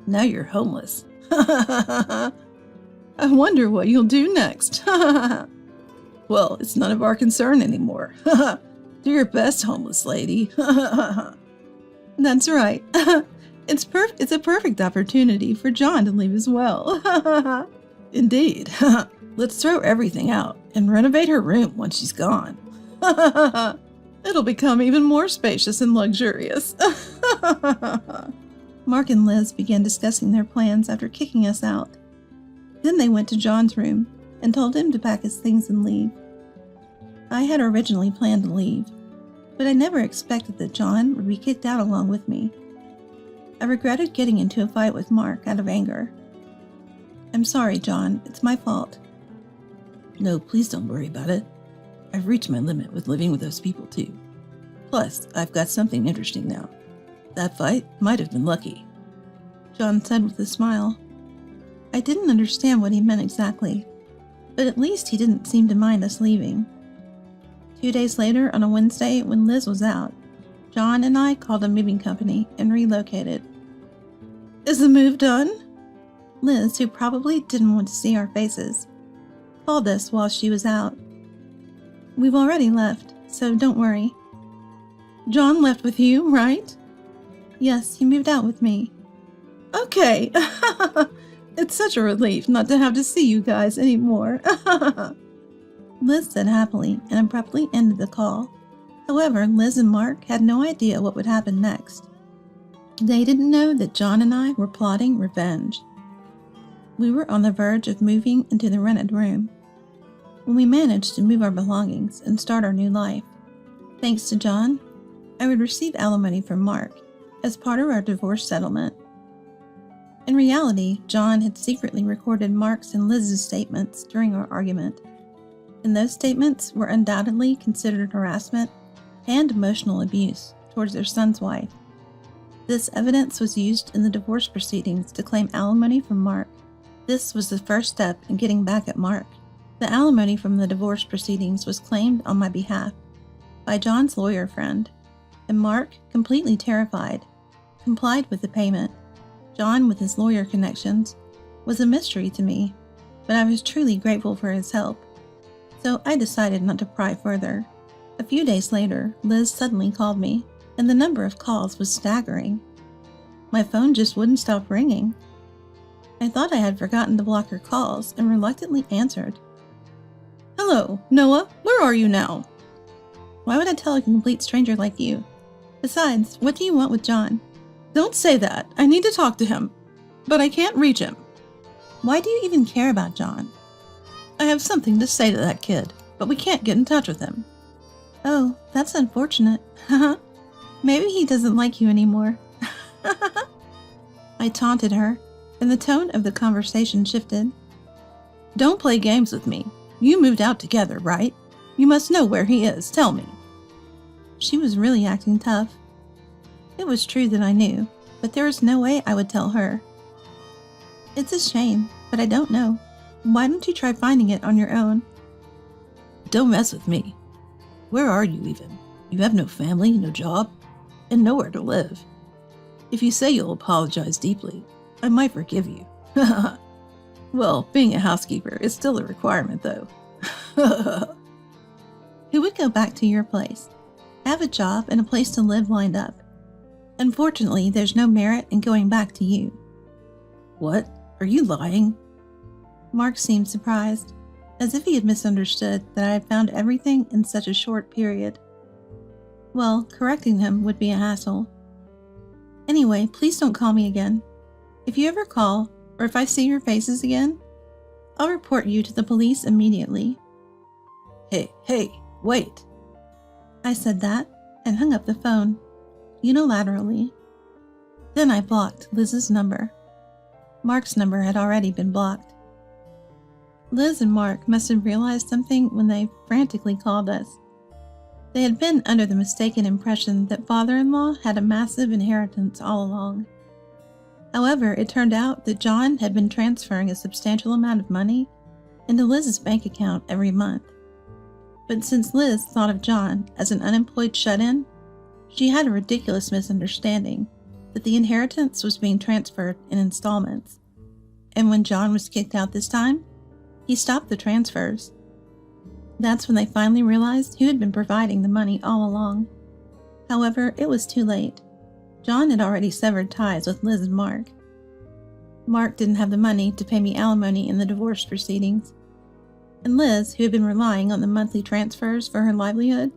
F: Now you're homeless.
E: I wonder what you'll do next.
F: Well, it's none of our concern anymore. Do Do your best, homeless lady. That's right. It's a perfect opportunity for John to leave as well. Indeed. Let's throw everything out and renovate her room once she's gone. It'll become even more spacious and luxurious. Mark and Liz began discussing their plans after kicking us out. Then they went to John's room and told him to pack his things and leave. I had originally planned to leave, but I never expected that John would be kicked out along with me. I regretted getting into a fight with Mark out of anger. I'm sorry, John. It's my fault.
E: No, please don't worry about it. I've reached my limit with living with those people too. Plus, I've got something interesting now. That fight might have been lucky,
F: John said with a smile. I didn't understand what he meant exactly, but at least he didn't seem to mind us leaving. 2 days later, on a Wednesday when Liz was out, John and I called a moving company and relocated. Is the move done? Liz, who probably didn't want to see our faces, called us while she was out. We've already left, so don't worry. John left with you, right? Yes, he moved out with me. Okay. It's such a relief not to have to see you guys anymore. Liz said happily and abruptly ended the call. However, Liz and Mark had no idea what would happen next. They didn't know that John and I were plotting revenge. We were on the verge of moving into the rented room when we managed to move our belongings and start our new life. Thanks to John, I would receive alimony from Mark as part of our divorce settlement. In reality, John had secretly recorded Mark's and Liz's statements during our argument, and those statements were undoubtedly considered harassment and emotional abuse towards their son's wife. This evidence was used in the divorce proceedings to claim alimony from Mark. This was the first step in getting back at Mark. The alimony from the divorce proceedings was claimed on my behalf by John's lawyer friend, and Mark, completely terrified, complied with the payment. John, with his lawyer connections, was a mystery to me, but I was truly grateful for his help, so I decided not to pry further. A few days later, Liz suddenly called me, and the number of calls was staggering. My phone just wouldn't stop ringing. I thought I had forgotten to block her calls and reluctantly answered. Hello, Noah, where are you now? Why would I tell a complete stranger like you? Besides, what do you want with John? Don't say that. I need to talk to him, but I can't reach him. Why do you even care about John? I have something to say to that kid, but we can't get in touch with him. Oh, that's unfortunate. Maybe he doesn't like you anymore. I taunted her, and the tone of the conversation shifted. Don't play games with me. You moved out together, right? You must know where he is. Tell me. She was really acting tough. It was true that I knew, but there was no way I would tell her. It's a shame, but I don't know. Why don't you try finding it on your own?
E: Don't mess with me. Where are you even? You have no family, no job, and nowhere to live. If you say you'll apologize deeply, I might forgive you. Well, being a housekeeper is still a requirement, though.
F: Who would go back to your place? I have a job and a place to live lined up. Unfortunately, there's no merit in going back to you.
E: What? Are you lying?
F: Mark seemed surprised, as if he had misunderstood that I had found everything in such a short period. Well, correcting him would be a hassle. Anyway, please don't call me again. If you ever call, or if I see your faces again, I'll report you to the police immediately.
E: Hey, wait.
F: I said that and hung up the phone, unilaterally. Then I blocked Liz's number. Mark's number had already been blocked. Liz and Mark must have realized something when they frantically called us. They had been under the mistaken impression that father-in-law had a massive inheritance all along. However, it turned out that John had been transferring a substantial amount of money into Liz's bank account every month. But since Liz thought of John as an unemployed shut-in, she had a ridiculous misunderstanding that the inheritance was being transferred in installments. And when John was kicked out this time, he stopped the transfers.
E: That's when they finally realized who had been providing the money all along. However, it was too late. John had already severed ties with Liz and Mark. Mark didn't have the money to pay me alimony in the divorce proceedings, and Liz, who had been relying on the monthly transfers for her livelihood,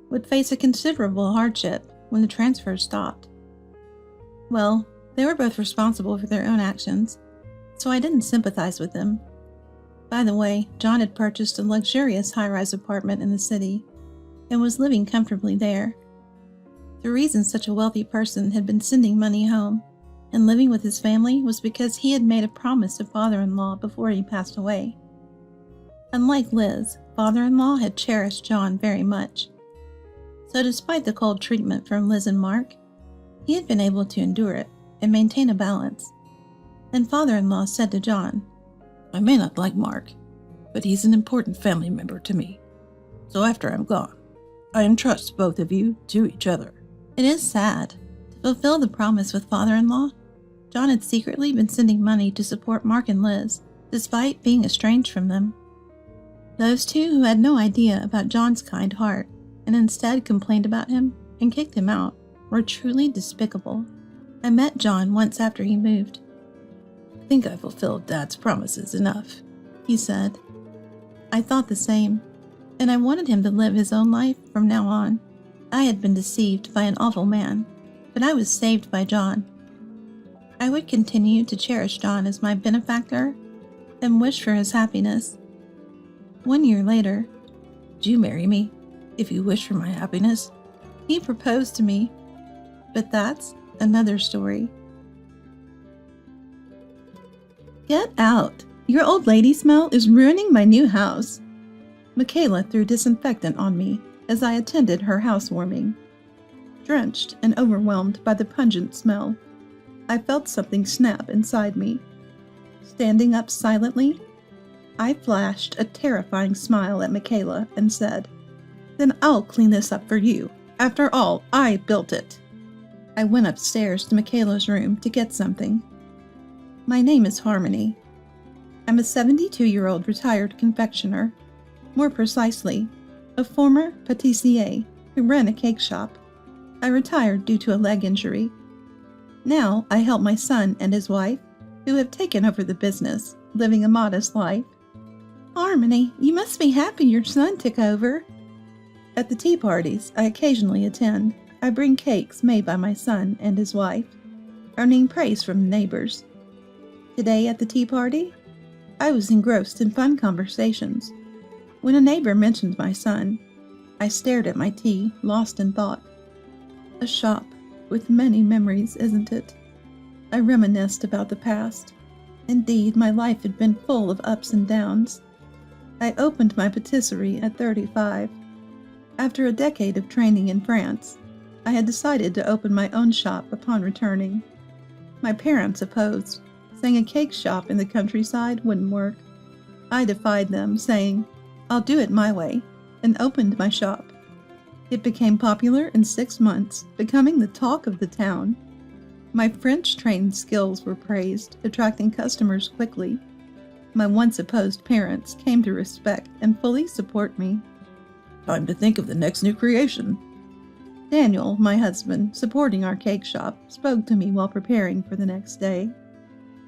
E: would face a considerable hardship when the transfers stopped. Well, they were both responsible for their own actions, so I didn't sympathize with them. By the way, John had purchased a luxurious high-rise apartment in the city and was living comfortably there. The reason such a wealthy person had been sending money home and living with his family was because he had made a promise to father-in-law before he passed away. Unlike Liz, father-in-law had cherished John very much. So despite the cold treatment from Liz and Mark, he had been able to endure it and maintain a balance. Then father-in-law said to John,
F: "I may not like Mark, but he's an important family member to me. So after I'm gone, I entrust both of you to each other."
E: It is sad. To fulfill the promise with father-in-law, John had secretly been sending money to support Mark and Liz, despite being estranged from them. Those two who had no idea about John's kind heart and instead complained about him and kicked him out were truly despicable. I met John once after he moved.
F: "I think I fulfilled Dad's promises enough,"
E: he said. I thought the same, and I wanted him to live his own life from now on. I had been deceived by an awful man, but I was saved by John. I would continue to cherish John as my benefactor and wish for his happiness. 1 year later,
F: "Would you marry me if you wish for my happiness?"
E: he proposed to me, but that's another story. Get out! Your old lady smell is ruining my new house. Michaela threw disinfectant on me as I attended her housewarming. Drenched and overwhelmed by the pungent smell, I felt something snap inside me. Standing up silently, I flashed a terrifying smile at Michaela and said, "Then I'll clean this up for you. After all, I built it." I went upstairs to Michaela's room to get something. My name is Harmony. I'm a 72-year-old retired confectioner. More precisely, a former pâtissier who ran a cake shop. I retired due to a leg injury. Now I help my son and his wife, who have taken over the business, living a modest life. Harmony, you must be happy your son took over. At the tea parties I occasionally attend, I bring cakes made by my son and his wife, earning praise from the neighbors. Today at the tea party, I was engrossed in fun conversations. When a neighbor mentioned my son, I stared at my tea, lost in thought. A shop with many memories, isn't it? I reminisced about the past. Indeed, my life had been full of ups and downs. I opened my patisserie at 35. After a decade of training in France, I had decided to open my own shop upon returning. My parents opposed, saying a cake shop in the countryside wouldn't work. I defied them, saying, "I'll do it my way," and opened my shop. It became popular in 6 months, becoming the talk of the town. My French-trained skills were praised, attracting customers quickly. My once opposed parents came to respect and fully support me.
F: "Time to think of the next new creation."
E: Daniel, my husband, supporting our cake shop, spoke to me while preparing for the next day.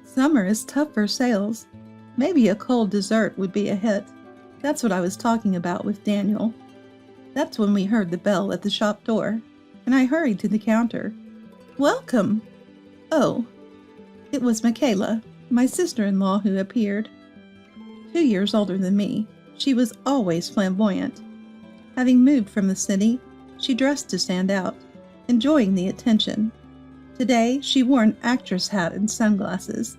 E: Summer is tough for sales. Maybe a cold dessert would be a hit. That's what I was talking about with Daniel. That's when we heard the bell at the shop door, and I hurried to the counter. "Welcome!" Oh, it was Michaela, my sister-in-law, who appeared. 2 years older than me, she was always flamboyant. Having moved from the city, she dressed to stand out, enjoying the attention. Today, she wore an actress hat and sunglasses,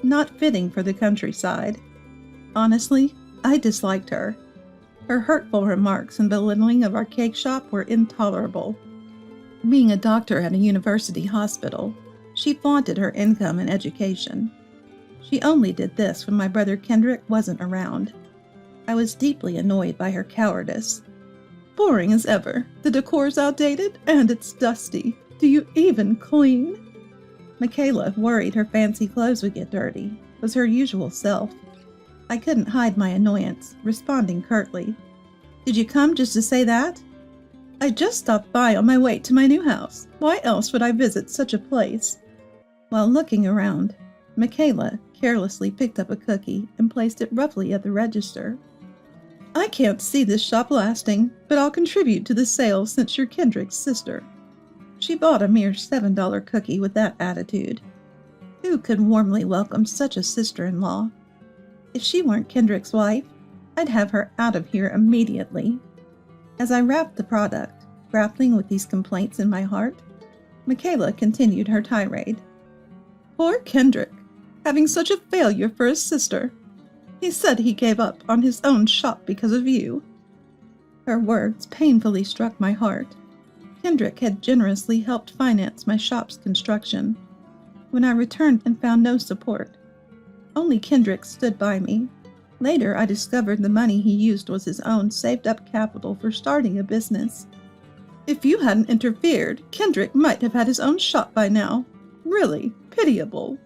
E: not fitting for the countryside. Honestly, I disliked her. Her hurtful remarks and belittling of our cake shop were intolerable. Being a doctor at a university hospital, she flaunted her income and education. She only did this when my brother Kendrick wasn't around. I was deeply annoyed by her cowardice. "Boring as ever. The decor's outdated and it's dusty. Do you even clean?" Michaela, worried her fancy clothes would get dirty, was her usual self. I couldn't hide my annoyance, responding curtly,
F: Did you come just to say that? I just stopped by on my way to my new house. Why else would I visit such a place? While looking around, Michaela carelessly picked up a cookie and placed it roughly at the register. I can't see this shop lasting, but I'll contribute to the sale since you're Kendrick's sister. She bought a mere $7 cookie with that attitude. Who could warmly welcome such a sister-in-law? If she weren't Kendrick's wife, I'd have her out of here immediately. As I wrapped the product, grappling with these complaints in my heart, Michaela continued her tirade. Poor Kendrick, having such a failure for his sister. He said he gave up on his own shop because of you. Her words painfully struck my heart. Kendrick had generously helped finance my shop's construction. When I returned and found no support, only Kendrick stood by me. Later, I discovered the money he used was his own saved-up capital for starting a business. If you hadn't interfered, Kendrick might have had his own shop by now. Really pitiable.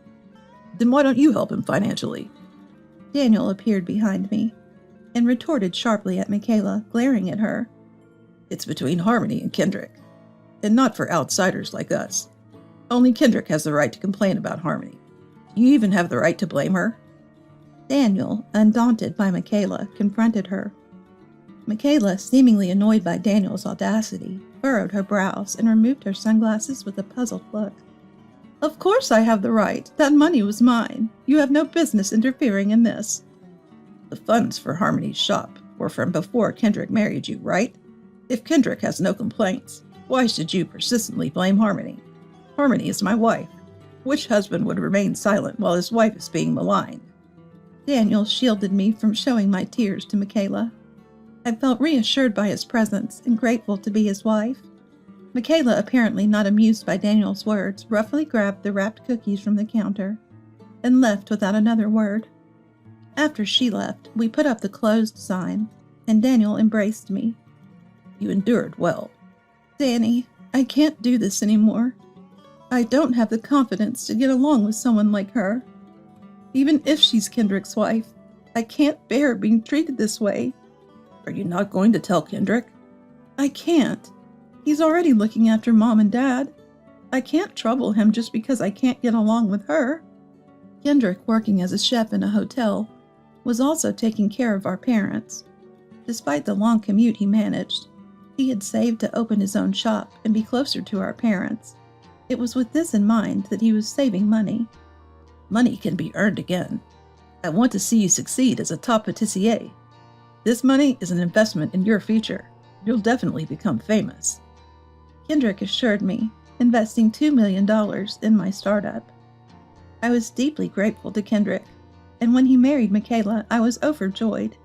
E: Then why don't you help him financially?
F: Daniel appeared behind me and retorted sharply at Michaela, glaring at her.
E: It's between Harmony and Kendrick, and not for outsiders like us. Only Kendrick has the right to complain about Harmony. You even have the right to blame her.
F: Daniel, undaunted by Michaela, confronted her. Michaela, seemingly annoyed by Daniel's audacity, furrowed her brows and removed her sunglasses with a puzzled look. Of course I have the right. That money was mine. You have no business interfering in this.
E: The funds for Harmony's shop were from before Kendrick married you, right? If Kendrick has no complaints, why should you persistently blame Harmony? Harmony is my wife. Which husband would remain silent while his wife is being maligned?
F: Daniel shielded me from showing my tears to Michaela. I felt reassured by his presence and grateful to be his wife. Michaela, apparently not amused by Daniel's words, roughly grabbed the wrapped cookies from the counter and left without another word. After she left, we put up the closed sign, and Daniel embraced me.
E: You endured well.
F: Danny, I can't do this anymore. I don't have the confidence to get along with someone like her. Even if she's Kendrick's wife, I can't bear being treated this way.
E: Are you not going to tell Kendrick?
F: I can't. He's already looking after Mom and Dad. I can't trouble him just because I can't get along with her. Kendrick, working as a chef in a hotel, was also taking care of our parents. Despite the long commute he managed, he had saved to open his own shop and be closer to our parents. It was with this in mind that he was saving money.
E: Money can be earned again. I want to see you succeed as a top patissier. This money is an investment in your future. You'll definitely become famous.
F: Kendrick assured me, investing $2 million in my startup. I was deeply grateful to Kendrick, and when he married Michaela, I was overjoyed.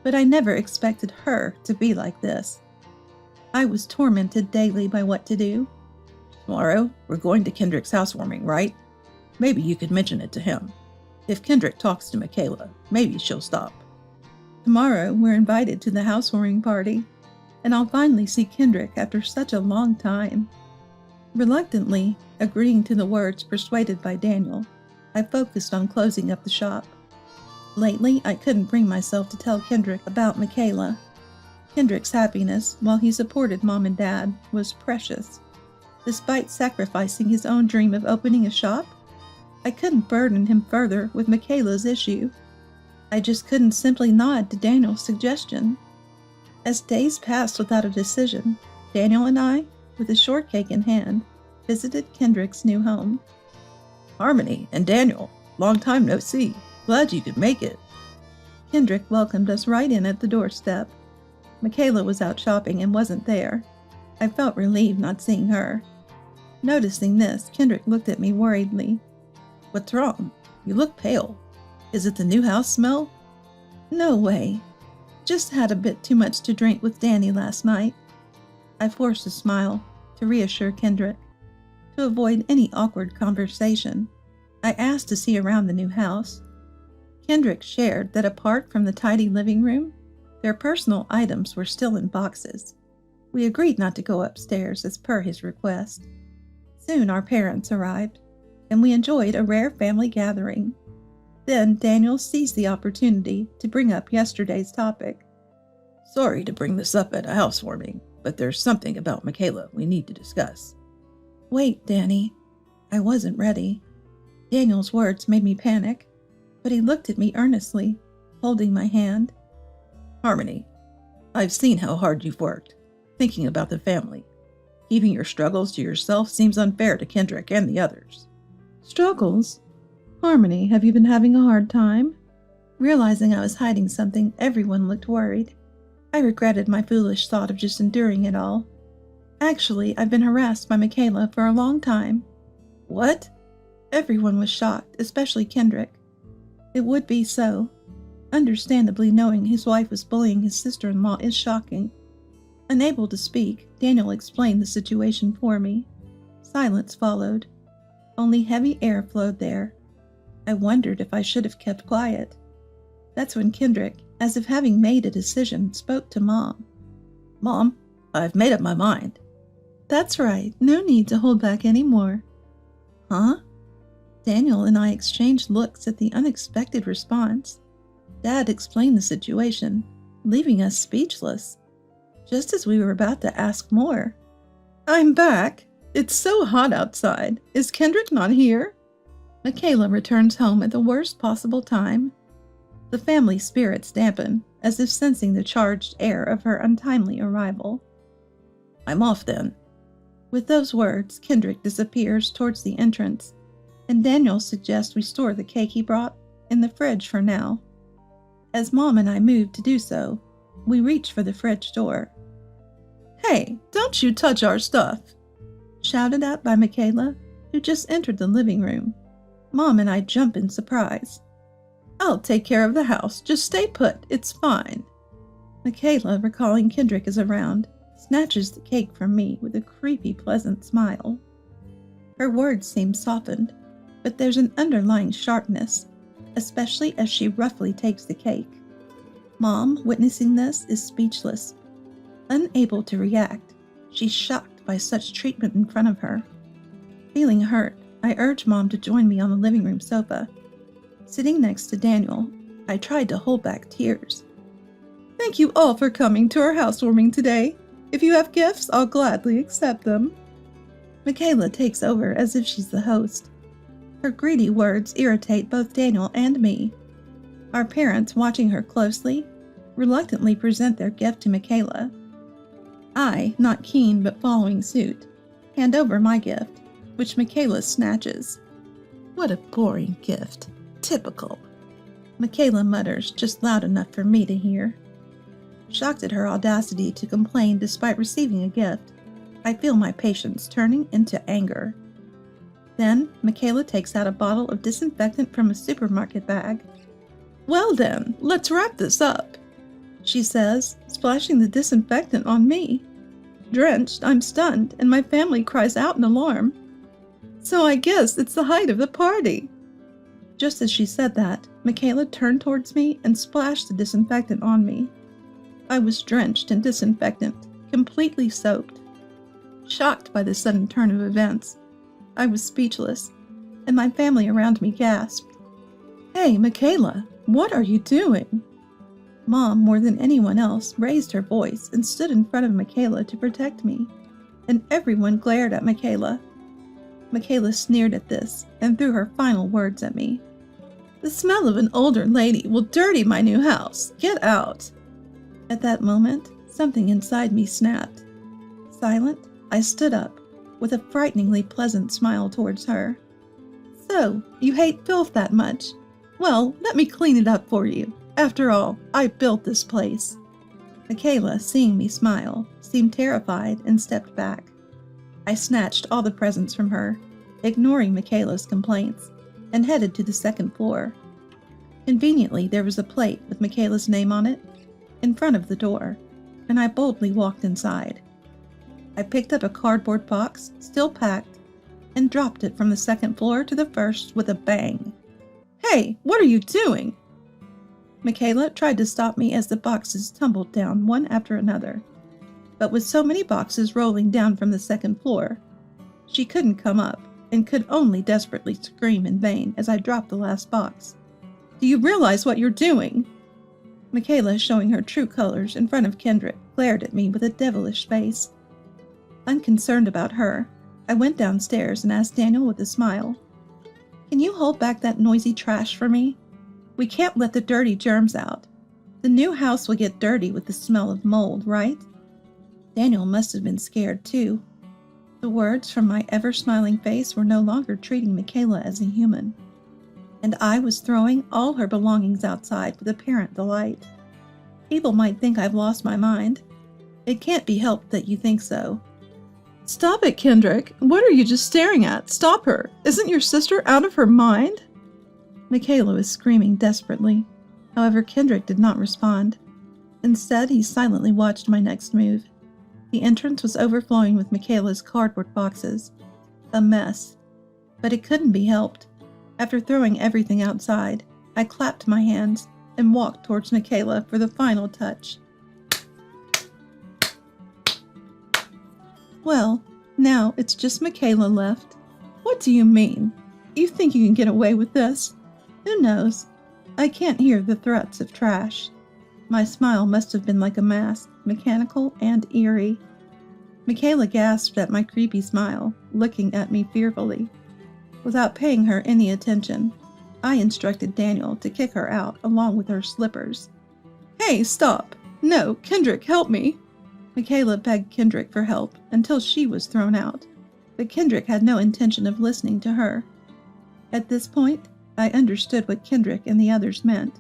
F: But I never expected her to be like this. I was tormented daily by what to do.
E: Tomorrow, we're going to Kendrick's housewarming, right? Maybe you could mention it to him. If Kendrick talks to Michaela, maybe she'll stop.
F: Tomorrow, we're invited to the housewarming party, and I'll finally see Kendrick after such a long time. Reluctantly, agreeing to the words persuaded by Daniel, I focused on closing up the shop. Lately, I couldn't bring myself to tell Kendrick about Michaela. Kendrick's happiness, while he supported Mom and Dad, was precious. Despite sacrificing his own dream of opening a shop, I couldn't burden him further with Michaela's issue. I just couldn't simply nod to Daniel's suggestion. As days passed without a decision, Daniel and I, with a shortcake in hand, visited Kendrick's new home.
E: Harmony and Daniel, long time no see. Glad you could make it.
F: Kendrick welcomed us right in at the doorstep. Michaela was out shopping and wasn't there. I felt relieved not seeing her. Noticing this, Kendrick looked at me worriedly.
E: What's wrong? You look pale. Is it the new house smell?
F: No way. Just had a bit too much to drink with Danny last night. I forced a smile to reassure Kendrick. To avoid any awkward conversation, I asked to see around the new house. Kendrick shared that apart from the tidy living room, their personal items were still in boxes. We agreed not to go upstairs as per his request. Soon our parents arrived, and we enjoyed a rare family gathering. Then Daniel seized the opportunity to bring up yesterday's topic. Sorry to bring this up at a housewarming, but there's something about Michaela we need to discuss.
E: Wait, Danny. I wasn't ready. Daniel's words made me panic, but he looked at me earnestly, holding my hand.
F: Harmony, I've seen how hard you've worked, thinking about the family. Keeping your struggles to yourself seems unfair to Kendrick and the others.
E: Struggles? Harmony, have you been having a hard time? Realizing I was hiding something, everyone looked worried. I regretted my foolish thought of just enduring it all. Actually, I've been harassed by Michaela for a long time.
F: What?
E: Everyone was shocked, especially Kendrick. It would be so. Understandably, knowing his wife was bullying his sister-in-law is shocking. Unable to speak, Daniel explained the situation for me. Silence followed. Only heavy air flowed there. I wondered if I should have kept quiet. That's when Kendrick, as if having made a decision, spoke to Mom.
F: Mom, I've made up my mind.
E: That's right, no need to hold back any more.
F: Huh?
E: Daniel and I exchanged looks at the unexpected response. Dad explained the situation, leaving us speechless. Just as we were about to ask more. I'm back. It's so hot outside. Is Kendrick not here? Michaela returns home at the worst possible time. The family spirits dampen, as if sensing the charged air of her untimely arrival.
F: I'm off then.
E: With those words, Kendrick disappears towards the entrance, and Daniel suggests we store the cake he brought in the fridge for now. As Mom and I move to do so, we reach for the fridge door. Hey, don't you touch our stuff! Shouted at by Michaela, who just entered the living room. Mom and I jump in surprise. I'll take care of the house. Just stay put. It's fine. Michaela, recalling Kendrick is around, snatches the cake from me with a creepy, pleasant smile. Her words seem softened, but there's an underlying sharpness, especially as she roughly takes the cake. Mom, witnessing this, is speechless. Unable to react, she's shocked by such treatment in front of her. Feeling hurt, I urge Mom to join me on the living room sofa. Sitting next to Daniel, I tried to hold back tears. Thank you all for coming to our housewarming today. If you have gifts, I'll gladly accept them. Michaela takes over as if she's the host. Her greedy words irritate both Daniel and me. Our parents, watching her closely, reluctantly present their gift to Michaela. I, not keen but following suit, hand over my gift, which Michaela snatches.
F: What a boring gift. Typical.
E: Michaela mutters just loud enough for me to hear. Shocked at her audacity to complain despite receiving a gift, I feel my patience turning into anger. Then, Michaela takes out a bottle of disinfectant from a supermarket bag. Well then, let's wrap this up, she says, splashing the disinfectant on me. Drenched, I'm stunned, and my family cries out in alarm. So I guess it's the height of the party. Just as she said that, Michaela turned towards me and splashed the disinfectant on me. I was drenched in disinfectant, completely soaked. Shocked by the sudden turn of events, I was speechless, and my family around me gasped. Hey, Michaela, what are you doing? Mom, more than anyone else, raised her voice and stood in front of Michaela to protect me, and everyone glared at Michaela. Michaela sneered at this and threw her final words at me. The smell of an older lady will dirty my new house. Get out. At that moment, something inside me snapped. Silent, I stood up, with a frighteningly pleasant smile towards her. So, you hate filth that much? Well, let me clean it up for you. After all, I built this place. Michaela, seeing me smile, seemed terrified and stepped back. I snatched all the presents from her, ignoring Michaela's complaints, and headed to the second floor. Conveniently, there was a plate with Michaela's name on it in front of the door, and I boldly walked inside. I picked up a cardboard box, still packed, and dropped it from the second floor to the first with a bang. Hey, what are you doing? Michaela tried to stop me as the boxes tumbled down one after another, but with so many boxes rolling down from the second floor, she couldn't come up and could only desperately scream in vain as I dropped the last box. Do you realize what you're doing? Michaela, showing her true colors in front of Kendrick, glared at me with a devilish face. Unconcerned about her, I went downstairs and asked Daniel with a smile, "Can you hold back that noisy trash for me? We can't let the dirty germs out. The new house will get dirty with the smell of mold, right?" Daniel must have been scared too. The words from my ever-smiling face were no longer treating Michaela as a human, and I was throwing all her belongings outside with apparent delight. People might think I've lost my mind. It can't be helped that you think so. "Stop it, Kendrick. What are you just staring at? Stop her. Isn't your sister out of her mind?" Michaela was screaming desperately. However, Kendrick did not respond. Instead, he silently watched my next move. The entrance was overflowing with Michaela's cardboard boxes. A mess. But it couldn't be helped. After throwing everything outside, I clapped my hands and walked towards Michaela for the final touch. "Well, now it's just Michaela left. What do you mean? You think you can get away with this? Who knows? I can't hear the threats of trash." My smile must have been like a mask, mechanical and eerie. Michaela gasped at my creepy smile, looking at me fearfully. Without paying her any attention, I instructed Daniel to kick her out along with her slippers. "Hey, stop! No, Kendrick, help me!" Michaela begged Kendrick for help until she was thrown out, but Kendrick had no intention of listening to her. At this point, I understood what Kendrick and the others meant.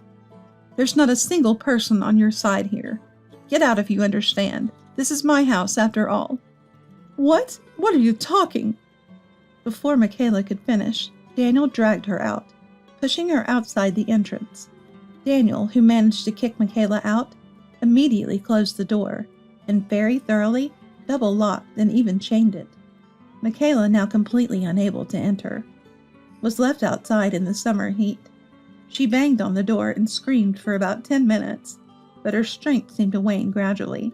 E: "There's not a single person on your side here. Get out if you understand. This is my house after all." "What? What are you talking?" Before Michaela could finish, Daniel dragged her out, pushing her outside the entrance. Daniel, who managed to kick Michaela out, immediately closed the door, and very thoroughly double-locked and even chained it. Michaela, now completely unable to enter, was left outside in the summer heat. She banged on the door and screamed for about 10 minutes, but her strength seemed to wane gradually.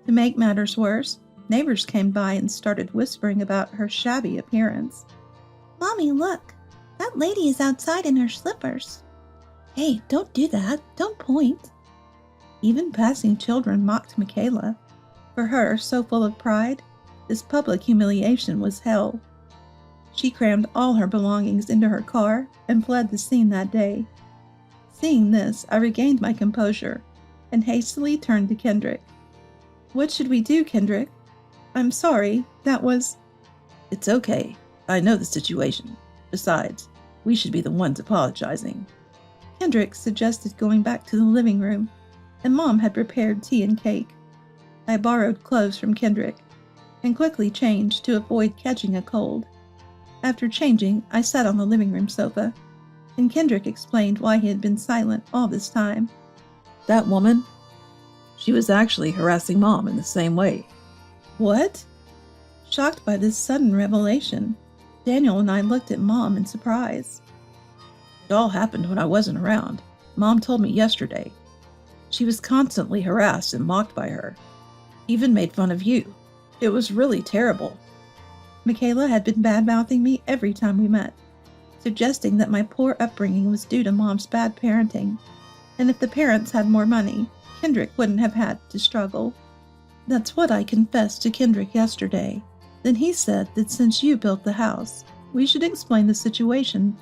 E: To make matters worse, neighbors came by and started whispering about her shabby appearance. "Mommy, look! That lady is outside in her slippers." "Hey, don't do that. Don't point." Even passing children mocked Michaela. For her, so full of pride, this public humiliation was hell. She crammed all her belongings into her car and fled the scene that day. Seeing this, I regained my composure and hastily turned to Kendrick. "What should we do, Kendrick? I'm sorry, that was—" "It's okay. I know the situation. Besides, we should be the ones apologizing." Kendrick suggested going back to the living room, and Mom had prepared tea and cake. I borrowed clothes from Kendrick and quickly changed to avoid catching a cold. After changing, I sat on the living room sofa, and Kendrick explained why he had been silent all this time.
F: "That woman, she was actually harassing Mom in the same way."
E: "What?" Shocked by this sudden revelation, Daniel and I looked at Mom in surprise.
F: "It all happened when I wasn't around. Mom told me yesterday. She was constantly harassed and mocked by her. Even made fun of you. It was really terrible."
E: Michaela had been bad-mouthing me every time we met, suggesting that my poor upbringing was due to Mom's bad parenting, and if the parents had more money, Kendrick wouldn't have had to struggle. That's what I confessed to Kendrick yesterday. Then he said that since you built the house, we should explain the situation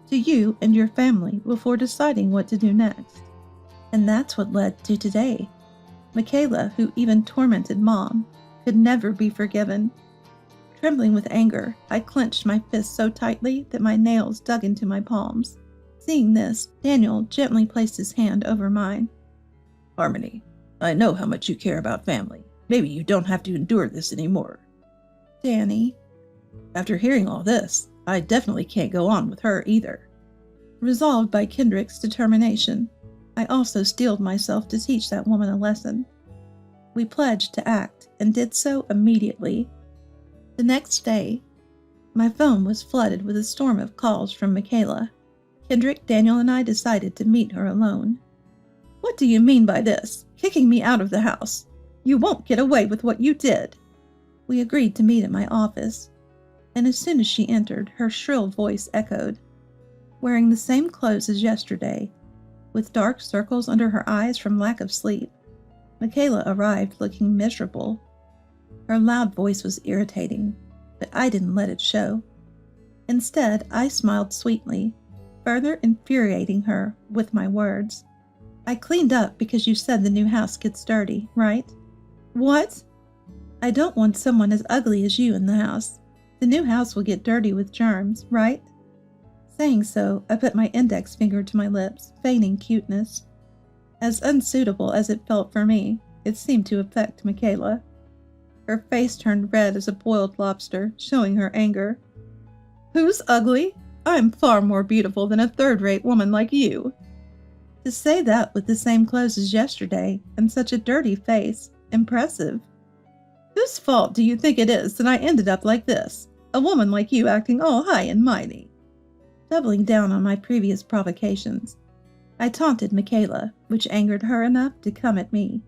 E: to you and your family before deciding what to do next. And that's what led to today. Michaela, who even tormented Mom, could never be forgiven. Trembling with anger, I clenched my fists so tightly that my nails dug into my palms. Seeing this, Daniel gently placed his hand over mine.
F: "Harmony, I know how much you care about family. Maybe you don't have to endure this anymore."
E: "Danny."
F: "After hearing all this, I definitely can't go on with her either."
E: Resolved by Kendrick's determination, I also steeled myself to teach that woman a lesson. We pledged to act, and did so immediately. The next day, my phone was flooded with a storm of calls from Michaela. Kendrick, Daniel, and I decided to meet her alone. "What do you mean by this? Kicking me out of the house? You won't get away with what you did." We agreed to meet at my office, and as soon as she entered, her shrill voice echoed. Wearing the same clothes as yesterday, with dark circles under her eyes from lack of sleep. Michaela arrived looking miserable. Her loud voice was irritating, but I didn't let it show. Instead, I smiled sweetly, further infuriating her with my words. I cleaned up because you said the new house gets dirty, right? What? I don't want someone as ugly as you in the house. The new house will get dirty with germs, right? Saying so, I put my index finger to my lips, feigning cuteness. As unsuitable as it felt for me, it seemed to affect Michaela. Her face turned red as a boiled lobster, showing her anger. Who's ugly? I'm far more beautiful than a third-rate woman like you. To say that with the same clothes as yesterday, and such a dirty face, impressive. Whose fault do you think it is that I ended up like this? A woman like you acting all high and mighty. Doubling down on my previous provocations, I taunted Michaela, which angered her enough to come at me.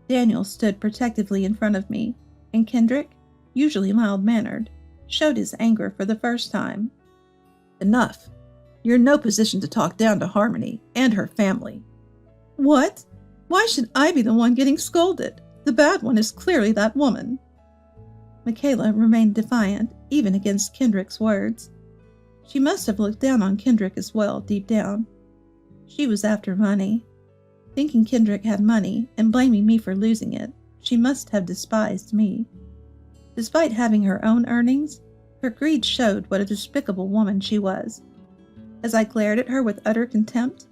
E: Daniel stood protectively in front of me, and Kendrick, usually mild-mannered, showed his anger for the first time.
F: Enough. You're in no position to talk down to Harmony and her family.
E: What? Why should I be the one getting scolded? The bad one is clearly that woman. Michaela remained defiant, even against Kendrick's words. She must have looked down on Kendrick as well, deep down. She was after money. Thinking Kendrick had money and blaming me for losing it, she must have despised me. Despite having her own earnings, her greed showed what a despicable woman she was. As I glared at her with utter contempt,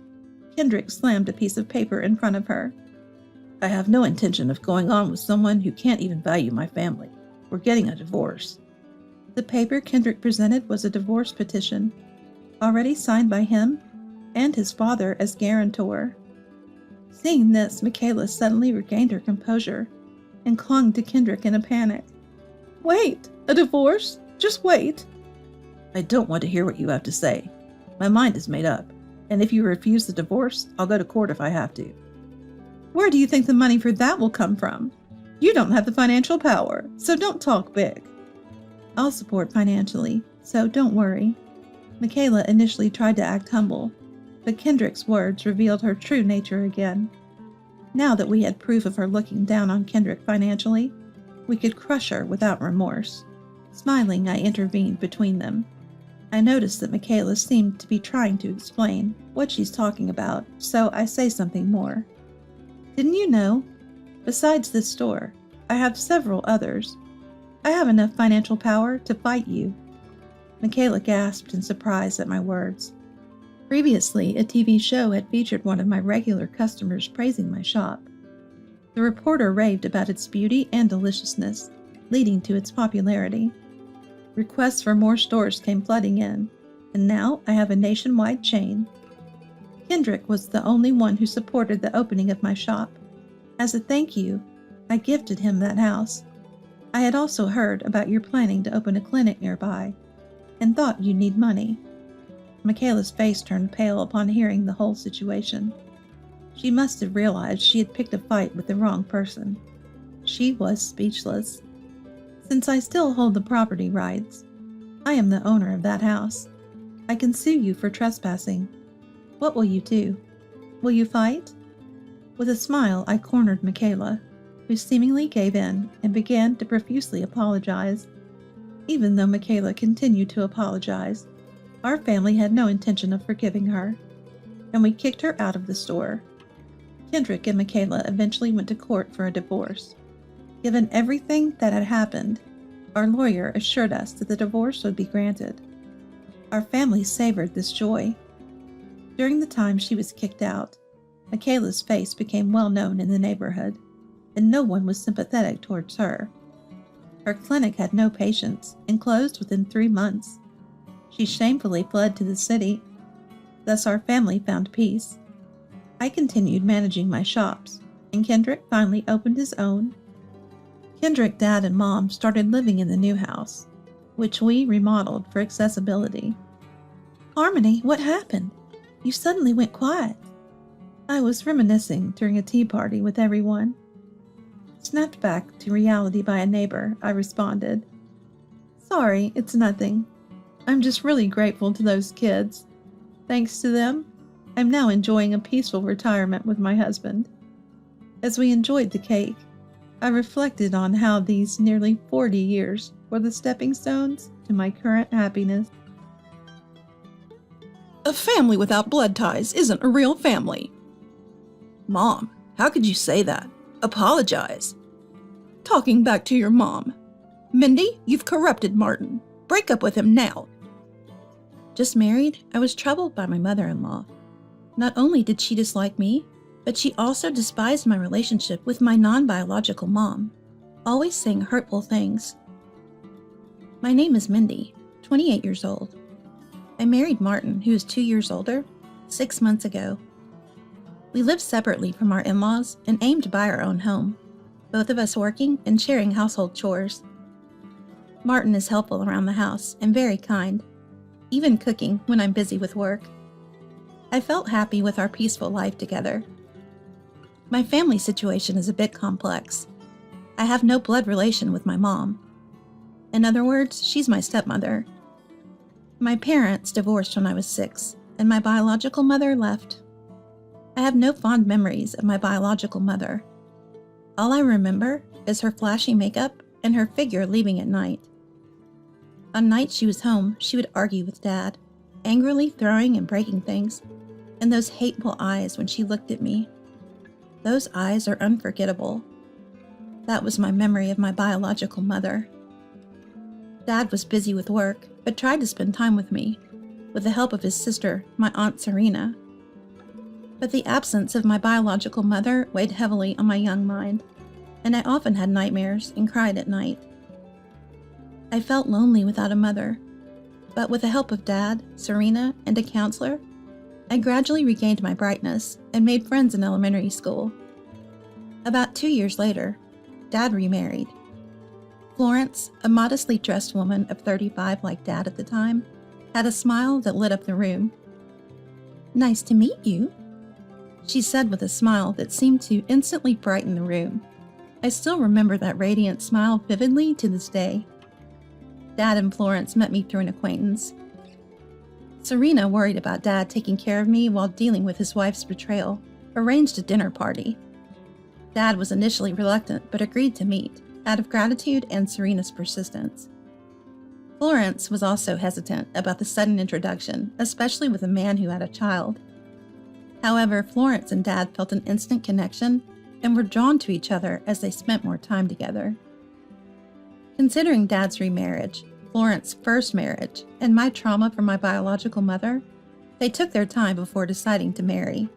E: Kendrick slammed a piece of paper in front of her.
F: I have no intention of going on with someone who can't even value my family. We're getting a divorce.
E: The paper Kendrick presented was a divorce petition, already signed by him and his father as guarantor. Seeing this, Michaela suddenly regained her composure and clung to Kendrick in a panic. Wait, a divorce? Just wait.
F: I don't want to hear what you have to say. My mind is made up, and if you refuse the divorce, I'll go to court if I have to.
E: Where do you think the money for that will come from? You don't have the financial power, so don't talk big. I'll support financially, so don't worry. Michaela initially tried to act humble, but Kendrick's words revealed her true nature again. Now that we had proof of her looking down on Kendrick financially, we could crush her without remorse. Smiling, I intervened between them. I noticed that Michaela seemed to be trying to explain what she's talking about, so I say something more. Didn't you know? Besides this store, I have several others. I have enough financial power to fight you. Michaela gasped in surprise at my words. Previously, a TV show had featured one of my regular customers praising my shop. The reporter raved about its beauty and deliciousness, leading to its popularity. Requests for more stores came flooding in, and now I have a nationwide chain. Kendrick was the only one who supported the opening of my shop. As a thank you, I gifted him that house. I had also heard about your planning to open a clinic nearby, and thought you'd need money. Michaela's face turned pale upon hearing the whole situation. She must have realized she had picked a fight with the wrong person. She was speechless. Since I still hold the property rights, I am the owner of that house. I can sue you for trespassing. What will you do? Will you fight? With a smile, I cornered Michaela, who seemingly gave in and began to profusely apologize. Even though Michaela continued to apologize, our family had no intention of forgiving her, and we kicked her out of the store. Kendrick and Michaela eventually went to court for a divorce. Given everything that had happened, our lawyer assured us that the divorce would be granted. Our family savored this joy. During the time she was kicked out, Michaela's face became well known in the neighborhood, and no one was sympathetic towards her. Her clinic had no patients and closed within 3 months. She shamefully fled to the city. Thus our family found peace. I continued managing my shops, and Kendrick finally opened his own. Kendrick, Dad, and Mom started living in the new house, which we remodeled for accessibility. Harmony, what happened? You suddenly went quiet. I was reminiscing during a tea party with everyone. Snapped back to reality by a neighbor, I responded. Sorry, it's nothing. I'm just really grateful to those kids. Thanks to them, I'm now enjoying a peaceful retirement with my husband. As we enjoyed the cake, I reflected on how these nearly 40 years were the stepping stones to my current happiness.
F: A family without blood ties isn't a real family. Mom, how could you say that? Apologize. Talking back to your mom. Mindy, you've corrupted Martin. Break up with him now.
E: Just married, I was troubled by my mother-in-law. Not only did she dislike me, but she also despised my relationship with my non-biological mom, always saying hurtful things. My name is Mindy, 28 years old. I married Martin, who is 2 years older, 6 months ago. We live separately from our in-laws and aim to buy our own home, both of us working and sharing household chores. Martin is helpful around the house and very kind, even cooking when I'm busy with work. I felt happy with our peaceful life together. My family situation is a bit complex. I have no blood relation with my mom. In other words, she's my stepmother. My parents divorced when I was 6, and my biological mother left. I have no fond memories of my biological mother. All I remember is her flashy makeup and her figure leaving at night. On nights she was home, she would argue with Dad, angrily throwing and breaking things, and those hateful eyes when she looked at me. Those eyes are unforgettable. That was my memory of my biological mother. Dad was busy with work, but tried to spend time with me, with the help of his sister, my Aunt Serena. But the absence of my biological mother weighed heavily on my young mind, and I often had nightmares and cried at night. I felt lonely without a mother, but with the help of Dad, Serena, and a counselor, I gradually regained my brightness and made friends in elementary school. About 2 years later, Dad remarried. Florence, a modestly dressed woman of 35 like Dad at the time, had a smile that lit up the room. "Nice to meet you," she said with a smile that seemed to instantly brighten the room. I still remember that radiant smile vividly to this day. Dad and Florence met me through an acquaintance. Serena, worried about Dad taking care of me while dealing with his wife's betrayal, arranged a dinner party. Dad was initially reluctant but agreed to meet, out of gratitude and Serena's persistence. Florence was also hesitant about the sudden introduction, especially with a man who had a child. However, Florence and Dad felt an instant connection and were drawn to each other as they spent more time together. Considering Dad's remarriage, Florence's first marriage, and my trauma from my biological mother, they took their time before deciding to marry.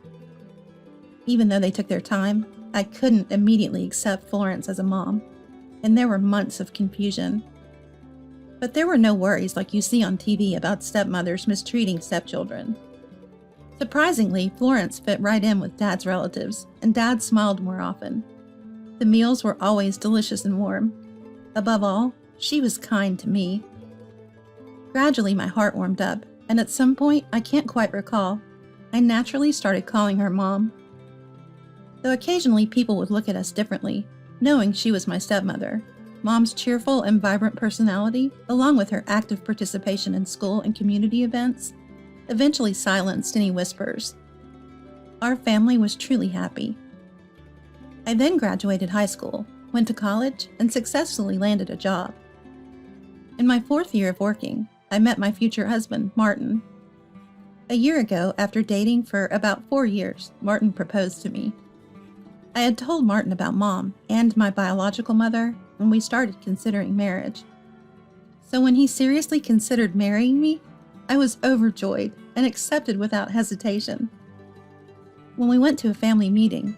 E: Even though they took their time, I couldn't immediately accept Florence as a mom, and there were months of confusion. But there were no worries like you see on TV about stepmothers mistreating stepchildren. Surprisingly, Florence fit right in with Dad's relatives, and Dad smiled more often. The meals were always delicious and warm. Above all, she was kind to me. Gradually, my heart warmed up, and at some point, I can't quite recall, I naturally started calling her Mom. Though occasionally people would look at us differently, knowing she was my stepmother, Mom's cheerful and vibrant personality, along with her active participation in school and community events, eventually silenced any whispers. Our family was truly happy. I then graduated high school, went to college, and successfully landed a job. In my 4th year of working, I met my future husband, Martin. A year ago, after dating for about 4 years, Martin proposed to me. I had told Martin about Mom and my biological mother when we started considering marriage. So when he seriously considered marrying me, I was overjoyed and accepted without hesitation. When we went to a family meeting,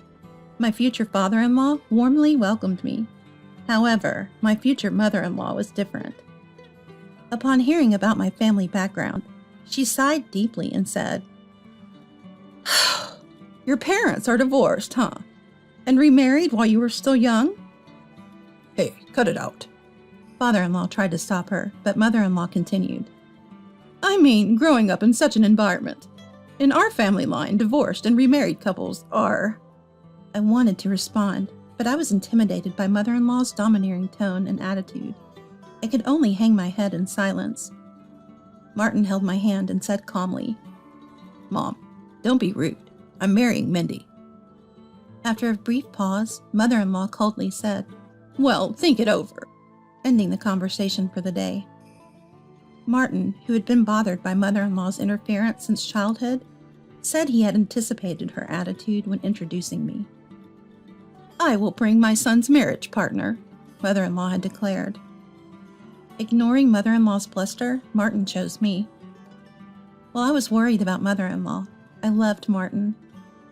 E: my future father-in-law warmly welcomed me. However, my future mother-in-law was different. Upon hearing about my family background, she sighed deeply and said, "Your parents are divorced, huh? And remarried while you were still young?"
F: Hey, cut it out.
E: Father-in-law tried to stop her, but mother-in-law continued. "I mean, growing up in such an environment. In our family line, divorced and remarried couples are..." I wanted to respond, but I was intimidated by mother-in-law's domineering tone and attitude. I could only hang my head in silence. Martin held my hand and said calmly, "Mom,
F: Don't be rude. I'm marrying Mindy." After a brief pause, mother-in-law coldly said, "Well, think it over," ending the conversation for the day. Martin, who had been bothered by mother-in-law's interference since childhood, said he had anticipated her attitude when introducing me. "I will bring my son's marriage partner," mother-in-law had declared. Ignoring mother-in-law's bluster, Martin chose me. While I was worried about mother-in-law, I loved Martin,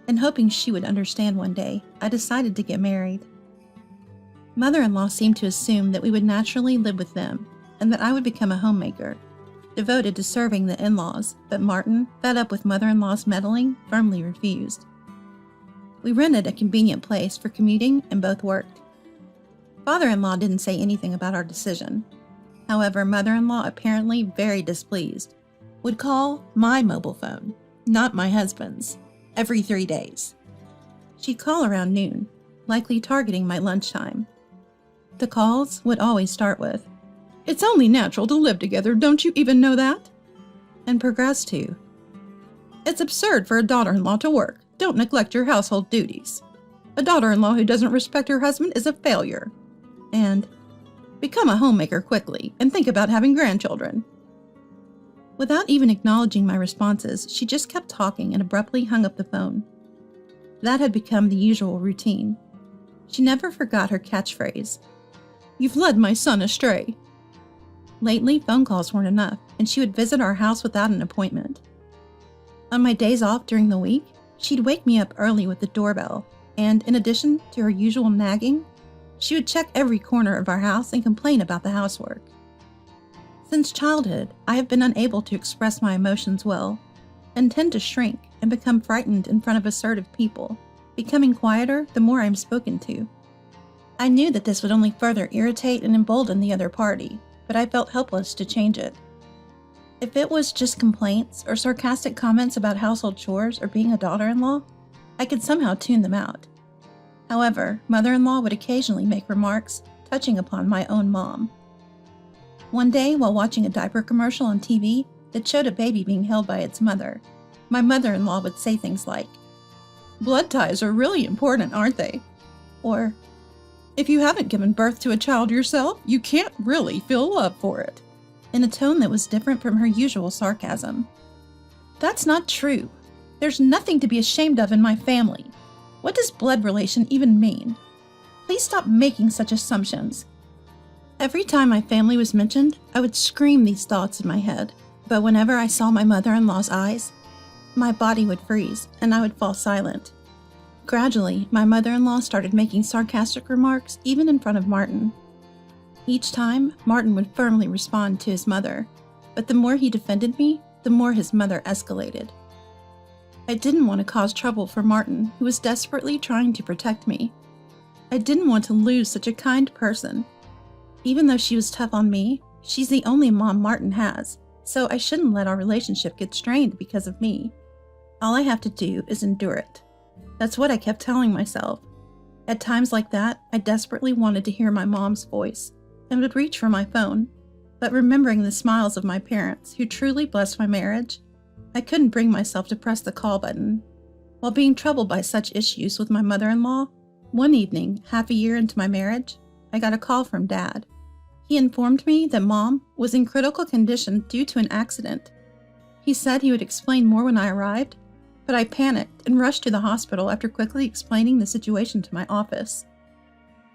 F: and hoping she would understand one day, I decided to get married. Mother-in-law seemed to assume that we would naturally live with them, and that I would become a homemaker, devoted to serving the in-laws, but Martin, fed up with mother-in-law's meddling, firmly refused. We rented a convenient place for commuting and both worked. Father-in-law didn't say anything about our decision. However, mother-in-law, apparently very displeased, would call my mobile phone, not my husband's, every 3 days. She'd call around noon, likely targeting my lunchtime. The calls would always start with, "It's only natural to live together, don't you even know that?" and progress to, "It's absurd for a daughter-in-law to work. Don't neglect your household duties. A daughter-in-law who doesn't respect her husband is a failure." And, "Become a homemaker quickly and think about having grandchildren." Without even acknowledging my responses, she just kept talking and abruptly hung up the phone. That had become the usual routine. She never forgot her catchphrase, "You've led my son astray." Lately, phone calls weren't enough, and she would visit our house without an appointment. On my days off during the week, she'd wake me up early with the doorbell, and in addition to her usual nagging, she would check every corner of our house and complain about the housework. Since childhood, I have been unable to express my emotions well, and tend to shrink and become frightened in front of assertive people, becoming quieter the more I am spoken to. I knew that this would only further irritate and embolden the other party, but I felt helpless to change it. If it was just complaints or sarcastic comments about household chores or being a daughter-in-law, I could somehow tune them out. However, mother-in-law would occasionally make remarks touching upon my own mom. One day, while watching a diaper commercial on TV that showed a baby being held by its mother, my mother-in-law would say things like, "Blood ties are really important, aren't they?" Or, "If you haven't given birth to a child yourself, you can't really feel love for it," in a tone that was different from her usual sarcasm. "That's not true. There's nothing to be ashamed of in my family. What does blood relation even mean? Please stop making such assumptions." Every time my family was mentioned, I would scream these thoughts in my head, but whenever I saw my mother-in-law's eyes, my body would freeze and I would fall silent. Gradually, my mother-in-law started making sarcastic remarks even in front of Martin. Each time, Martin would firmly respond to his mother, but the more he defended me, the more his mother escalated. I didn't want to cause trouble for Martin, who was desperately trying to protect me. I didn't want to lose such a kind person. Even though she was tough on me, she's the only mom Martin has, so I shouldn't let our relationship get strained because of me. All I have to do is endure it. That's what I kept telling myself. At times like that, I desperately wanted to hear my mom's voice and would reach for my phone, but remembering the smiles of my parents, who truly blessed my marriage, I couldn't bring myself to press the call button. While being troubled by such issues with my mother-in-law, one evening, half a year into my marriage, I got a call from Dad. He informed me that Mom was in critical condition due to an accident. He said he would explain more when I arrived, but I panicked and rushed to the hospital after quickly explaining the situation to my office.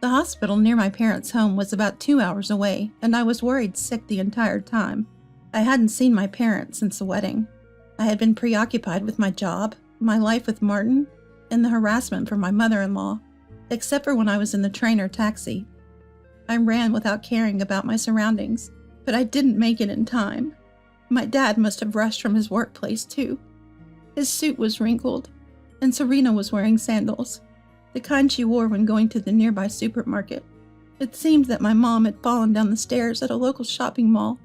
F: The hospital near my parents' home was about 2 hours away, and I was worried sick the entire time. I hadn't seen my parents since the wedding. I had been preoccupied with my job, my life with Martin, and the harassment from my mother-in-law, except for when I was in the train or taxi. I ran without caring about my surroundings, but I didn't make it in time. My dad must have rushed from his workplace too. His suit was wrinkled, and Serena was wearing sandals, the kind she wore when going to the nearby supermarket. It seemed that my mom had fallen down the stairs at a local shopping mall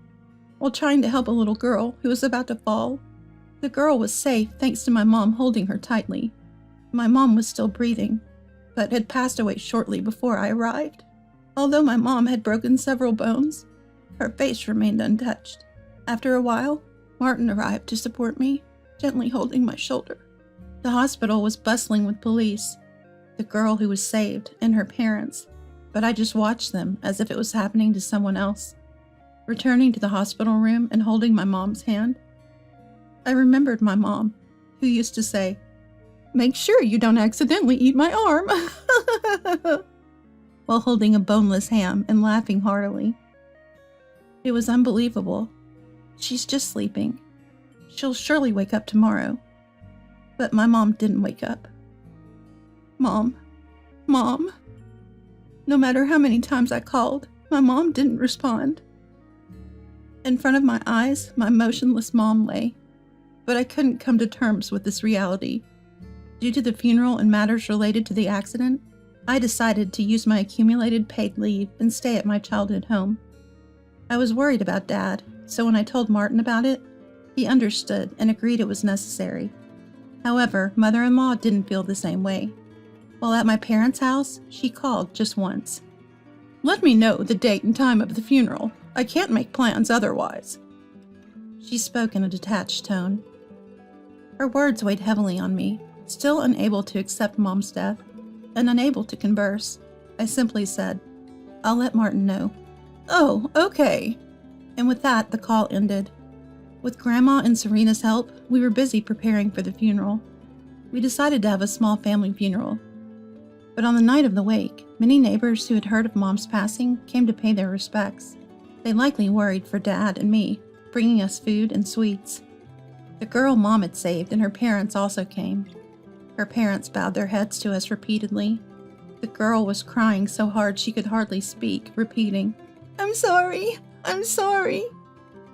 F: while trying to help a little girl who was about to fall. The girl was safe thanks to my mom holding her tightly. My mom was still breathing, but had passed away shortly before I arrived. Although my mom had broken several bones, her face remained untouched. After a while, Martin arrived to support me, gently holding my shoulder.
E: The hospital was bustling with police, the girl who was saved, and her parents, but I just watched them as if it was happening to someone else. Returning to the hospital room and holding my mom's hand, I remembered my mom, who used to say, "Make sure you don't accidentally eat my arm," while holding a boneless ham and laughing heartily. It was unbelievable. She's just sleeping. She'll surely wake up tomorrow. But my mom didn't wake up. Mom. Mom. No matter how many times I called, my mom didn't respond. In front of my eyes, my motionless mom lay, but I couldn't come to terms with this reality. Due to the funeral and matters related to the accident, I decided to use my accumulated paid leave and stay at my childhood home. I was worried about Dad, so when I told Martin about it, he understood and agreed it was necessary. However, Mother-in-law didn't feel the same way. While at my parents' house, she called just once. "Let me know the date and time of the funeral. I can't make plans otherwise." She spoke in a detached tone. Her words weighed heavily on me. Still unable to accept Mom's death and unable to converse, I simply said, "I'll let Martin know." "Oh, okay." And with that, the call ended. With Grandma and Serena's help, we were busy preparing for the funeral. We decided to have a small family funeral. But on the night of the wake, many neighbors who had heard of Mom's passing came to pay their respects. They likely worried for Dad and me, bringing us food and sweets. The girl Mom had saved and her parents also came. Her parents bowed their heads to us repeatedly. The girl was crying so hard she could hardly speak, repeating, "I'm sorry, I'm sorry."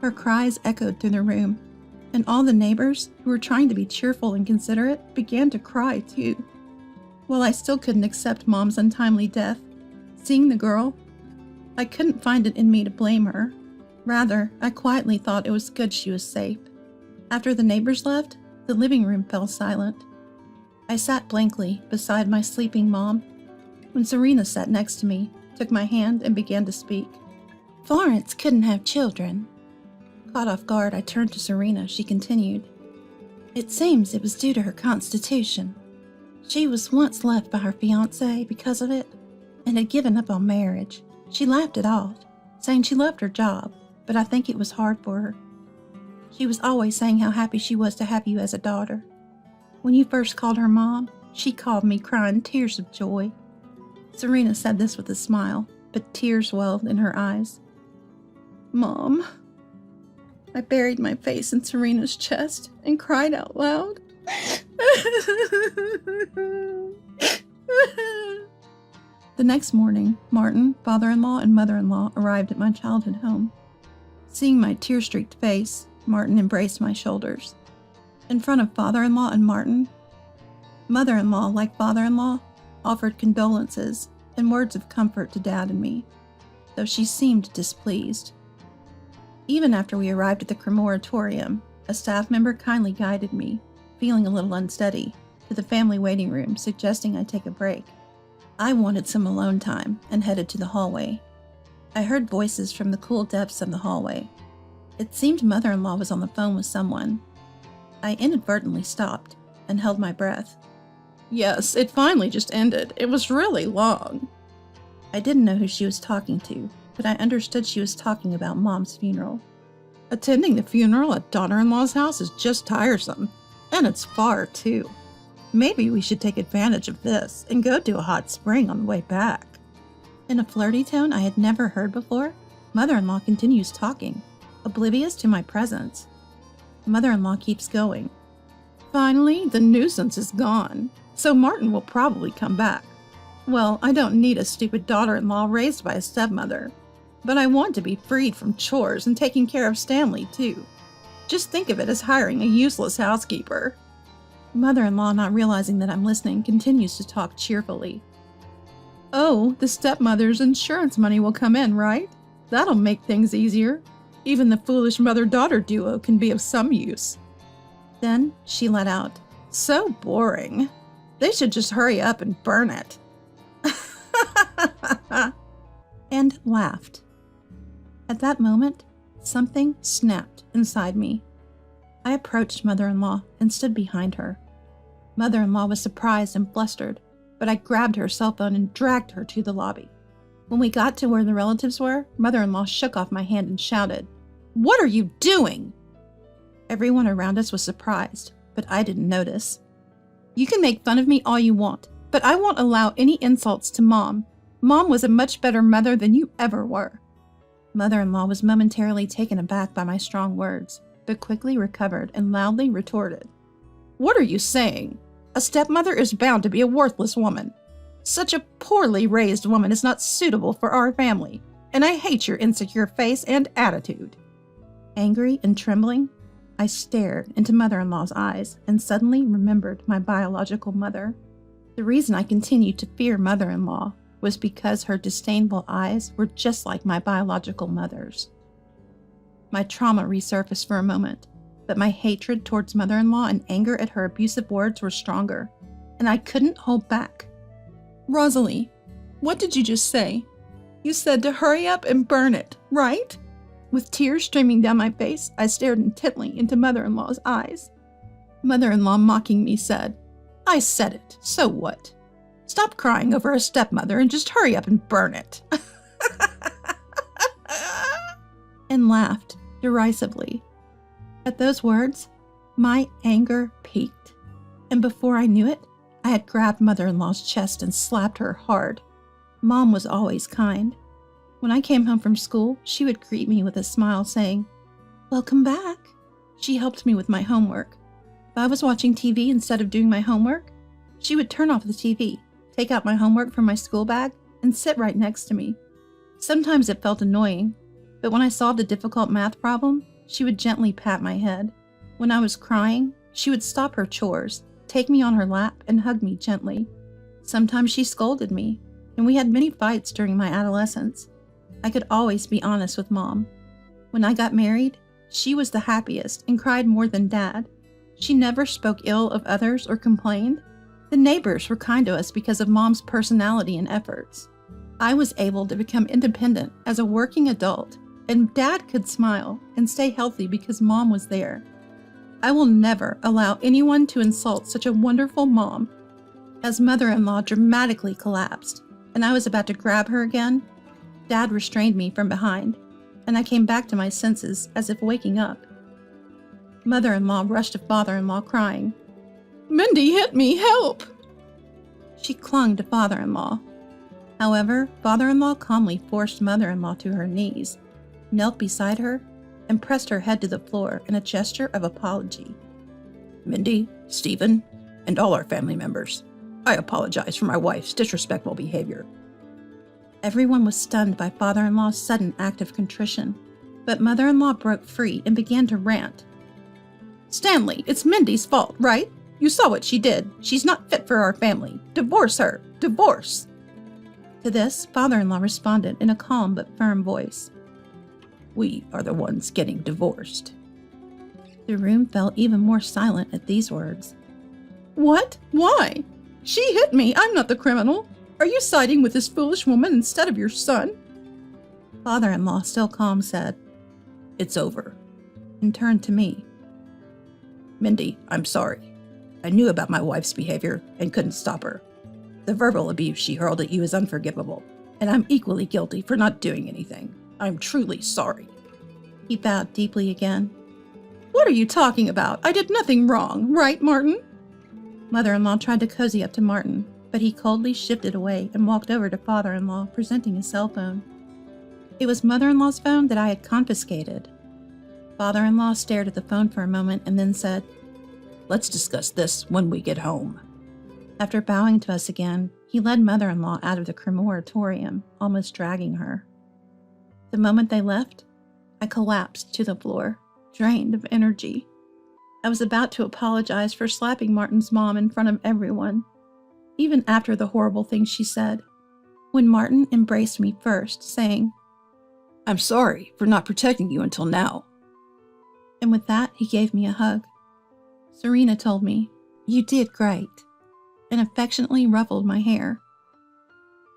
E: Her cries echoed through the room, and all the neighbors, who were trying to be cheerful and considerate, began to cry too. While I still couldn't accept Mom's untimely death, seeing the girl, I couldn't find it in me to blame her. Rather, I quietly thought it was good she was safe. After the neighbors left, the living room fell silent. I sat blankly beside my sleeping Mom when Serena sat next to me, took my hand, and began to speak. "Florence couldn't have children." Caught off guard, I turned to Serena. She continued, "It seems it was due to her constitution. She was once left by her fiancé because of it and had given up on marriage. She laughed it off, saying she loved her job, but I think it was hard for her. She was always saying how happy she was to have you as a daughter. When you first called her Mom, she called me, crying tears of joy." Serena said this with a smile, but tears welled in her eyes. "Mom." I buried my face in Serena's chest and cried out loud. The next morning, Martin, father-in-law, and mother-in-law arrived at my childhood home. Seeing my tear-streaked face, Martin embraced my shoulders. In front of father-in-law and Martin, mother-in-law, like father-in-law, offered condolences and words of comfort to Dad and me, though she seemed displeased. Even after we arrived at the crematorium, a staff member kindly guided me, feeling a little unsteady, to the family waiting room, suggesting I take a break. I wanted some alone time and headed to the hallway. I heard voices from the cool depths of the hallway. It seemed mother-in-law was on the phone with someone. I inadvertently stopped and held my breath. "Yes, it finally just ended. It was really long." I didn't know who she was talking to, but I understood she was talking about Mom's funeral. "Attending the funeral at daughter-in-law's house is just tiresome, and it's far too. Maybe we should take advantage of this and go to a hot spring on the way back." In a flirty tone I had never heard before, mother-in-law continues talking, oblivious to my presence. Mother-in-law keeps going. "Finally, the nuisance is gone, so Martin will probably come back. Well, I don't need a stupid daughter-in-law raised by a stepmother, but I want to be freed from chores and taking care of Stanley, too. Just think of it as hiring a useless housekeeper." Mother-in-law, not realizing that I'm listening, continues to talk cheerfully. "Oh, the stepmother's insurance money will come in, right? That'll make things easier. Even the foolish mother-daughter duo can be of some use." Then she let out, "So boring. They should just hurry up and burn it." And laughed. At that moment, something snapped inside me. I approached mother-in-law and stood behind her. Mother-in-law was surprised and flustered, but I grabbed her cell phone and dragged her to the lobby. When we got to where the relatives were, Mother-in-law shook off my hand and shouted, "What are you doing?" Everyone around us was surprised, but I didn't notice. "You can make fun of me all you want, but I won't allow any insults to Mom. Mom was a much better mother than you ever were." Mother-in-law was momentarily taken aback by my strong words, but quickly recovered and loudly retorted, "What are you saying? A stepmother is bound to be a worthless woman. Such a poorly raised woman is not suitable for our family, and I hate your insecure face and attitude." Angry and trembling, I stared into Mother-in-law's eyes and suddenly remembered my biological mother. The reason I continued to fear Mother-in-law was because her disdainful eyes were just like my biological mother's. My trauma resurfaced for a moment, but my hatred towards Mother-in-law and anger at her abusive words were stronger, and I couldn't hold back. "Rosalie, what did you just say? You said to hurry up and burn it, right?" With tears streaming down my face, I stared intently into Mother-in-law's eyes. Mother-in-law, mocking me, said, "I said it, so what? Stop crying over a stepmother and just hurry up and burn it." And laughed derisively. At those words, my anger peaked, and before I knew it, I had grabbed Mother-in-law's chest and slapped her hard. Mom was always kind. When I came home from school, she would greet me with a smile saying, "Welcome back." She helped me with my homework. If I was watching TV instead of doing my homework, she would turn off the TV, take out my homework from my school bag, and sit right next to me. Sometimes it felt annoying, but when I solved a difficult math problem, she would gently pat my head. When I was crying, she would stop her chores, take me on her lap, and hug me gently. Sometimes she scolded me, and we had many fights during my adolescence. I could always be honest with Mom. When I got married, she was the happiest and cried more than Dad. She never spoke ill of others or complained. The neighbors were kind to us because of Mom's personality and efforts. I was able to become independent as a working adult, and Dad could smile and stay healthy because Mom was there. I will never allow anyone to insult such a wonderful mom. As Mother-in-law dramatically collapsed, and I was about to grab her again, Dad restrained me from behind, and I came back to my senses as if waking up. Mother-in-law rushed to Father-in-law crying, "Mindy hit me, help!" She clung to Father-in-law. However, Father-in-law calmly forced Mother-in-law to her knees, knelt beside her, and pressed her head to the floor in a gesture of apology. "Mindy, Stephen, and all our family members, I apologize for my wife's disrespectful behavior." Everyone was stunned by Father-in-law's sudden act of contrition, but Mother-in-law broke free and began to rant. "Stanley, it's Mindy's fault, right? You saw what she did. She's not fit for our family. Divorce her. Divorce." To this, Father-in-law responded in a calm but firm voice. "We are the ones getting divorced." The room fell even more silent at these words. "What? Why? She hit me. I'm not the criminal. Are you siding with this foolish woman instead of your son?" Father-in-law, still calm, said, "It's over," and turned to me. "Mindy, I'm sorry. I knew about my wife's behavior and couldn't stop her. The verbal abuse she hurled at you is unforgivable, and I'm equally guilty for not doing anything. I'm truly sorry." He bowed deeply again. "What are you talking about? I did nothing wrong, right, Martin?" Mother-in-law tried to cozy up to Martin, but he coldly shifted away and walked over to Father-in-law, presenting his cell phone. It was Mother-in-law's phone that I had confiscated. Father-in-law stared at the phone for a moment and then said, "Let's discuss this when we get home." After bowing to us again, he led Mother-in-law out of the crematorium, almost dragging her. The moment they left, I collapsed to the floor, drained of energy. I was about to apologize for slapping Martin's mom in front of everyone, even after the horrible things she said, when Martin embraced me first, saying, "I'm sorry for not protecting you until now." And with that, he gave me a hug. Serena told me, "You did great," and affectionately ruffled my hair.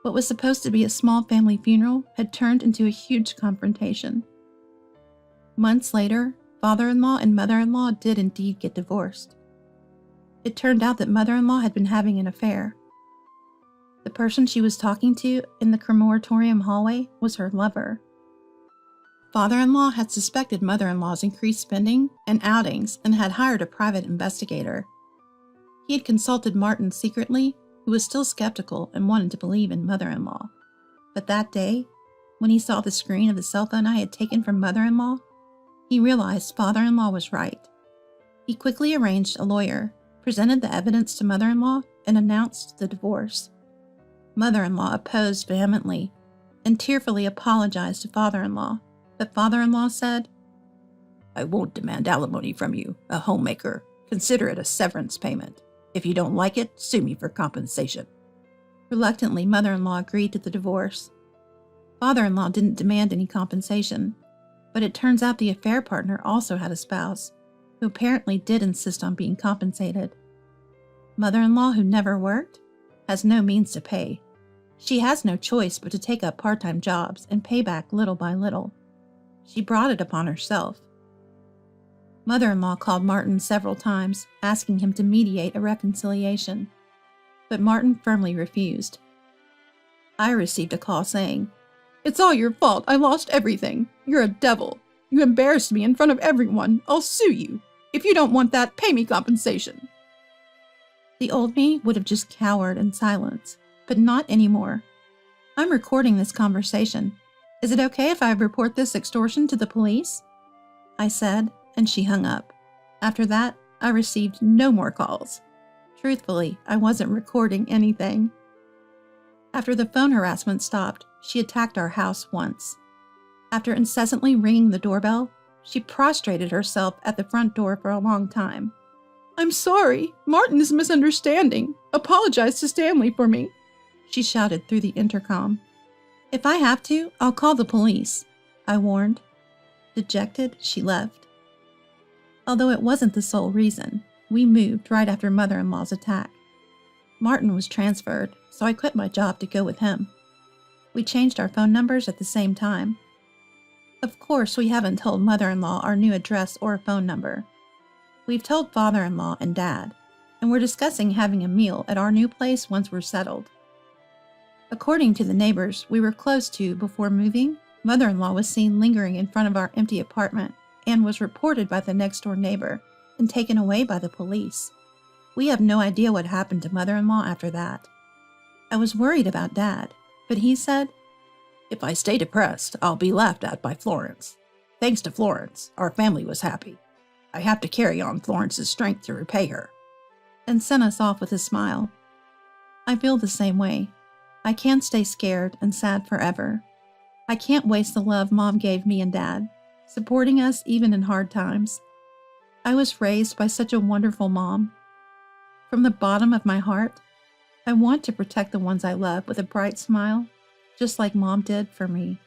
E: What was supposed to be a small family funeral had turned into a huge confrontation. Months later, Father-in-law and Mother-in-law did indeed get divorced. It turned out that mother-in-law had been having an affair. The person she was talking to in the crematorium hallway was her lover. Father-in-law had suspected mother-in-law's increased spending and outings and had hired a private investigator. He had consulted Martin secretly, who was still skeptical and wanted to believe in mother-in-law. But that day, when he saw the screen of the cell phone I had taken from mother-in-law, he realized father-in-law was right. He quickly arranged a lawyer, presented the evidence to mother-in-law, and announced the divorce. Mother-in-law opposed vehemently and tearfully apologized to father-in-law, but father-in-law said, "I won't demand alimony from you, a homemaker. Consider it a severance payment. If you don't like it, sue me for compensation." Reluctantly, mother-in-law agreed to the divorce. Father-in-law didn't demand any compensation, but it turns out the affair partner also had a spouse, who apparently did insist on being compensated. Mother-in-law, who never worked, has no means to pay. She has no choice but to take up part-time jobs and pay back little by little. She brought it upon herself. Mother-in-law called Martin several times, asking him to mediate a reconciliation, but Martin firmly refused. I received a call saying, "It's all your fault. I lost everything. You're a devil. You embarrassed me in front of everyone. I'll sue you. If you don't want that, pay me compensation." The old me would have just cowered in silence, but not anymore. "I'm recording this conversation. Is it okay if I report this extortion to the police?" I said, and she hung up. After that, I received no more calls. Truthfully, I wasn't recording anything. After the phone harassment stopped, she attacked our house once. After incessantly ringing the doorbell, she prostrated herself at the front door for a long time. "I'm sorry. Martin is misunderstanding. Apologize to Stanley for me," she shouted through the intercom. "If I have to, I'll call the police," I warned. Dejected, she left. Although it wasn't the sole reason, we moved right after mother-in-law's attack. Martin was transferred, so I quit my job to go with him. We changed our phone numbers at the same time. Of course, we haven't told mother-in-law our new address or phone number. We've told father-in-law and dad, and we're discussing having a meal at our new place once we're settled. According to the neighbors we were close to before moving, mother-in-law was seen lingering in front of our empty apartment and was reported by the next-door neighbor and taken away by the police. We have no idea what happened to mother-in-law after that. I was worried about Dad, but he said, "If I stay depressed, I'll be laughed at by Florence. Thanks to Florence, our family was happy. I have to carry on Florence's strength to repay her," and sent us off with a smile. I feel the same way. I can't stay scared and sad forever. I can't waste the love Mom gave me and Dad, supporting us even in hard times. I was raised by such a wonderful mom. From the bottom of my heart, I want to protect the ones I love with a bright smile, just like Mom did for me.